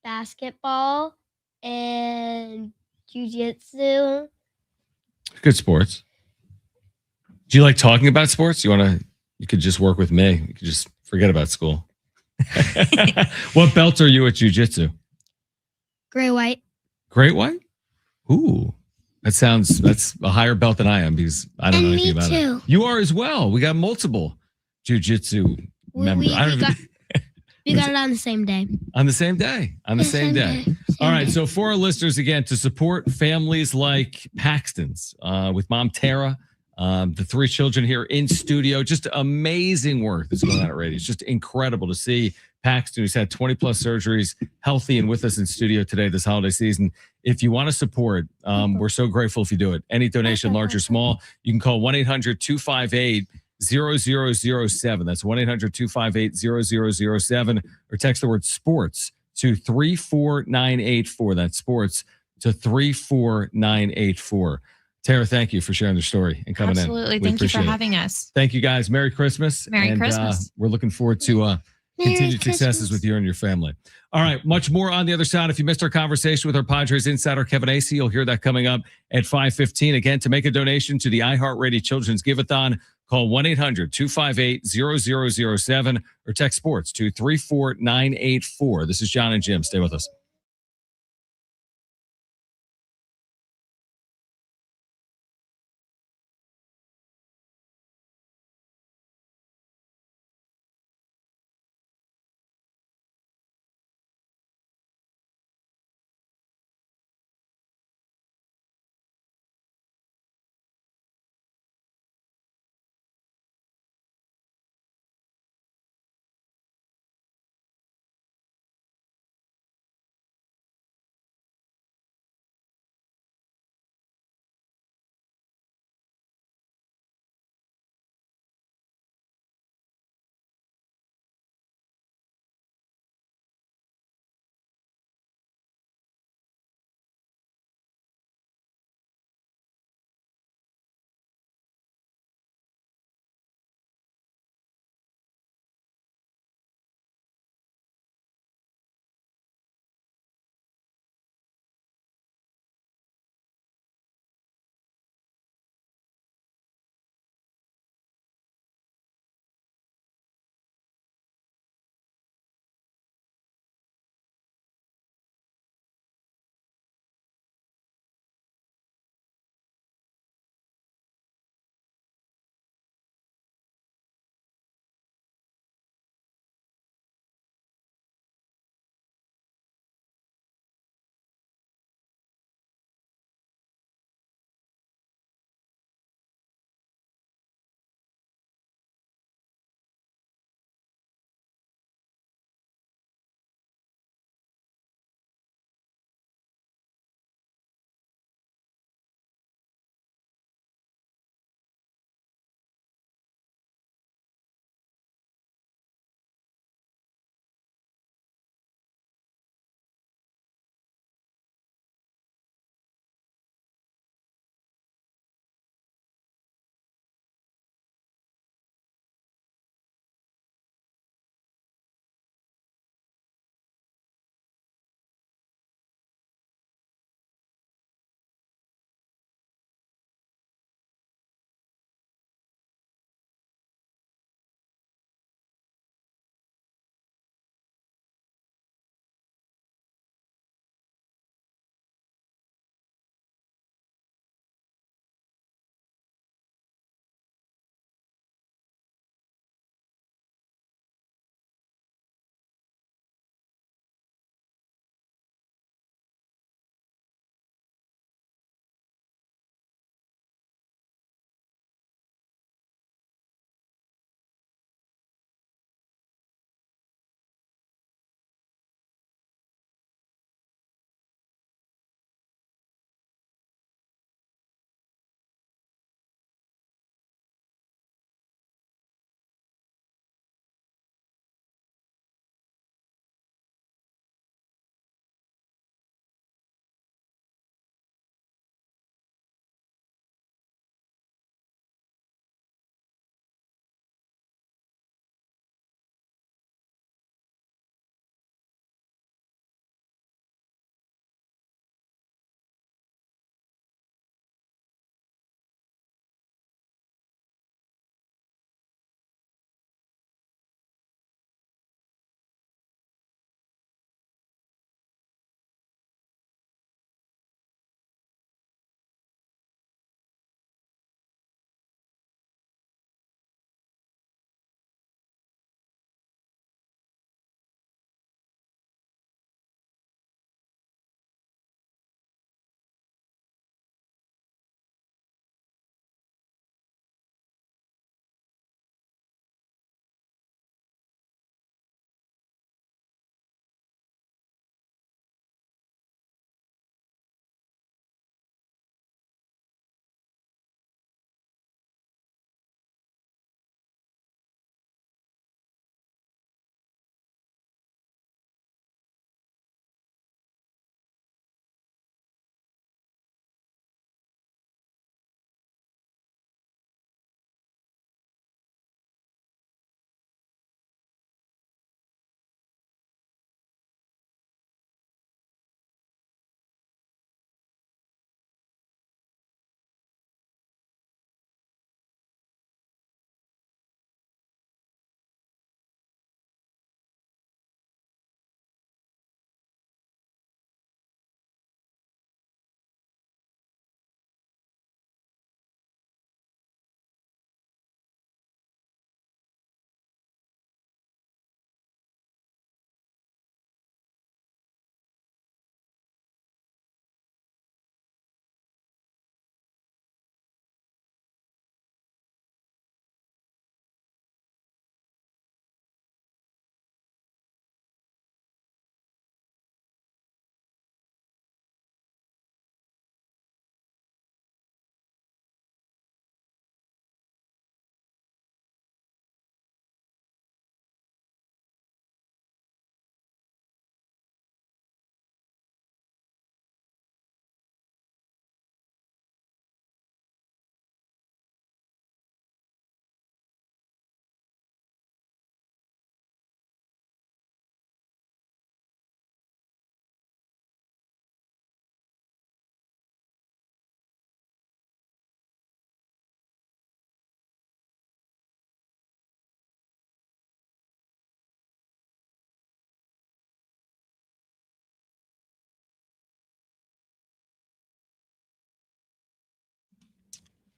basketball and jiu-jitsu. Good sports. Do you like talking about sports? You could just work with me. You could just forget about school. What belt are you at jiu-jitsu? Gray white. Great white? Ooh. That's a higher belt than I am because I don't know anything about it. You are as well. We got multiple jiu-jitsu members. We got it on the same day. On the same day. All right. So for our listeners, again, to support families like Paxton's with Mom Tara, the 3 children here in studio, just amazing work that's going on at Rady. It's just incredible to see Paxton, who's had 20 plus surgeries, healthy and with us in studio today this holiday season. If you want to support, we're so grateful if you do it. Any donation, large or small, you can call 1-800-258-0007. That's 1-800-258-0007 or text the word sports to 34984. That's sports to 34984. Tara, thank you for sharing the story and coming in. Absolutely. Thank you for having us. Thank you guys. Merry Christmas. Merry Christmas. We're looking forward to continued successes with you and your family. All right. Much more on the other side. If you missed our conversation with our Padres Insider Kevin Acee, you'll hear that coming up at 5:15. Again, to make a donation to the Rady Children's Giveathon, call 1-800-258-0007 or text sports to 34984. This is Jon and Jim. Stay with us.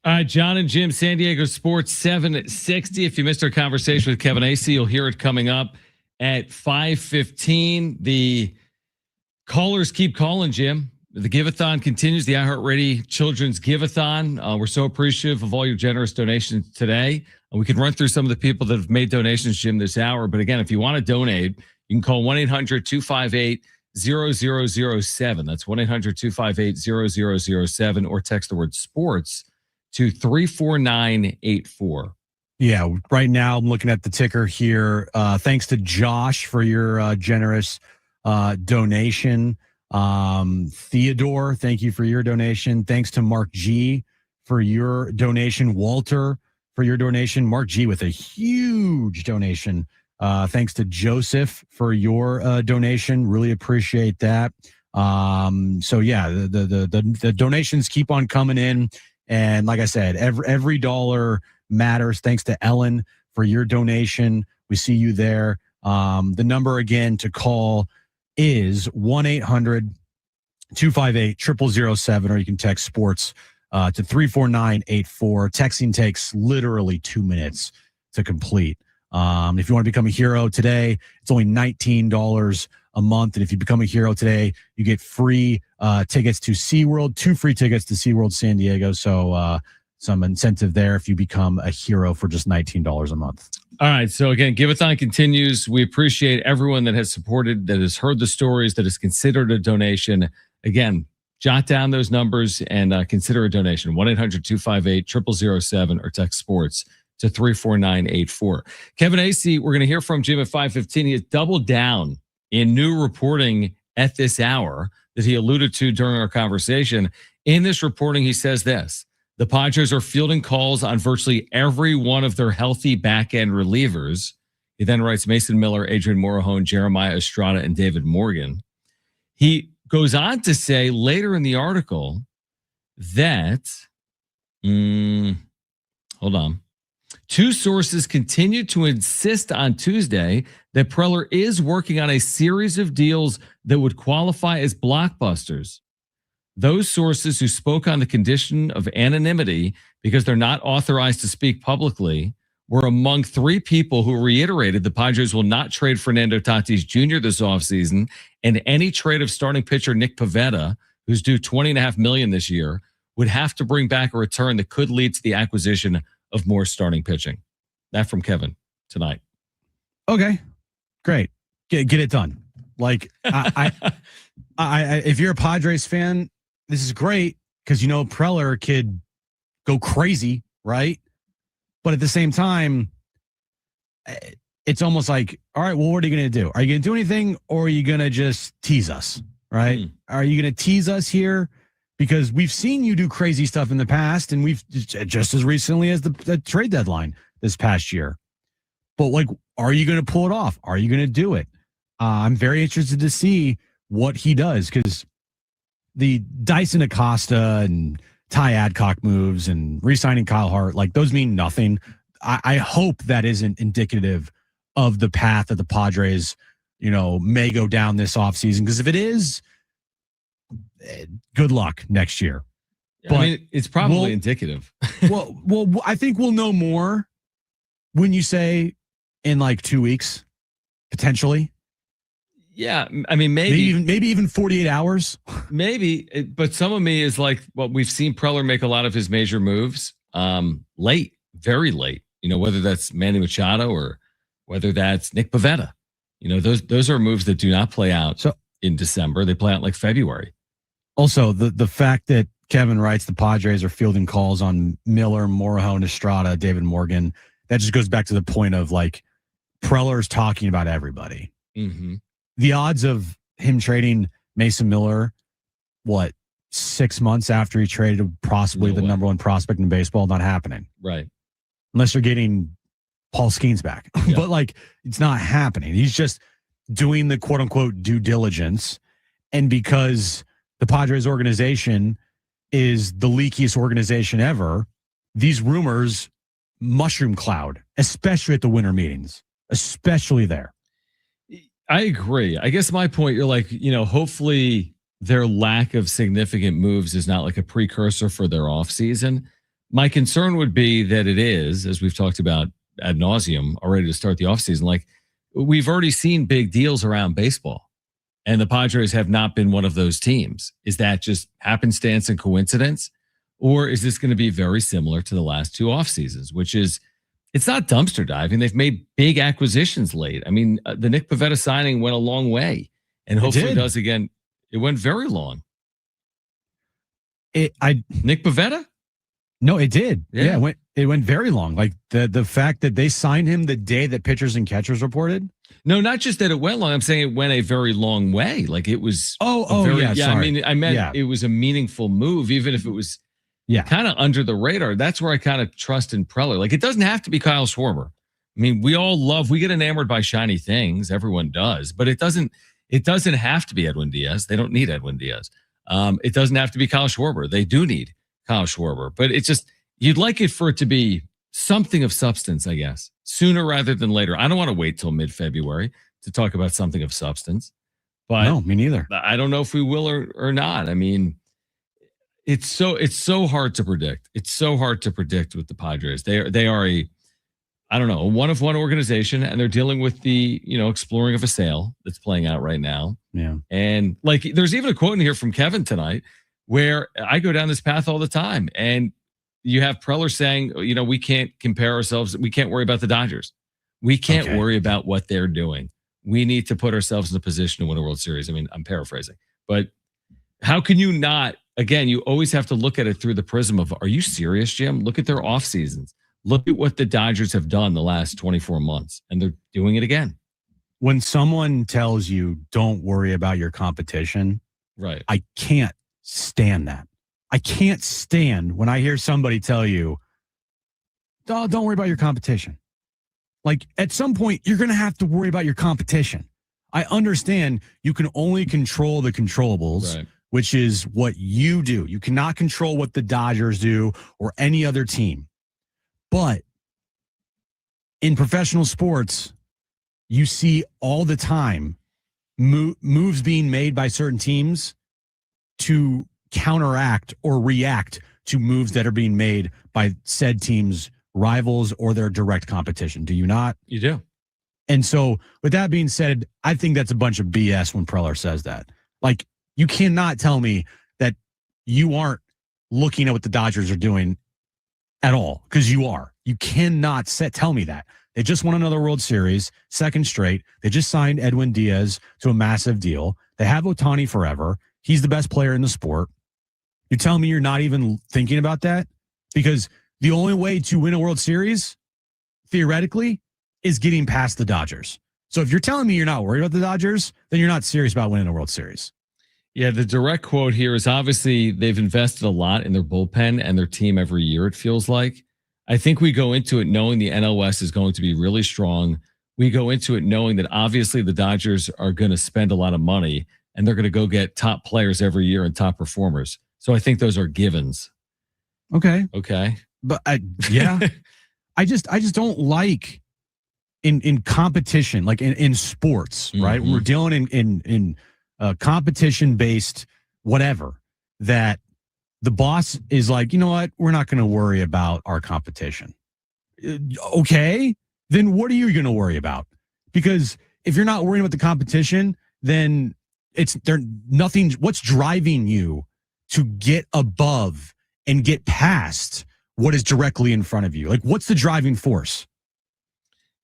John and Jim, San Diego Sports 760. If you missed our conversation with Kevin Acee, you'll hear it coming up at 5:15. The callers keep calling, Jim. The Giveathon continues, the Rady Children's Giveathon. We're so appreciative of all your generous donations today. We can run through some of the people that have made donations, Jim, this hour. But again, if you want to donate, you can call 1-800-258-0007. That's 1-800-258-0007, or text the word sports to 34984. Yeah, right now I'm looking at the ticker here. Thanks to Josh for your generous donation. Theodore, thank you for your donation. Thanks to Mark G for your donation. Walter for your donation. Mark G with a huge donation. Thanks to Joseph for your donation. Really appreciate that. So yeah, the donations keep on coming in, and like I said, every dollar matters. Thanks to Ellen for your donation. We see you there. The number again to call is 1-800-258-0007, or you can text sports to 34984. Texting takes literally 2 minutes to complete. If you want to become a hero today, it's only $19 a month. And if you become a hero today, you get free tickets to SeaWorld, 2 free tickets to SeaWorld San Diego. So some incentive there if you become a hero for just $19 a month. All right. So again, Giveathon continues. We appreciate everyone that has supported, that has heard the stories, that has considered a donation. Again, jot down those numbers and consider a donation. 1-800-258-0007 or text sports to 34984. Kevin Acee, we're going to hear from Jim at 5:15. He has doubled down in new reporting at this hour that he alluded to during our conversation. In this reporting, he says this: the Padres are fielding calls on virtually every one of their healthy back-end relievers. He then writes Mason Miller, Adrian Morejon, Jeremiah Estrada, and David Morgan. He goes on to say later in the article that, hold on, 2 sources continued to insist on Tuesday that Preller is working on a series of deals that would qualify as blockbusters. Those sources who spoke on the condition of anonymity because they're not authorized to speak publicly were among 3 people who reiterated the Padres will not trade Fernando Tatis Jr. this offseason, and any trade of starting pitcher Nick Pivetta, who's due $20.5 million this year, would have to bring back a return that could lead to the acquisition of more starting pitching. That from Kevin tonight. Okay, great. Get it done. Like, I if you're a Padres fan, this is great because, you know, Preller could go crazy, right? But at the same time, it's almost like, all right, well, what are you going to do? Are you going to do anything, or are you going to just tease us, right? Are you going to tease us here? Because we've seen you do crazy stuff in the past, and we've just as recently as the trade deadline this past year. But, like, are you going to pull it off? Are you going to do it? I'm very interested to see what he does, because the Dyson Acosta and Ty Adcock moves and re-signing Kyle Hart, like, those mean nothing. I hope that isn't indicative of the path that the Padres, you know, may go down this offseason, because if it is, good luck next year. But I mean, it's probably indicative. well, I think we'll know more when you say in like 2 weeks, potentially. Yeah, I mean, maybe even 48 hours. Maybe, but some of me is like, well, we've seen Preller make a lot of his major moves late, very late. You know, whether that's Manny Machado or whether that's Nick Pivetta. You know, those are moves that do not play out in December. They play out like February. Also, the fact that Kevin writes the Padres are fielding calls on Miller, Morejon, Estrada, David Morgan, that just goes back to the point of, like, Preller's talking about everybody. Mm-hmm. The odds of him trading Mason Miller, 6 months after he traded possibly the number 1 prospect in baseball, not happening. Right. Unless you're getting Paul Skeens back. Yeah. But, like, it's not happening. He's just doing the quote unquote due diligence. And because the Padres organization is the leakiest organization ever, these rumors mushroom cloud, especially at the winter meetings, especially there. I agree. I guess my point, you're like, you know, hopefully their lack of significant moves is not like a precursor for their offseason. My concern would be that it is, as we've talked about ad nauseum already to start the offseason, like we've already seen big deals around baseball, and the Padres have not been one of those teams. Is that just happenstance and coincidence? Or is this going to be very similar to the last two off seasons, which is, it's not dumpster diving. They've made big acquisitions late. I mean, the Nick Pivetta signing went a long way, and hopefully does again. It went very long. Nick Pivetta? No, it did. Yeah, it went very long. Like the fact that they signed him the day that pitchers and catchers reported. No, not just that it went long. I'm saying it went a very long way. Like it was. Yeah. Sorry. I meant it was a meaningful move, even if it was. Yeah, kind of under the radar. That's where I kind of trust in Preller. Like it doesn't have to be Kyle Schwarber. I mean, we get enamored by shiny things. Everyone does, but it doesn't have to be Edwin Diaz. They don't need Edwin Diaz. It doesn't have to be Kyle Schwarber. They do need Kyle Schwarber, but it's just, you'd like it for it to be something of substance, I guess, sooner rather than later. I don't want to wait till mid-February to talk about something of substance, but no, me neither. I don't know if we will or not. I mean, it's so hard to predict. It's so hard to predict with the Padres. They are a one-of-one organization, and they're dealing with the, exploring of a sale that's playing out right now. Yeah. And like, there's even a quote in here from Kevin tonight where I go down this path all the time, and you have Preller saying, we can't compare ourselves. We can't worry about the Dodgers. We can't worry about what they're doing. We need to put ourselves in a position to win a World Series. I mean, I'm paraphrasing, but how can you not? Again, you always have to look at it through the prism of, are you serious, Jim? Look at their off seasons. Look at what the Dodgers have done the last 24 months, and they're doing it again. When someone tells you, don't worry about your competition, right? I can't stand that. I can't stand when I hear somebody tell you, oh, don't worry about your competition. Like at some point, you're going to have to worry about your competition. I understand you can only control the controllables. Right. Which is what you do. You cannot control what the Dodgers do or any other team. But in professional sports, you see all the time moves being made by certain teams to counteract or react to moves that are being made by said teams' rivals or their direct competition. Do you not? You do. And so with that being said, I think that's a bunch of BS when Preller says that. Like, you cannot tell me that you aren't looking at what the Dodgers are doing at all, because you are. You cannot tell me that. They just won another World Series, second straight. They just signed Edwin Diaz to a massive deal. They have Ohtani forever. He's the best player in the sport. You're telling me you're not even thinking about that? Because the only way to win a World Series, theoretically, is getting past the Dodgers. So if you're telling me you're not worried about the Dodgers, then you're not serious about winning a World Series. Yeah, the direct quote here is obviously they've invested a lot in their bullpen and their team every year, it feels like. I think we go into it knowing the NL West is going to be really strong. We go into it knowing that obviously the Dodgers are going to spend a lot of money, and they're going to go get top players every year and top performers. So I think those are givens. Okay. But I just don't like in competition, like in sports, right? Mm-hmm. We're dealing in competition based whatever, that the boss is like, you know what, we're not going to worry about our competition. Okay, then what are you going to worry about? Because if you're not worrying about the competition, then nothing. What's driving you to get above and get past what is directly in front of you? Like, what's the driving force?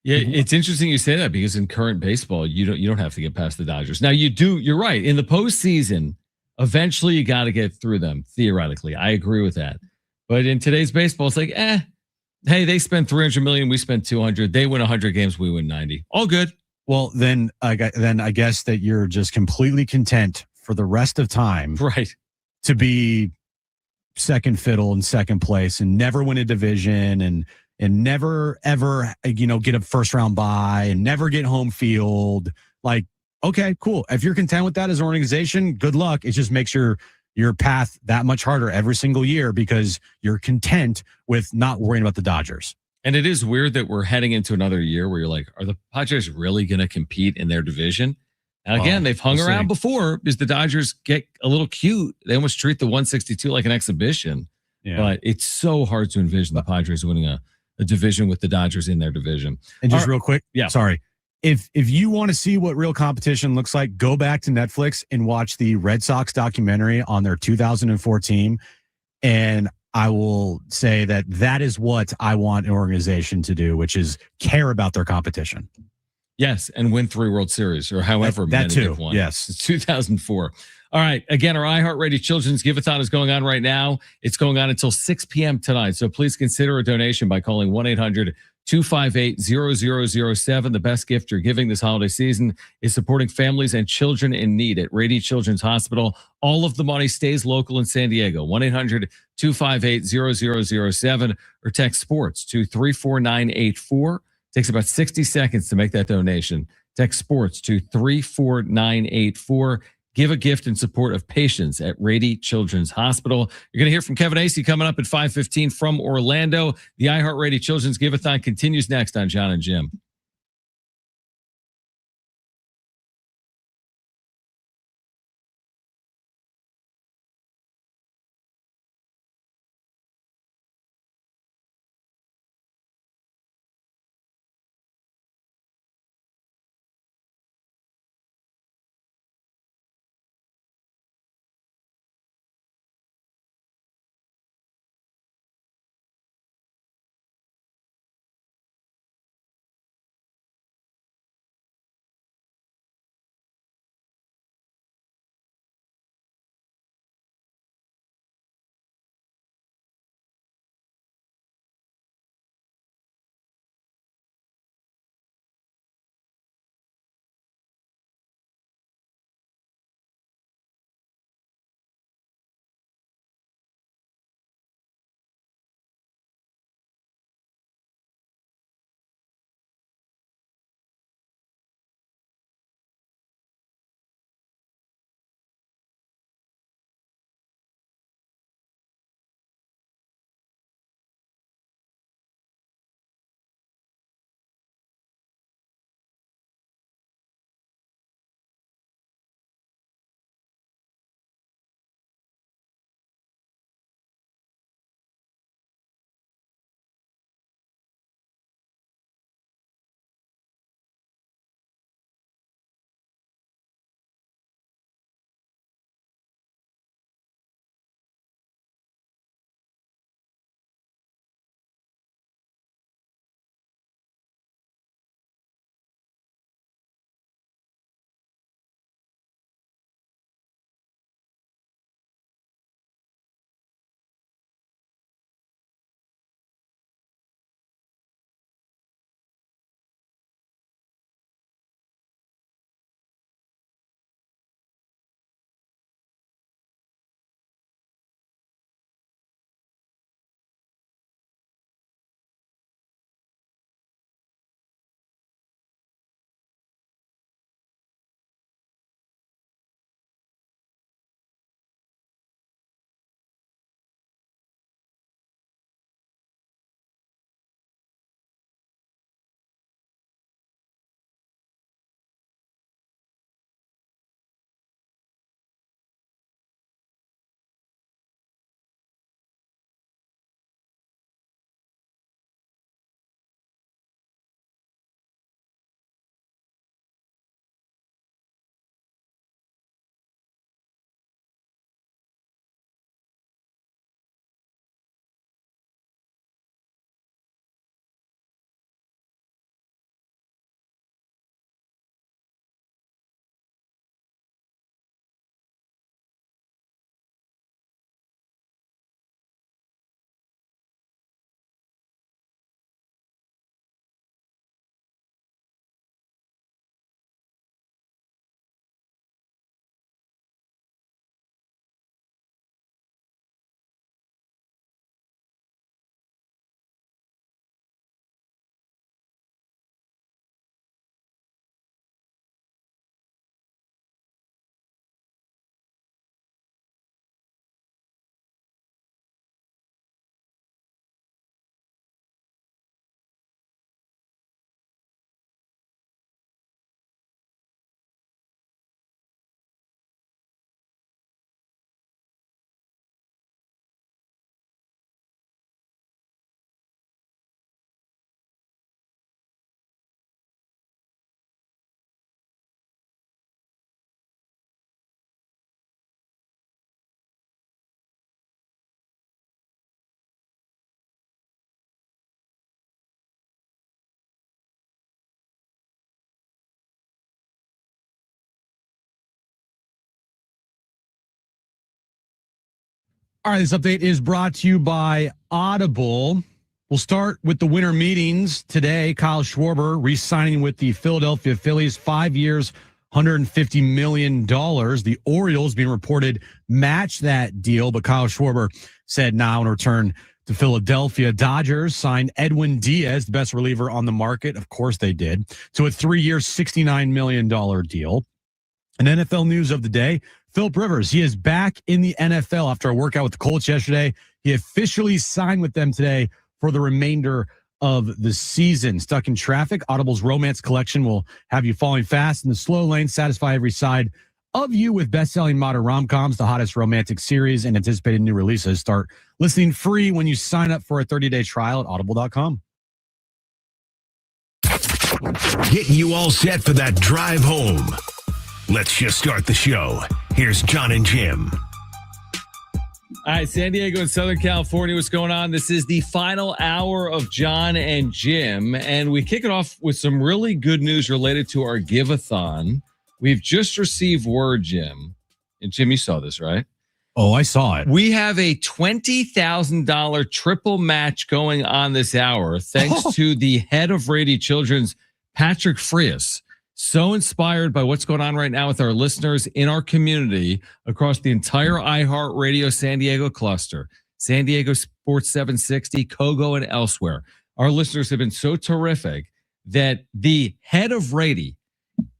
Yeah, it's interesting you say that, because in current baseball, you don't have to get past the Dodgers. Now you do. You're right. In the postseason, eventually you got to get through them. Theoretically, I agree with that. But in today's baseball, it's like, hey, they spend $300 million, we spend $200. They win 100 games, we win 90. All good. Well, then I guess that you're just completely content for the rest of time, right, to be second fiddle in second place and never win a division and never ever get a first round bye and never get home field. Like, okay, cool. If you're content with that as an organization, good luck. It just makes your path that much harder every single year because you're content with not worrying about the Dodgers. And it is weird that we're heading into another year where you're like, are the Padres really going to compete in their division? And again, they've hung around before because the Dodgers get a little cute. They almost treat the 162 like an exhibition. Yeah. But it's so hard to envision the Padres winning a division with the Dodgers in their division. And just real quick, yeah. sorry. If you want to see what real competition looks like, go back to Netflix and watch the Red Sox documentary on their 2004 team. And I will say that is what I want an organization to do, which is care about their competition. Yes, and win 3 World Series or however that many too. they've won. Yes. It's 2004. All right. Again, our iHeartRadio Children's Giveathon is going on right now. It's going on until 6 p.m. tonight. So please consider a donation by calling 1-800-258-0007. The best gift you're giving this holiday season is supporting families and children in need at Rady Children's Hospital. All of the money stays local in San Diego. 1-800-258-0007 or text sports to 34984. Takes about 60 seconds to make that donation. Text sports to 34984. Give a gift in support of patients at Rady Children's Hospital. You're going to hear from Kevin Acee coming up at 5:15 from Orlando. The iHeartRadio Children's Giveathon continues next on Jon and Jim. All right, this update is brought to you by Audible. We'll start with the winter meetings today. Kyle Schwarber re-signing with the Philadelphia Phillies, 5 years, $150 million. The Orioles, being reported, match that deal, but Kyle Schwarber said now in return to Philadelphia. Dodgers signed Edwin Diaz, the best reliever on the market. Of course they did. To a 3-year, $69 million deal. And NFL news of the day, Philip Rivers, he is back in the NFL after a workout with the Colts yesterday. He officially signed with them today for the remainder of the season. Stuck in traffic, Audible's romance collection will have you falling fast in the slow lane, satisfy every side of you with best-selling modern rom-coms, the hottest romantic series, and anticipated new releases. Start listening free when you sign up for a 30-day trial at audible.com. Getting you all set for that drive home. Let's just start the show. Here's Jon and Jim. All right, San Diego and Southern California, what's going on? This is the final hour of Jon and Jim, and we kick it off with some really good news related to our Giveathon. We've just received word, Jim, and Jim, you saw this, right? Oh, I saw it. We have a $20,000 triple match going on this hour, thanks to the head of Rady Children's, Patrick Frias. So inspired by what's going on right now with our listeners in our community across the entire iHeartRadio San Diego cluster, San Diego Sports 760, Kogo, and elsewhere. Our listeners have been so terrific that the head of Rady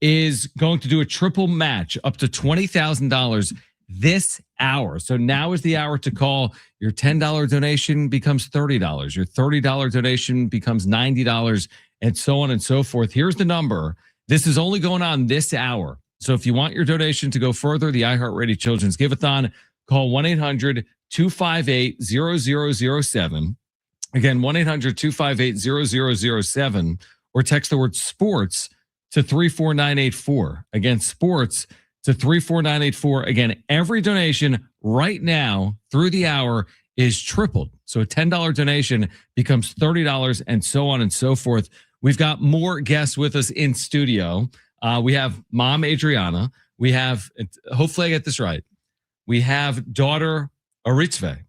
is going to do a triple match up to $20,000 this hour. So now is the hour to call. Your $10 donation becomes $30. Your $30 donation becomes $90, and so on and so forth. Here's the number. This is only going on this hour. So if you want your donation to go further, the iHeartRadio Children's Giveathon, call 1-800-258-0007. Again, 1-800-258-0007, or text the word sports to 34984. Again, sports to 34984. Again, every donation right now through the hour is tripled. So a $10 donation becomes $30, and so on and so forth. We've got more guests with us in studio. We have mom, Adriana. We have, hopefully I get this right, we have daughter, Aritzve.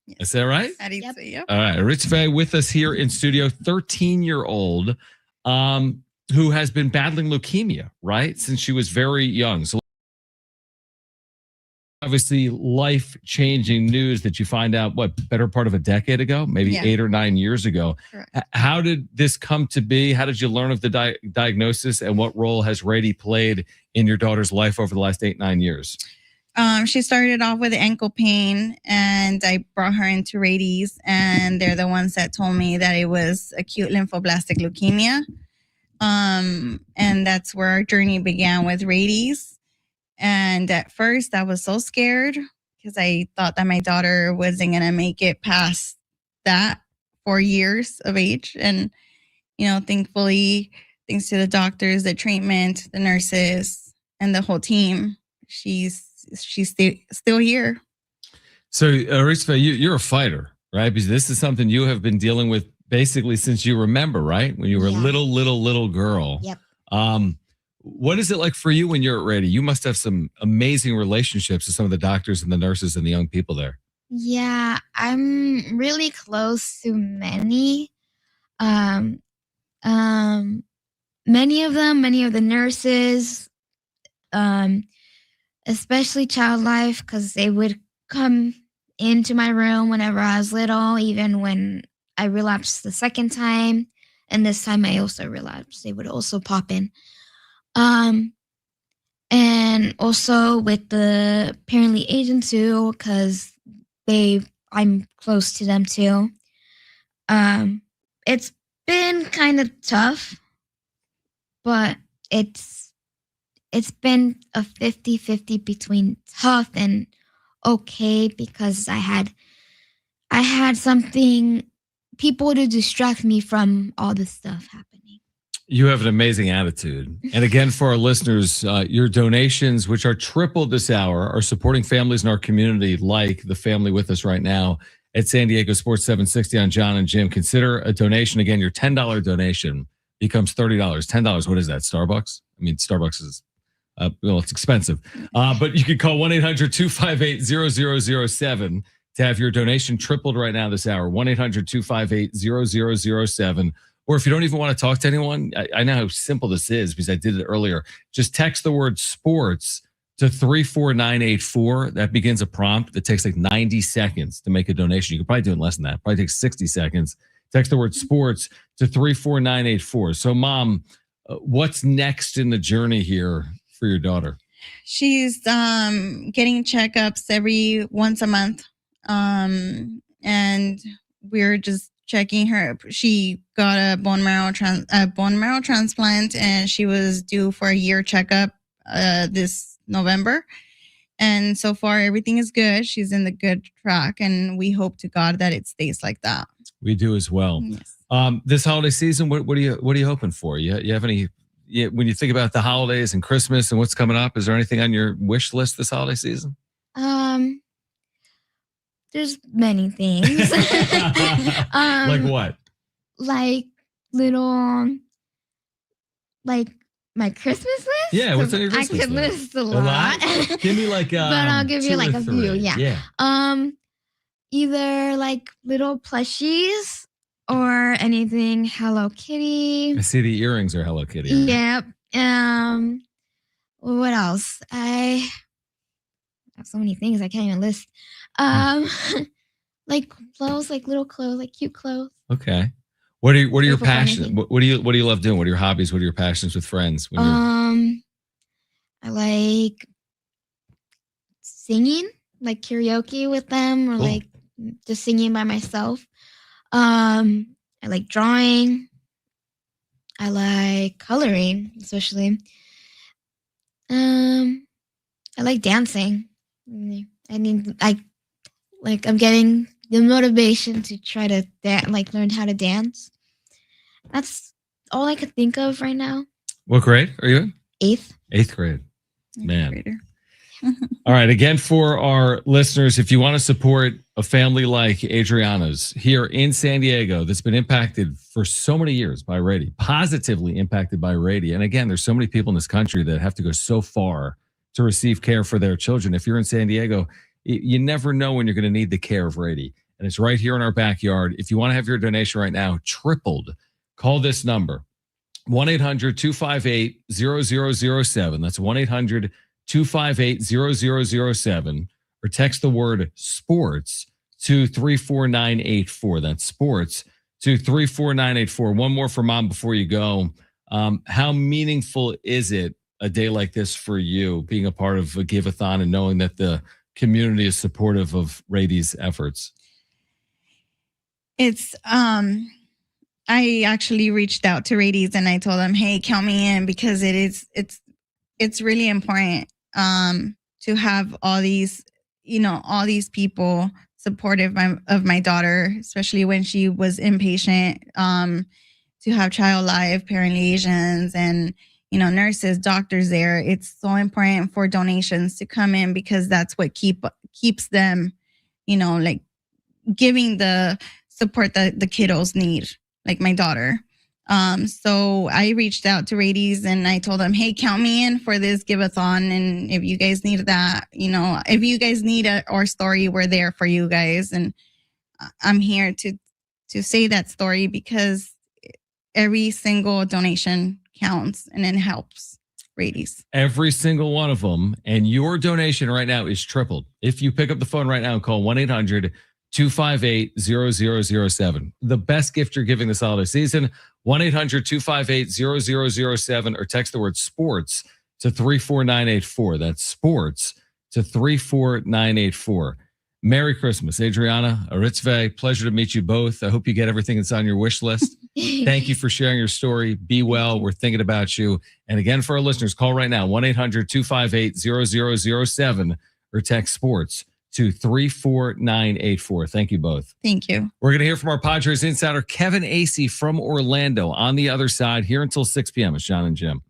Yes. Is that right? Yep. All right, Aritzve with us here in studio, 13-year-old who has been battling leukemia, right, since she was very young. So obviously life-changing news that you find out, better part of a decade ago, maybe 8 or 9 years ago. How did this come to be? How did you learn of the diagnosis, and what role has Rady played in your daughter's life over the last 8-9 years? She started off with ankle pain, and I brought her into Rady's, and they're the ones that told me that it was acute lymphoblastic leukemia. And that's where our journey began with Rady's. And at first I was so scared because I thought that my daughter wasn't going to make it past that 4 years of age. And, thankfully, thanks to the doctors, the treatment, the nurses, and the whole team, she's still here. So, Aritzve, you're a fighter, right? Because this is something you have been dealing with basically since you remember, right? When you were a little girl. Yep. What is it like for you when you're at Rady? You must have some amazing relationships with some of the doctors and the nurses and the young people there. Yeah, I'm really close to many. Many of them, many of the nurses, especially Child Life, because they would come into my room whenever I was little, even when I relapsed the second time. And this time I also relapsed. They would also pop in. And also with the Parently Agent too, because I'm close to them too. It's been kind of tough, but it's been a 50-50 between tough and okay, because I had something, people to distract me from all this stuff happening. You have an amazing attitude. And again, for our listeners, your donations, which are tripled this hour, are supporting families in our community, like the family with us right now at San Diego Sports 760 on Jon and Jim. Consider a donation. Again, your $10 donation becomes $30. $10, what is that, Starbucks? I mean, Starbucks is, it's expensive. But you can call 1-800-258-0007. to have your donation tripled right now this hour. 1-800-258-0007. Or if you don't even want to talk to anyone, I know how simple this is because I did it earlier. Just text the word sports to 34984. That begins a prompt that takes like 90 seconds to make a donation. You can probably do it in less than that. Probably takes 60 seconds. Text the word sports to 34984. So, Mom, what's next in the journey here for your daughter? She's getting checkups once a month. And we're just checking her. She got a bone marrow transplant, and she was due for a year checkup this November. And so far, everything is good. She's in the good track, and we hope to God that it stays like that. We do as well. Yes. This holiday season, what are you hoping for? You have any? When you think about the holidays and Christmas and what's coming up, is there anything on your wish list this holiday season? There's many things. Like what? Like little, like my Christmas list. Yeah, what's on your Christmas I could list? list a lot. Give me like, but I'll give you two like or a three. few. Yeah. Either like little plushies or anything Hello Kitty. I see the earrings are Hello Kitty. Yep. What else? I have so many things I can't even list. Like clothes, like little clothes, like cute clothes. Okay. What are your Grateful for passions? anything. What do you love doing? What are your hobbies? What are your passions with friends? When I like singing, like karaoke with them, or Cool. like just singing by myself. I like drawing. I like coloring, especially. I like dancing. I mean, I'm getting the motivation to try to learn how to dance. That's all I could think of right now. What grade are you in? 8th. 8th grade. Man. All right. Again, for our listeners, if you want to support a family like Adriana's here in San Diego that's been impacted for so many years by Rady, positively impacted by Rady. And again, there's so many people in this country that have to go so far to receive care for their children. If you're in San Diego, you never know when you're going to need the care of Rady. And it's right here in our backyard. If you want to have your donation right now tripled, call this number, 1-800-258-0007. That's 1-800-258-0007. Or text the word sports to 34984. That's sports to 34984. One more for Mom before you go. How meaningful is it a day like this for you, being a part of a Giveathon and knowing that the community is supportive of Rady's efforts? It's I actually reached out to Rady's and I told them, hey, count me in, because it's really important to have all these people supportive of my daughter, especially when she was inpatient, to have child life, parent liaisons, and nurses, doctors there. It's so important for donations to come in, because that's what keeps them, like giving the support that the kiddos need, like my daughter. So I reached out to Rady's and I told them, hey, count me in for this Giveathon. And if you guys need that, if you guys need our story, we're there for you guys. And I'm here to say that story, because every single donation counts and it helps Rady's. Every single one of them. And your donation right now is tripled. If you pick up the phone right now and call 1-800-258-0007. The best gift you're giving this holiday season, 1-800-258-0007, or text the word sports to 34984. That's sports to 34984. Merry Christmas, Adriana, Aritzve. Pleasure to meet you both. I hope you get everything that's on your wish list. Thank you for sharing your story. Be well. We're thinking about you. And again, for our listeners, call right now, 1-800-258-0007, or text sports to 34984. Thank you both. Thank you. We're going to hear from our Padres Insider Kevin Acee from Orlando on the other side, here until 6 p.m. It's Jon and Jim.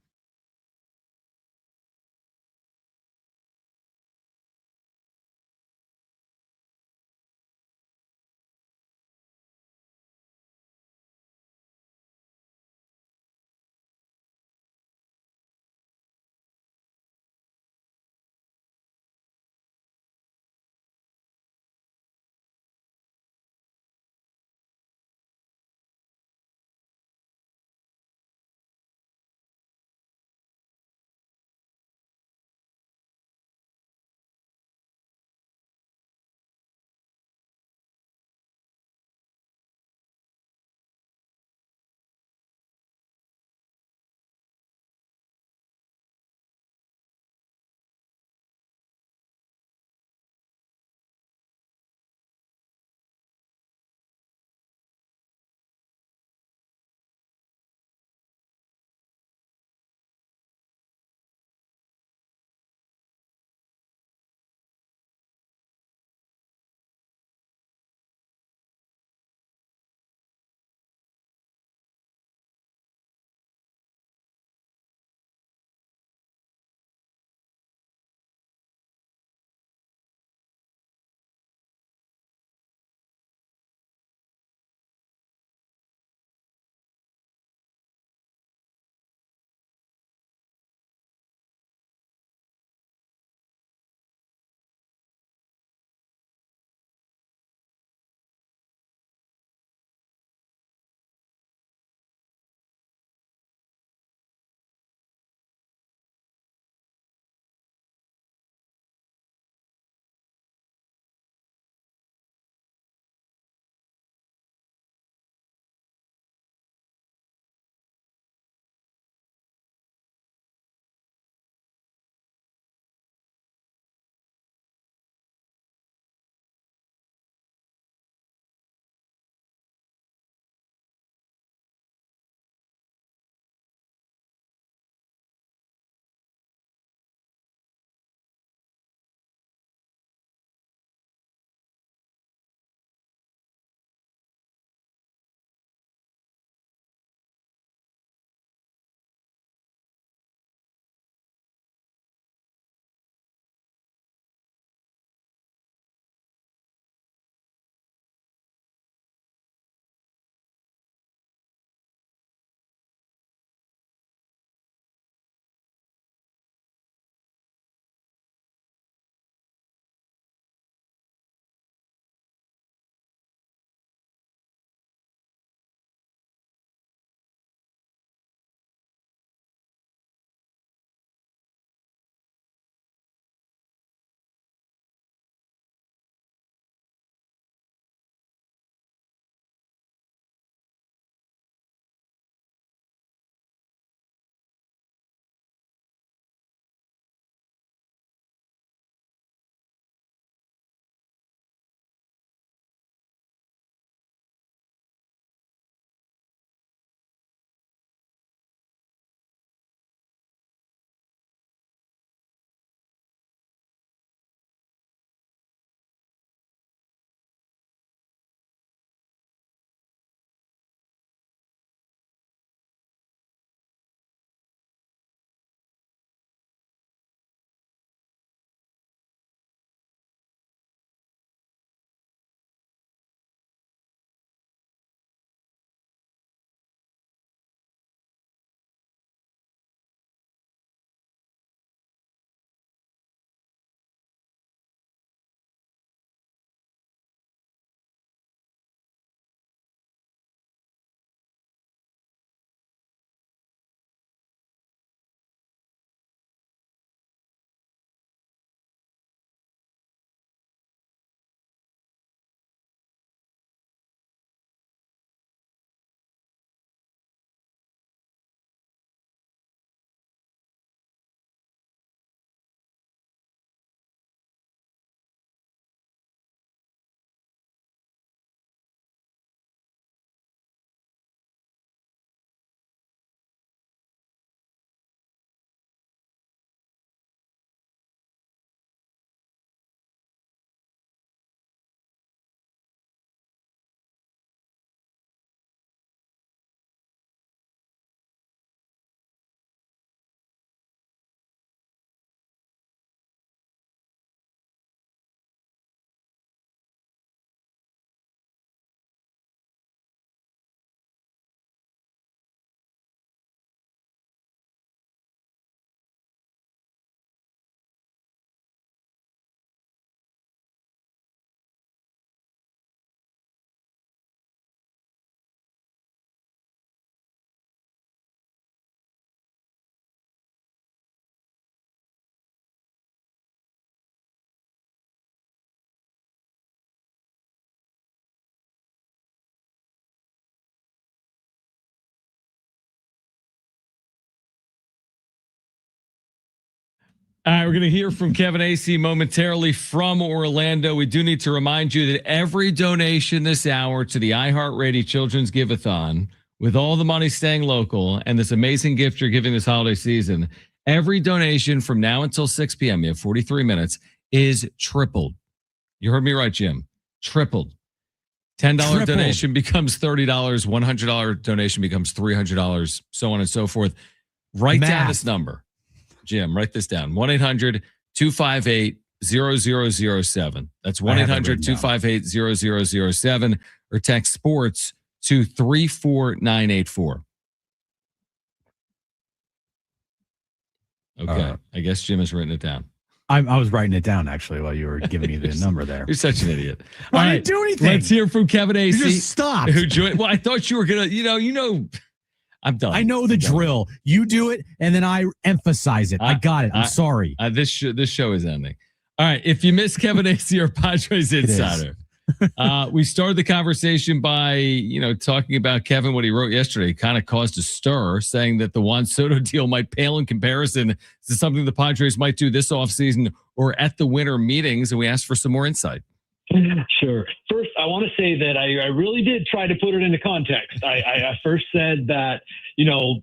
All right, we're going to hear from Kevin Acee momentarily from Orlando. We do need to remind you that every donation this hour to the Rady Children's Giveathon, with all the money staying local and this amazing gift you're giving this holiday season, every donation from now until 6 p.m., you have 43 minutes, is tripled. You heard me right, Jim. Tripled. $10 donation becomes $30. $100 donation becomes $300, so on and so forth. Write down this number. Jim, write this down. 1-800-258-0007. That's 1-800-258-0007 or text sports to 34984. Okay. I guess Jim has written it down. I was writing it down actually while you were giving me the number there. You're such an idiot. I didn't do anything. Let's hear from Kevin Acee. You just stopped. Who joined? Well, I thought you were gonna. I'm done. I know the drill. You do it, and then I emphasize it. I got it. I'm sorry. This show is ending. All right. If you missed Kevin Acee, our Padres Insider, we started the conversation by talking about Kevin. What he wrote yesterday kind of caused a stir, saying that the Juan Soto deal might pale in comparison to something the Padres might do this offseason or at the winter meetings, and we asked for some more insight. Sure. First, I want to say that I really did try to put it into context. I first said that,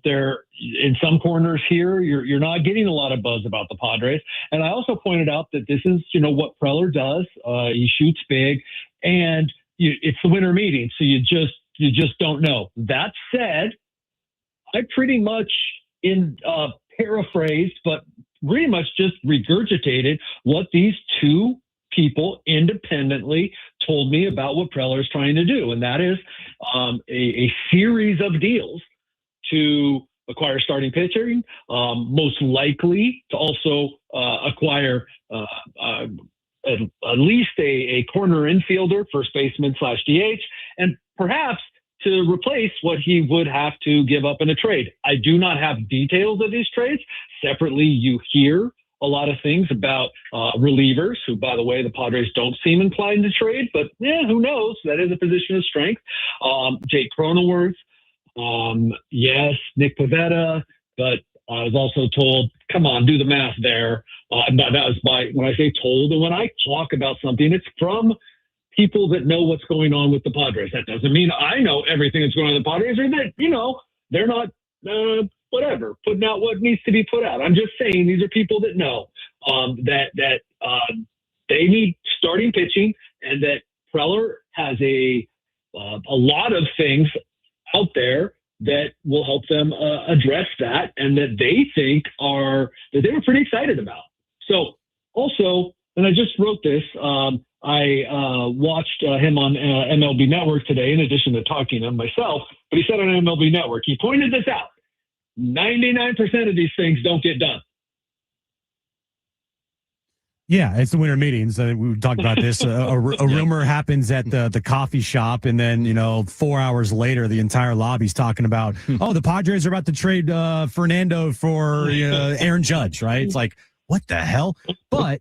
there in some corners here, you're not getting a lot of buzz about the Padres. And I also pointed out that this is, what Preller does. He shoots big, and it's the winter meeting. So you just don't know. That said, I pretty much paraphrased, but pretty much just regurgitated what these two people independently told me about what Preller is trying to do. And that is a series of deals to acquire starting pitching, most likely to also acquire at least a corner infielder, first baseman / DH, and perhaps to replace what he would have to give up in a trade. I do not have details of these trades. Separately, you hear a lot of things about relievers, who, by the way, the Padres don't seem inclined to trade, but who knows? That is a position of strength. Jake Cronenworth, yes, Nick Pivetta, but I was also told, come on, do the math there. That was when I say told, and when I talk about something, it's from people that know what's going on with the Padres. That doesn't mean I know everything that's going on with the Padres, or that, they're not whatever, putting out what needs to be put out. I'm just saying these are people that know that they need starting pitching, and that Preller has a lot of things out there that will help them address that, and that they think that they were pretty excited about. So also, and I just wrote this, I watched him on MLB Network today, in addition to talking to him myself, but he said on MLB Network, he pointed this out. 99% of these things don't get done. Yeah, it's the winter meetings. We talked about this. A rumor happens at the coffee shop, and then 4 hours later, the entire lobby's talking about, the Padres are about to trade Fernando for Aaron Judge, right? It's like, what the hell? But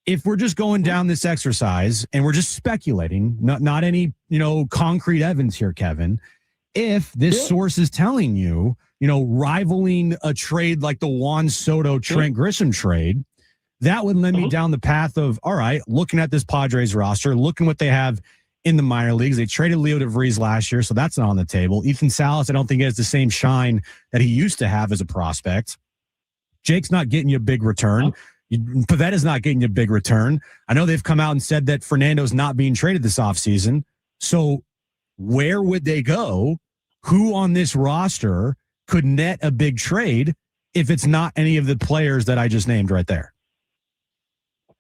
if we're just going down this exercise and we're just speculating, not any concrete evidence here, Kevin. If this source is telling you, rivaling a trade like the Juan Soto Trent Grisham trade, that would lead me down the path of, all right, looking at this Padres roster, looking what they have in the minor leagues. They traded Leo DeVries last year, so that's not on the table. Ethan Salas, I don't think has the same shine that he used to have as a prospect. Jake's not getting you a big return. Pavetta's not getting you a big return. I know they've come out and said that Fernando's not being traded this offseason. So where would they go? Who on this roster could net a big trade if it's not any of the players that I just named right there?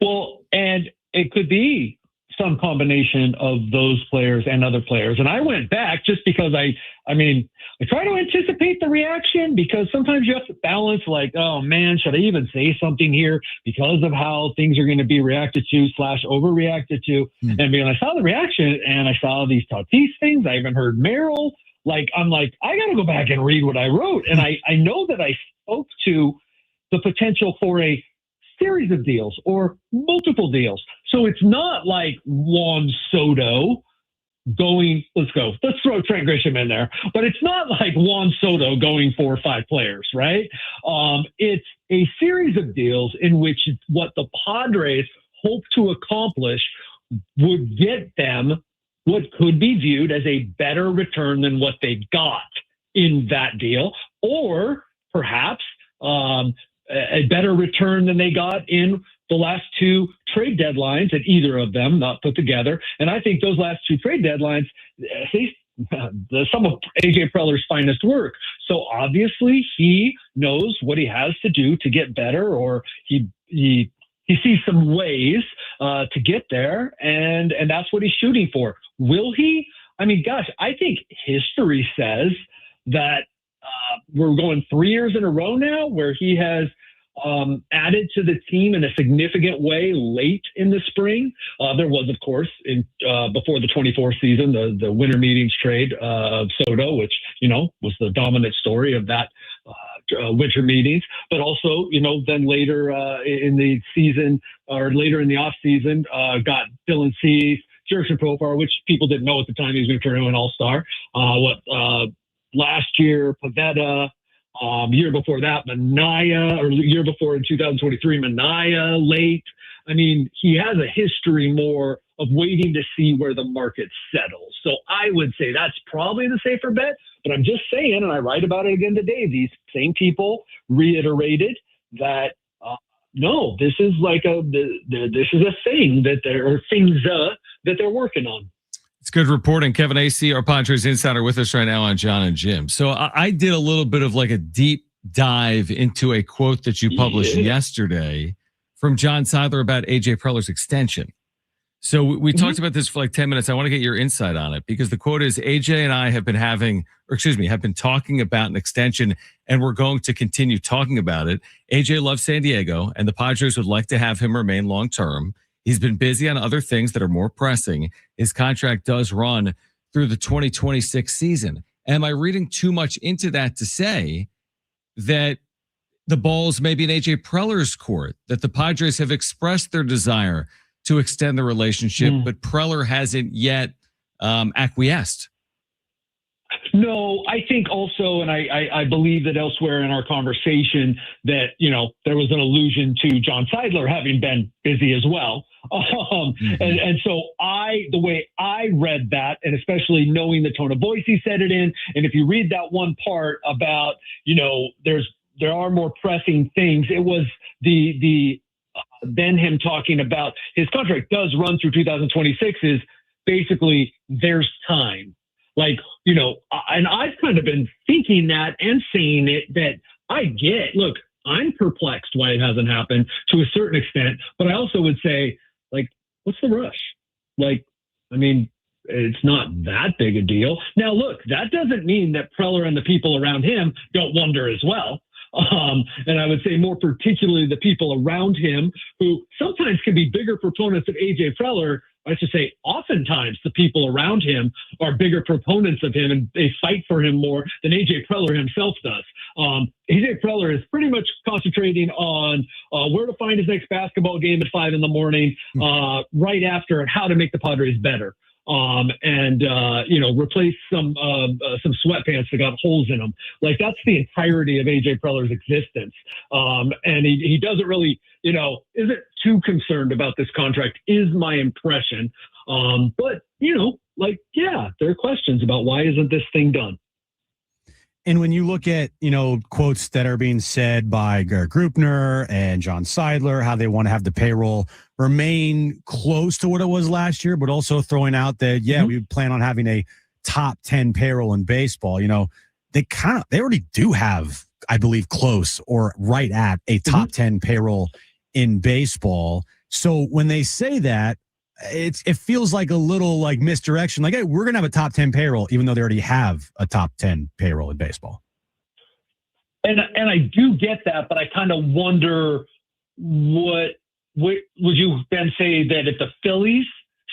Well, and it could be some combination of those players and other players. And I went back just because I try to anticipate the reaction, because sometimes you have to balance, like, oh man, should I even say something here because of how things are going to be reacted to / overreacted to? And when I saw the reaction and I saw these Tatis things, I even heard Merrill. I'm like, I got to go back and read what I wrote. And I know that I spoke to the potential for a series of deals or multiple deals. So it's not like Juan Soto let's throw Trent Grisham in there, but it's not like Juan Soto going 4 or 5 players, right? It's a series of deals in which what the Padres hope to accomplish would get them what could be viewed as a better return than what they got in that deal, or perhaps a better return than they got in the last 2 trade deadlines, and either of them not put together. And I think those last 2 trade deadlines, some of AJ Preller's finest work. So obviously he knows what he has to do to get better, or he sees some ways to get there, and that's what he's shooting for. Will he? I mean, gosh, I think history says that we're going 3 years in a row now where he has added to the team in a significant way late in the spring. There was, of course, before the 24 season, the winter meetings trade of Soto, which, was the dominant story of that winter meetings. But also, then later in the season, or later in the off season, got Dylan Cease, Jurickson Profar, which people didn't know at the time he was going to turn into an all-star. Last year, Pavetta. Year before that, Manaea, or year before in 2023, Manaea late. I mean, he has a history more of waiting to see where the market settles. So I would say that's probably the safer bet. But I'm just saying, and I write about it again today, these same people reiterated that no, this is like this is a thing that they're working on. It's good reporting. Kevin Acee, our Padres Insider, with us right now on Jon and Jim. So I did a little bit of like a deep dive into a quote that you published yesterday from John Seidler about AJ Preller's extension. So we talked about this for like 10 minutes. I want to get your insight on it, because the quote is, AJ and I have been talking about an extension, and we're going to continue talking about it. AJ loves San Diego, and the Padres would like to have him remain long-term. He's been busy on other things that are more pressing. His contract does run through the 2026 season. Am I reading too much into that to say that the ball's maybe in AJ Preller's court, that the Padres have expressed their desire to extend the relationship, but Preller hasn't yet acquiesced? No, I think also, and I believe that elsewhere in our conversation that, there was an allusion to John Seidler having been busy as well. And so the way I read that, and especially knowing the tone of voice he said it in, and if you read that one part about, there are more pressing things, it was then him talking about his contract does run through 2026 is basically there's time. Like, and I've kind of been thinking that and saying it, that look, I'm perplexed why it hasn't happened to a certain extent, but I also would say, like, what's the rush? Like, I mean, it's not that big a deal. Now, look, that doesn't mean that Preller and the people around him don't wonder as well. And I would say more particularly the people around him, who sometimes can be bigger proponents of AJ Preller. I should say oftentimes the people around him are bigger proponents of him, and they fight for him more than AJ Preller himself does. AJ Preller is pretty much concentrating on where to find his next basketball game at 5 a.m, right after, and how to make the Padres better. Replace some sweatpants that got holes in them. Like, that's the entirety of AJ Preller's existence. And he doesn't really, isn't too concerned about this contract, is my impression. But there are questions about why isn't this thing done? And when you look at, quotes that are being said by Garrett Grupner and John Seidler, how they want to have the payroll remain close to what it was last year, but also throwing out that, we plan on having a top 10 payroll in baseball. They already do have, I believe, close or right at a top 10 payroll in baseball. So when they say that, it feels like a little like misdirection. Like, hey, we're going to have a top 10 payroll, even though they already have a top 10 payroll in baseball. And I do get that, but I kind of wonder what would you then say that if the Phillies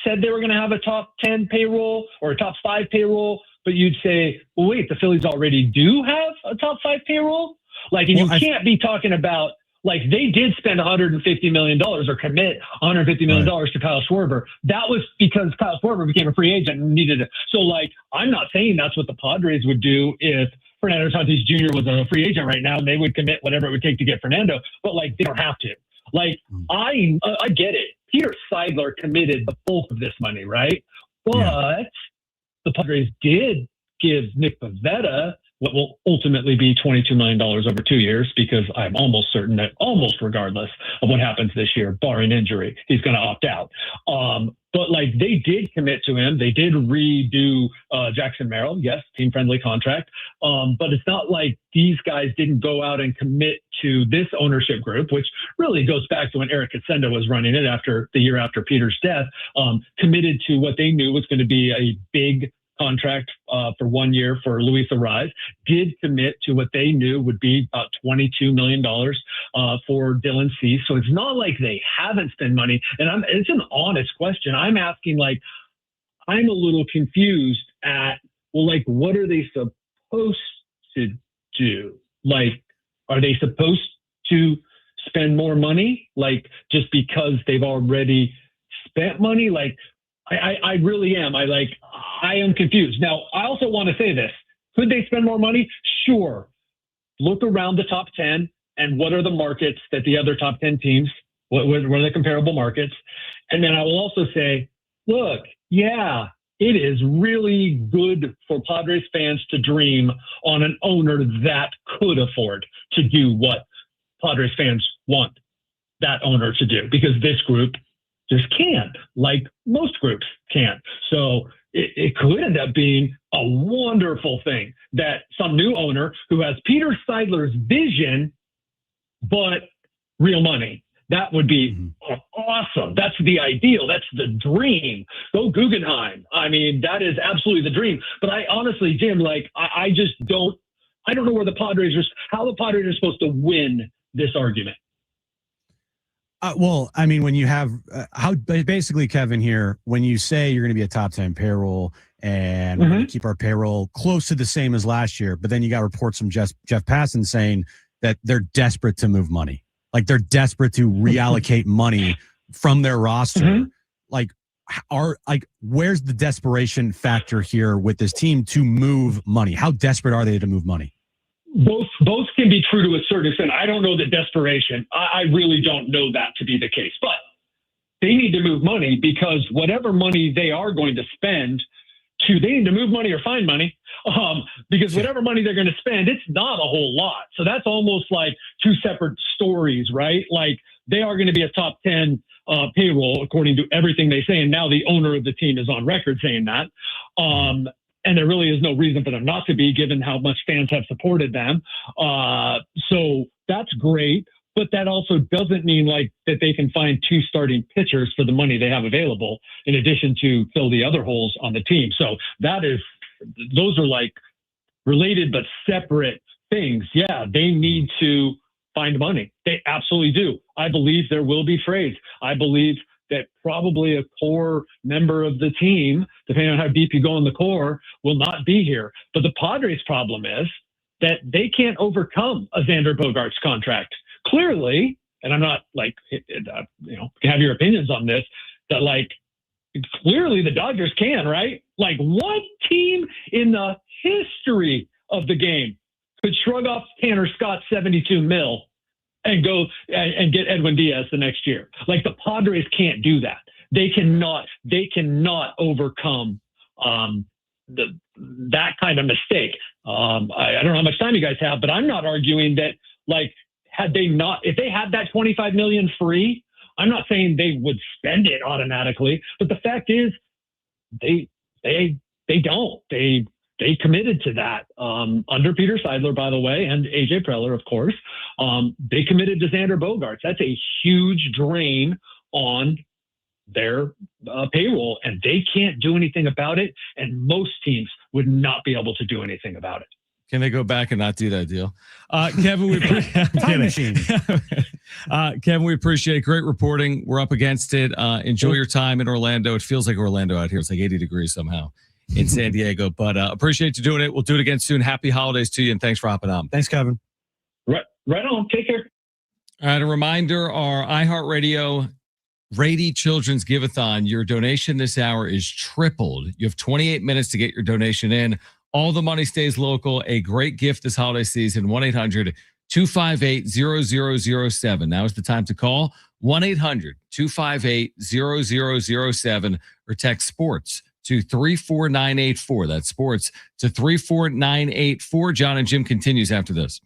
said they were going to have a top 10 payroll or a top 5 payroll, but you'd say, well, wait, the Phillies already do have a top 5 payroll? Like, and you can't be talking about Like they did spend $150 million or commit $150 million to Kyle Schwarber. That was because Kyle Schwarber became a free agent and needed it. So like, I'm not saying that's what the Padres would do if Fernando Tatis Jr. was a free agent right now and they would commit whatever it would take to get Fernando, but like, they don't have to. Like, I get it. Peter Seidler committed the bulk of this money, right? But the Padres did give Nick Pivetta what will ultimately be $22 million over 2 years, because I'm almost certain that almost regardless of what happens this year, barring injury, he's going to opt out. But like they did commit to him. They did redo Jackson Merrill. Yes, team-friendly contract. But it's not like these guys didn't go out and commit to this ownership group, which really goes back to when Eric Kassenda was running it after the year after Peter's death, committed to what they knew was going to be a big contract for 1 year for Luis Arraez, did commit to what they knew would be about $22 million for Dylan Cease. So it's not like they haven't spent money. And it's an honest question. I'm asking, like, I'm a little confused at, well, like, what are they supposed to do? Like, are they supposed to spend more money? Like, just because they've already spent money? Like, I really am. I am confused. Now, I also want to say this. Could they spend more money? Sure. Look around the top 10 and what are the markets that the other top 10 teams, what are the comparable markets? And then I will also say, look, yeah, it is really good for Padres fans to dream on an owner that could afford to do what Padres fans want that owner to do, because this group just can't, like most groups can't. So it could end up being a wonderful thing that some new owner who has Peter Seidler's vision, but real money, that would be awesome. That's the ideal. That's the dream. Go Guggenheim. I mean, that is absolutely the dream. But I honestly, Jim, like, I just don't know where how the Padres are supposed to win this argument. Well, I mean, when you have basically, Kevin, here, when you say you're going to be a top 10 payroll and we're going to keep our payroll close to the same as last year, but then you got reports from Jeff Passan saying that they're desperate to move money. Like they're desperate to reallocate money from their roster. Like, where's the desperation factor here with this team to move money? How desperate are they to move money? Both can be true to a certain extent. I don't know the desperation. I really don't know that to be the case. But they need to move money, because whatever money they are going to spend, they need to move money or find money. Because whatever money they're going to spend, it's not a whole lot. So that's almost like two separate stories, right? Like they are going to be a top 10 payroll according to everything they say. And now the owner of the team is on record saying that. And there really is no reason for them not to be, given how much fans have supported them. So that's great. But that also doesn't mean like that they can find two starting pitchers for the money they have available, in addition to fill the other holes on the team. So those are like related but separate things. Yeah, they need to find money. They absolutely do. I believe there will be trades. I believe that probably a core member of the team, depending on how deep you go in the core, will not be here. But the Padres' problem is that they can't overcome a Xander Bogaerts contract. Clearly, and I'm not like, have your opinions on this, that like, clearly the Dodgers can, right? Like, what team in the history of the game could shrug off Tanner Scott's $72 million and go and get Edwin Diaz the next year? Like, the Padres can't do that. They cannot overcome that kind of mistake. I don't know how much time you guys have, but I'm not arguing that, like, if they had that $25 million free, I'm not saying they would spend it automatically, but the fact is they don't. They committed to that under Peter Seidler, by the way, and AJ Preller, of course. They committed to Xander Bogaerts. That's a huge drain on their payroll, and they can't do anything about it. And most teams would not be able to do anything about it. Can they go back and not do that deal? Kevin, time machine. Kevin, we appreciate great reporting. We're up against it. Enjoy your time in Orlando. It feels like Orlando out here. It's like 80 degrees somehow in San Diego, but appreciate you doing it. We'll do it again soon. Happy holidays to you, and thanks for hopping on. Thanks, Kevin. Right on. Take care. All right, a reminder, our iHeartRadio Rady Children's Giveathon, your donation this hour is tripled. You have 28 minutes to get your donation in. All the money stays local. A great gift this holiday season. 1-800-258-0007. Now is the time to call. 1-800-258-0007 or text sports to 34984. That's sports to 34984. Jon and Jim continues after this.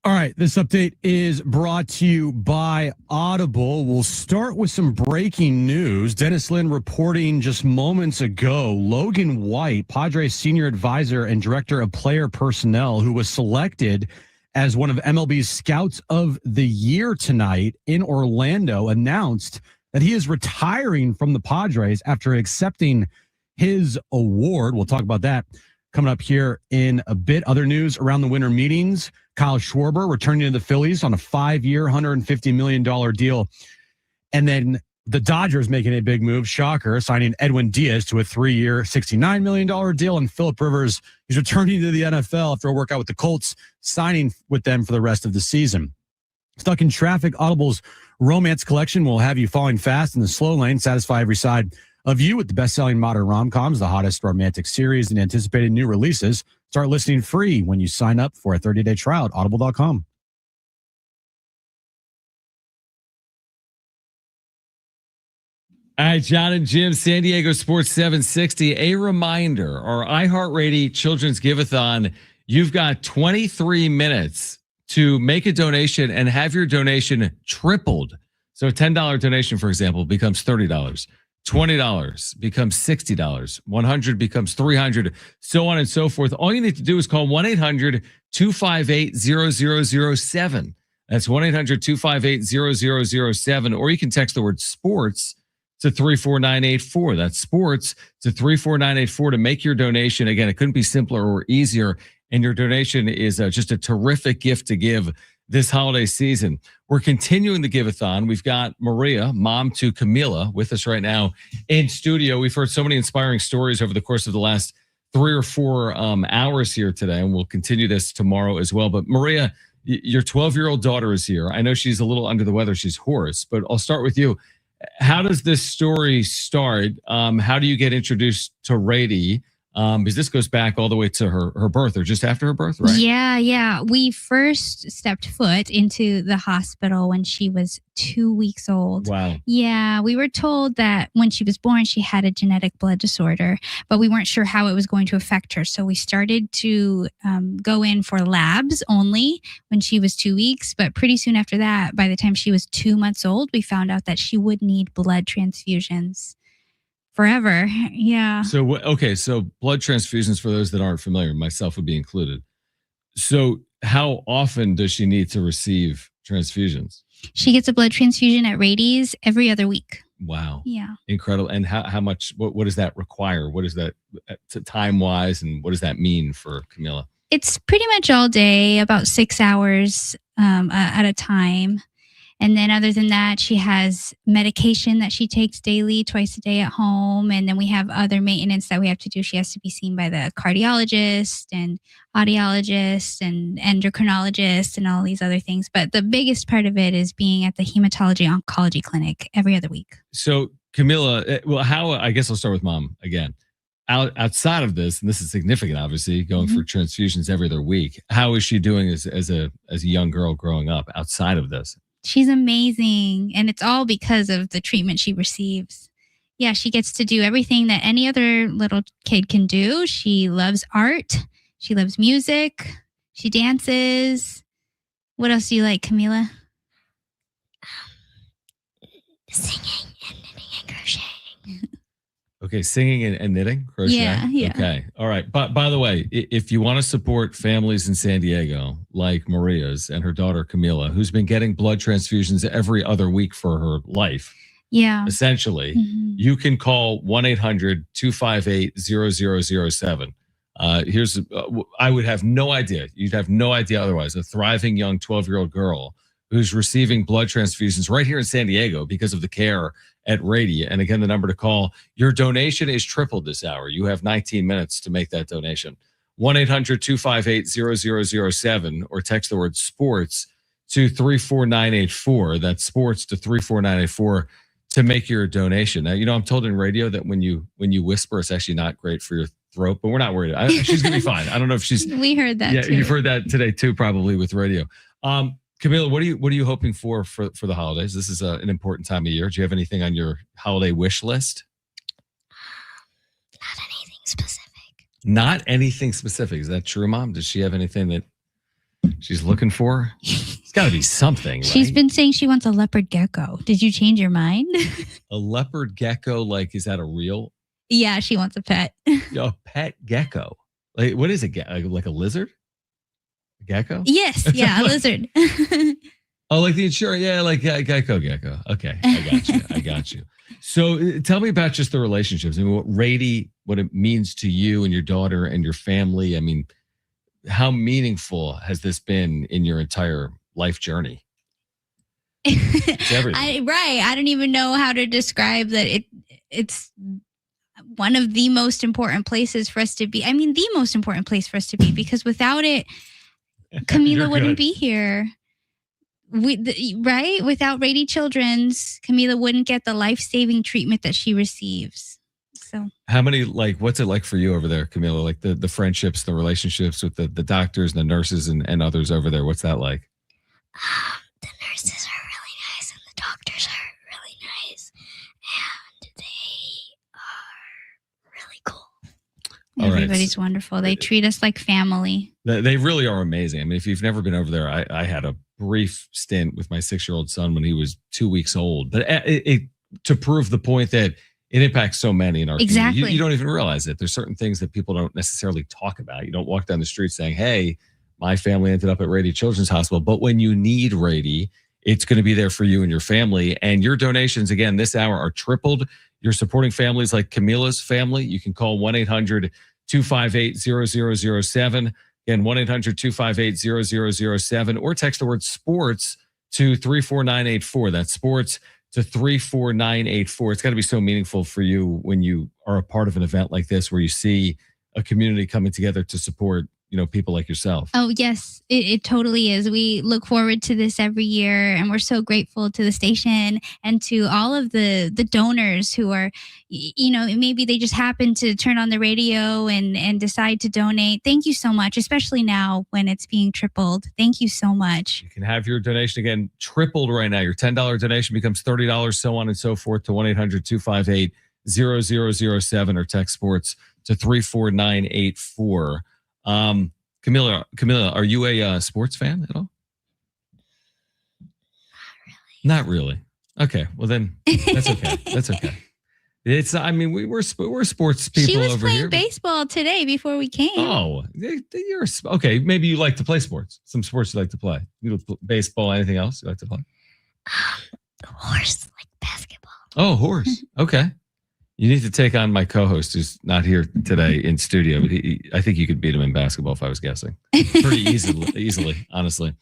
All right, this update is brought to you by Audible. We'll start with some breaking news. Dennis Lin reporting just moments ago, Logan White, Padres senior advisor and director of player personnel, who was selected as one of MLB's Scouts of the Year tonight in Orlando, announced that he is retiring from the Padres after accepting his award. We'll talk about that coming up here in a bit. Other news around the winter meetings. Kyle Schwarber returning to the Phillies on a 5-year, $150 million deal. And then the Dodgers making a big move, shocker, signing Edwin Diaz to a 3-year, $69 million deal. And Phillip Rivers is returning to the NFL after a workout with the Colts, signing with them for the rest of the season. Stuck in traffic, Audible's romance collection will have you falling fast in the slow lane, satisfy every side of You with the best-selling modern rom-coms, the hottest romantic series, and anticipated new releases. Start listening free when you sign up for a 30-day trial at audible.com. All right, Jon and Jim, San Diego Sports 760. A reminder, our iHeartRadio Children's Giveathon, you've got 23 minutes to make a donation and have your donation tripled. So a $10 donation, for example, becomes $30. $20 becomes $60. $100 becomes $300, so on and so forth. All you need to do is call 1-800-258-0007. That's 1-800-258-0007. Or you can text the word sports to 34984. That's sports to 34984 to make your donation. Again, it couldn't be simpler or easier. And your donation is just a terrific gift to give this holiday season. We're continuing the Giveathon. We've got Maria, mom to Camila, with us right now in studio. We've heard so many inspiring stories over the course of the last 3 or 4 hours here today, and we'll continue this tomorrow as well. But Maria, your 12-year-old daughter is here. I know she's a little under the weather. She's hoarse, but I'll start with you. How does this story start? How do you get introduced to Rady? Because this goes back all the way to her birth or just after her birth, right? Yeah. We first stepped foot into the hospital when she was 2 weeks old. Wow. Yeah, we were told that when she was born, she had a genetic blood disorder, but we weren't sure how it was going to affect her. So we started to go in for labs only when she was 2 weeks. But pretty soon after that, by the time she was 2 months old, we found out that she would need blood transfusions. Forever. Yeah. So blood transfusions, for those that aren't familiar, myself would be included. So how often does she need to receive transfusions? She gets a blood transfusion at Rady's every other week. Wow. Yeah. Incredible. And how much, what does that require? What is that time wise? And what does that mean for Camila? It's pretty much all day, about 6 hours at a time. And then other than that, she has medication that she takes daily, twice a day at home. And then we have other maintenance that we have to do. She has to be seen by the cardiologist and audiologist and endocrinologist and all these other things. But the biggest part of it is being at the hematology oncology clinic every other week. So Camila, I guess I'll start with mom again. Outside of this, and this is significant, obviously, going for transfusions every other week. How is she doing as a young girl growing up outside of this? She's amazing, and it's all because of the treatment she receives. Yeah, she gets to do everything that any other little kid can do. She loves art. She loves music. She dances. What else do you like, Camila? Singing and knitting and crocheting. Okay, singing and knitting, crochet. Yeah. Okay, all right. But by the way, if you want to support families in San Diego like Maria's and her daughter Camila, who's been getting blood transfusions every other week for her life, essentially, you can call 1-800-258-0007. I would have no idea. You'd have no idea otherwise. A thriving young 12-year-old girl who's receiving blood transfusions right here in San Diego because of the care at Rady. And again, the number to call, your donation is tripled this hour. You have 19 minutes to make that donation. 1-800-258-0007 or text the word sports to 34984. That's sports to 34984 to make your donation. Now, I'm told in radio that when you whisper, it's actually not great for your throat, but we're not worried. She's going to be fine. I don't know if she's... We heard that too. You've heard that today too, probably with radio. Camila, what are you hoping for the holidays? This is an important time of year. Do you have anything on your holiday wish list? Not anything specific. Not anything specific. Is that true, Mom? Does she have anything that she's looking for? It's got to be something, right? She's been saying she wants a leopard gecko. Did you change your mind? A leopard gecko, is that a real? Yeah, she wants a pet. A pet gecko. What is it? Like a lizard? A gecko? Yes, yeah, a lizard. Oh, like the insurance. Yeah, like Gecko. Okay, I got you. So tell me about just the relationships. I mean, what it means to you and your daughter and your family. I mean, how meaningful has this been in your entire life journey? It's everything. Right. I don't even know how to describe that. It's one of the most important places for us to be. I mean, the most important place for us to be, because without it, Camila wouldn't be here. Right? Without Rady Children's, Camila wouldn't get the life-saving treatment that she receives. So How many, what's it like for you over there, Camila? Like the friendships, the relationships with the doctors and the nurses and others over there. What's that like? The nurses are really nice and the doctors are really nice. And they are really cool. All right. everybody's wonderful. They treat us like family. They really are amazing. I mean, if you've never been over there, I had a brief stint with my 6-year-old son when he was 2 weeks old. But to prove the point that it impacts so many in our Exactly. community, you don't even realize it. There's certain things that people don't necessarily talk about. You don't walk down the street saying, hey, my family ended up at Rady Children's Hospital. But when you need Rady, it's going to be there for you and your family. And your donations, again, this hour are tripled. You're supporting families like Camila's family. You can call 1-800-258-0007. Again, 1-800-258-0007, or text the word sports to 34984. That's sports to 34984. It's got to be so meaningful for you when you are a part of an event like this, where you see a community coming together to support, people like yourself. Oh, yes, it totally is. We look forward to this every year, and we're so grateful to the station and to all of the donors who are, maybe they just happen to turn on the radio and decide to donate. Thank you so much, especially now when it's being tripled. Thank you so much. You can have your donation again tripled right now. Your $10 donation becomes $30, so on and so forth, to 1-800-258-0007, or text sports to 34984. Camila, are you a sports fan at all? Not really. Okay. Well, then that's okay. That's okay. We're sports people She was over playing here. baseball today before we came. Oh, you're okay. Maybe you like to play sports. Some sports you like to play. Baseball, anything else you like to play? Horse, like basketball. Oh, horse. Okay. You need to take on my co-host, who's not here today in studio, but I think you could beat him in basketball if I was guessing. Pretty easily, honestly.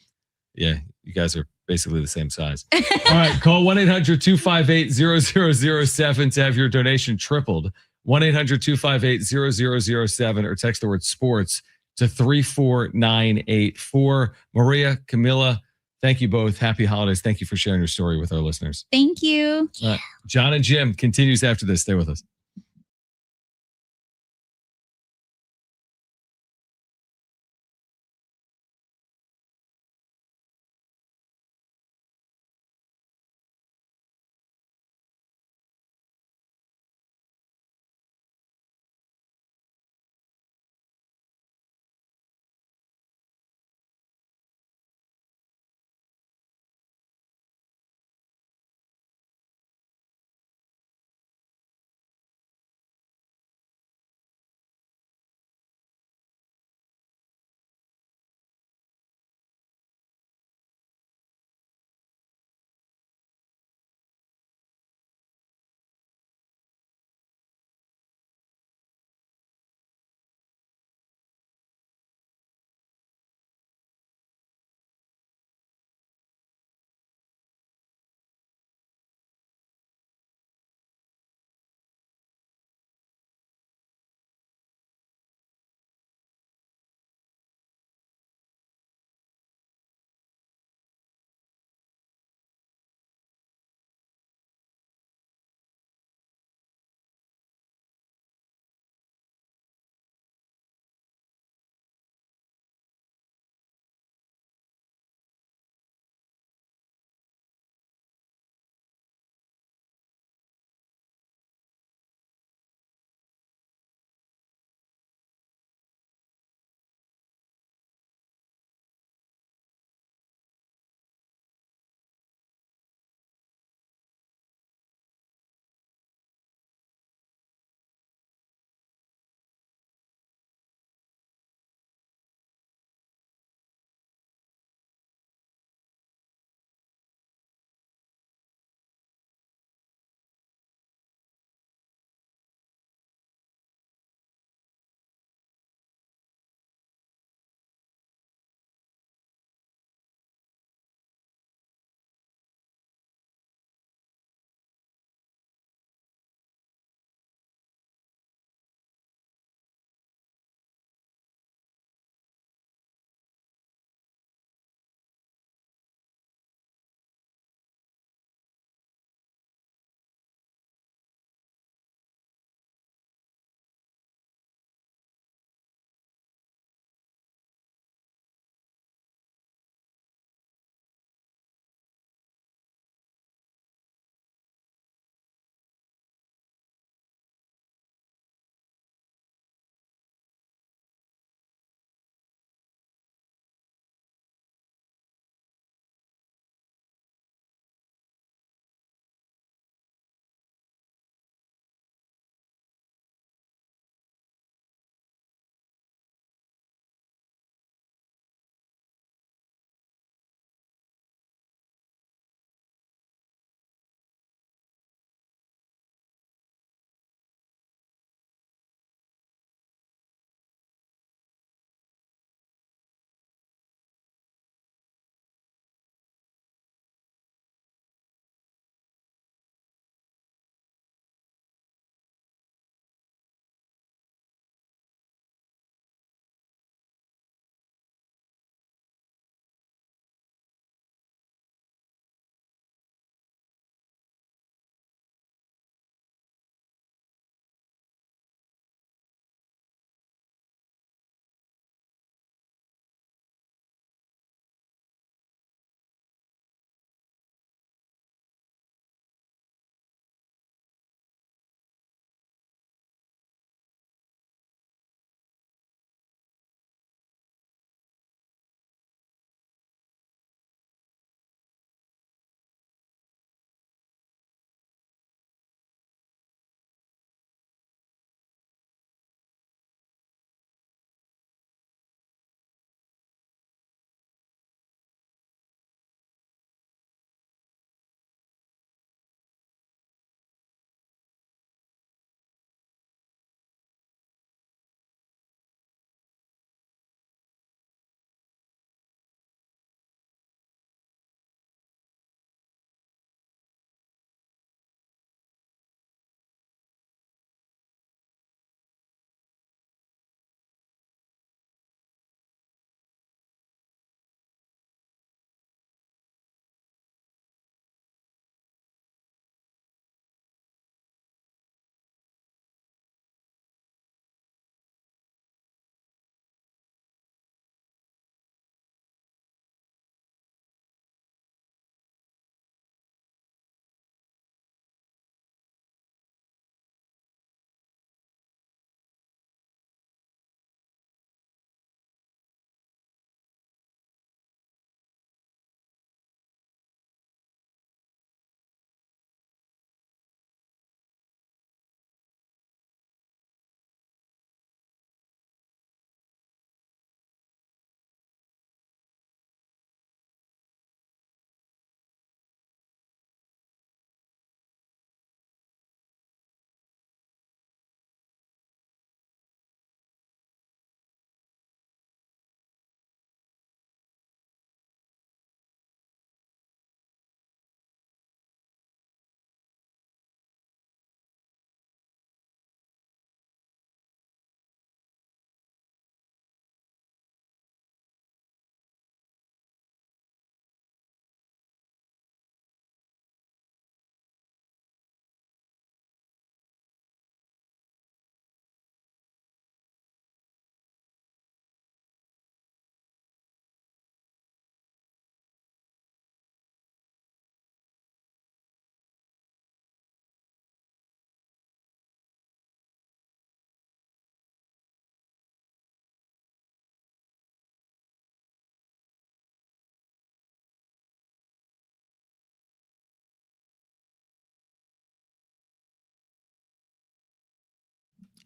Yeah, you guys are basically the same size. All right, call 1-800-258-0007 to have your donation tripled. 1-800-258-0007, or text the word sports to 34984. Maria, Camila, thank you both. Happy holidays. Thank you for sharing your story with our listeners. Thank you. All right. Jon and Jim continues after this. Stay with us.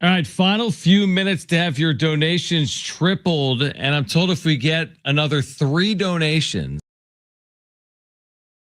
All right, final few minutes to have your donations tripled. And I'm told if we get another 3 donations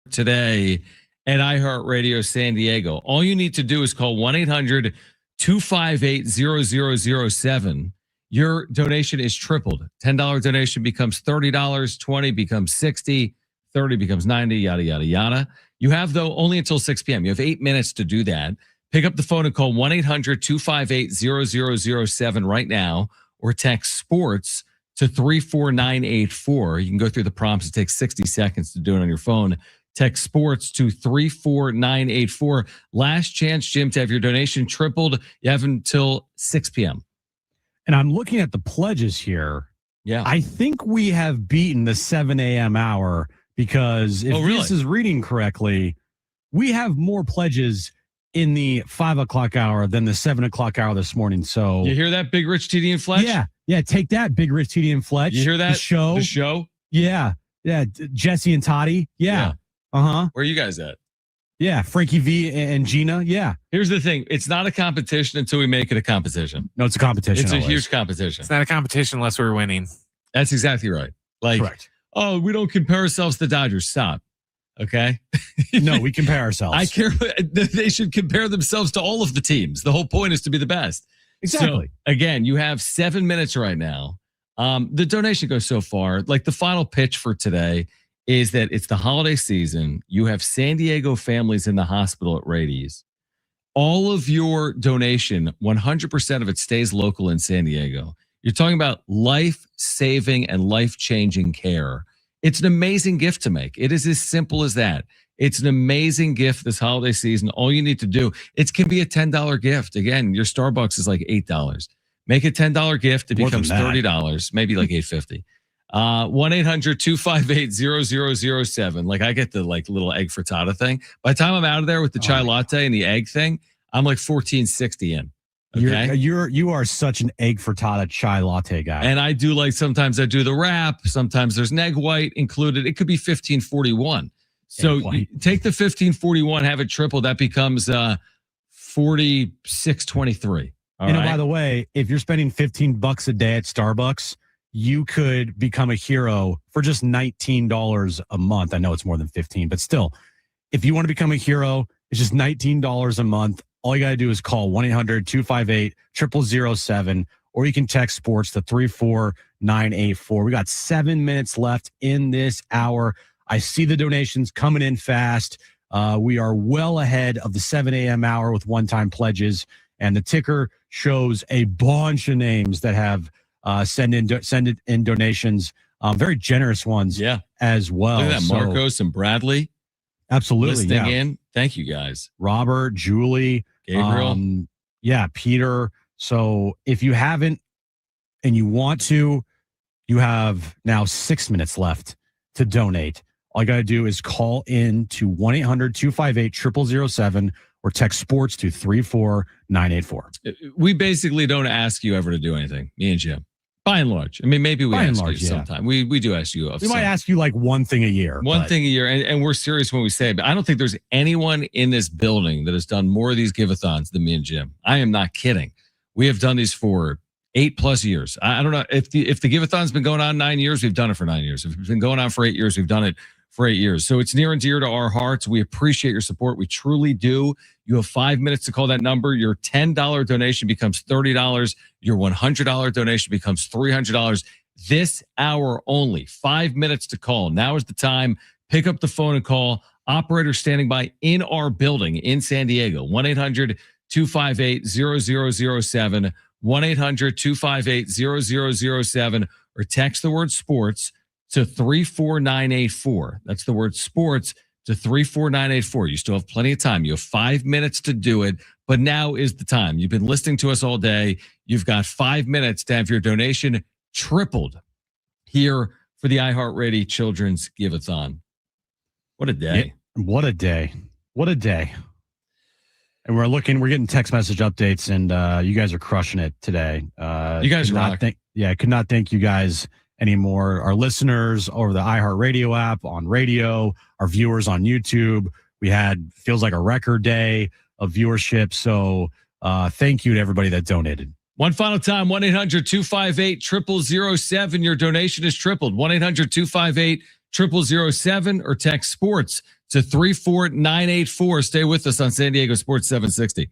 today at iHeartRadio San Diego, all you need to do is call 1-800-258-0007. Your donation is tripled. $10 donation becomes $30, 20 becomes 60, 30 becomes 90, yada, yada, yada. You have, though, only until 6 p.m. You have 8 minutes to do that. Pick up the phone and call 1-800-258-0007 right now, or text sports to 34984. You can go through the prompts. It takes 60 seconds to do it on your phone. Text sports to 34984. Last chance, Jim, to have your donation tripled. You have until 6 p.m. And I'm looking at the pledges here. Yeah. I think we have beaten the 7 a.m. hour because if this is reading correctly, we have more pledges in the 5 o'clock hour than the 7 o'clock hour this morning. So you hear that, Big Rich TD and Fletch? Yeah. Take that, Big Rich TD and Fletch. You hear that? The show? Yeah. Jesse and Toddy. Yeah. Uh-huh. Where are you guys at? Yeah. Frankie V and Gina. Yeah. Here's the thing. It's not a competition until we make it a competition. No, it's a competition. It's a always. huge competition. It's not a competition unless we're winning. That's exactly right. Like, correct. Oh, we don't compare ourselves to the Dodgers. Stop. Okay. No, we compare ourselves. I care. They should compare themselves to all of the teams. The whole point is to be the best. Exactly. So, again, you have 7 minutes right now. The donation goes so far. Like, the final pitch for today is that it's the holiday season. You have San Diego families in the hospital at Rady's. All of your donation, 100% of it stays local in San Diego. You're talking about life-saving and life-changing care. It's an amazing gift to make. It is as simple as that. It's an amazing gift this holiday season. All you need to do, it can be a $10 gift. Again, your Starbucks is like $8. Make a $10 gift. It becomes $30, maybe like $8.50. 1-800-258-0007. Like, I get the little egg frittata thing. By the time I'm out of there with the chai latte and the egg thing, I'm like $14.60 in. Okay. You are such an egg frittata chai latte guy. And I do sometimes I do the wrap. Sometimes there's an egg white included. It could be $15.41. So you take the $15.41, have it triple. That becomes $46.23. By the way, if you're spending $15 a day at Starbucks, you could become a hero for just $19 a month. I know it's more than 15, but still, if you want to become a hero, it's just $19 a month. All you got to do is call 1-800-258-0007, or you can text sports to 34984. We got 7 minutes left in this hour. I see the donations coming in fast. We are well ahead of the 7 a.m. hour with one-time pledges, and the ticker shows a bunch of names that have send in donations. Very generous ones, as well. Look at that, Marcos and Bradley. Absolutely, listening in. Thank you, guys. Robert, Julie, Gabriel, Peter. So if you haven't and you want to, you have now 6 minutes left to donate. All you got to do is call in to 1-800-258-0007 or text sports to 34984. We basically don't ask you ever to do anything, me and Jim. By and large. I mean, maybe we ask you sometime. We do ask you. We might ask you one thing a year. One thing a year, and we're serious when we say it. But I don't think there's anyone in this building that has done more of these Giveathons than me and Jim. I am not kidding. We have done these for 8+ years. I don't know if the Giveathon's been going on 9 years. We've done it for 9 years. If it's been going on for 8 years, we've done it for 8 years. So it's near and dear to our hearts. We appreciate your support. We truly do. You have 5 minutes to call that number. Your $10 donation becomes $30. Your $100 donation becomes $300. This hour only. 5 minutes to call. Now is the time. Pick up the phone and call. Operator standing by in our building in San Diego. 1-800-258-0007. 1-800-258-0007. Or text the word sports to 34984. That's the word sports to 34984. You still have plenty of time. You have 5 minutes to do it, but now is the time. You've been listening to us all day. You've got 5 minutes to have your donation tripled here for the iHeartRadio Children's Giveathon. What a day. Yeah, what a day. What a day. And we're getting text message updates, and you guys are crushing it today. You guys rock. I could not thank you guys anymore. Our listeners over the iHeartRadio app, on radio, our viewers on YouTube. We had, feels like a record day of viewership. So Thank you to everybody that donated. One final time, 1-800-258-0007. Your donation is tripled. 1-800-258-0007 or text sports to 34984. Stay with us on San Diego Sports 760.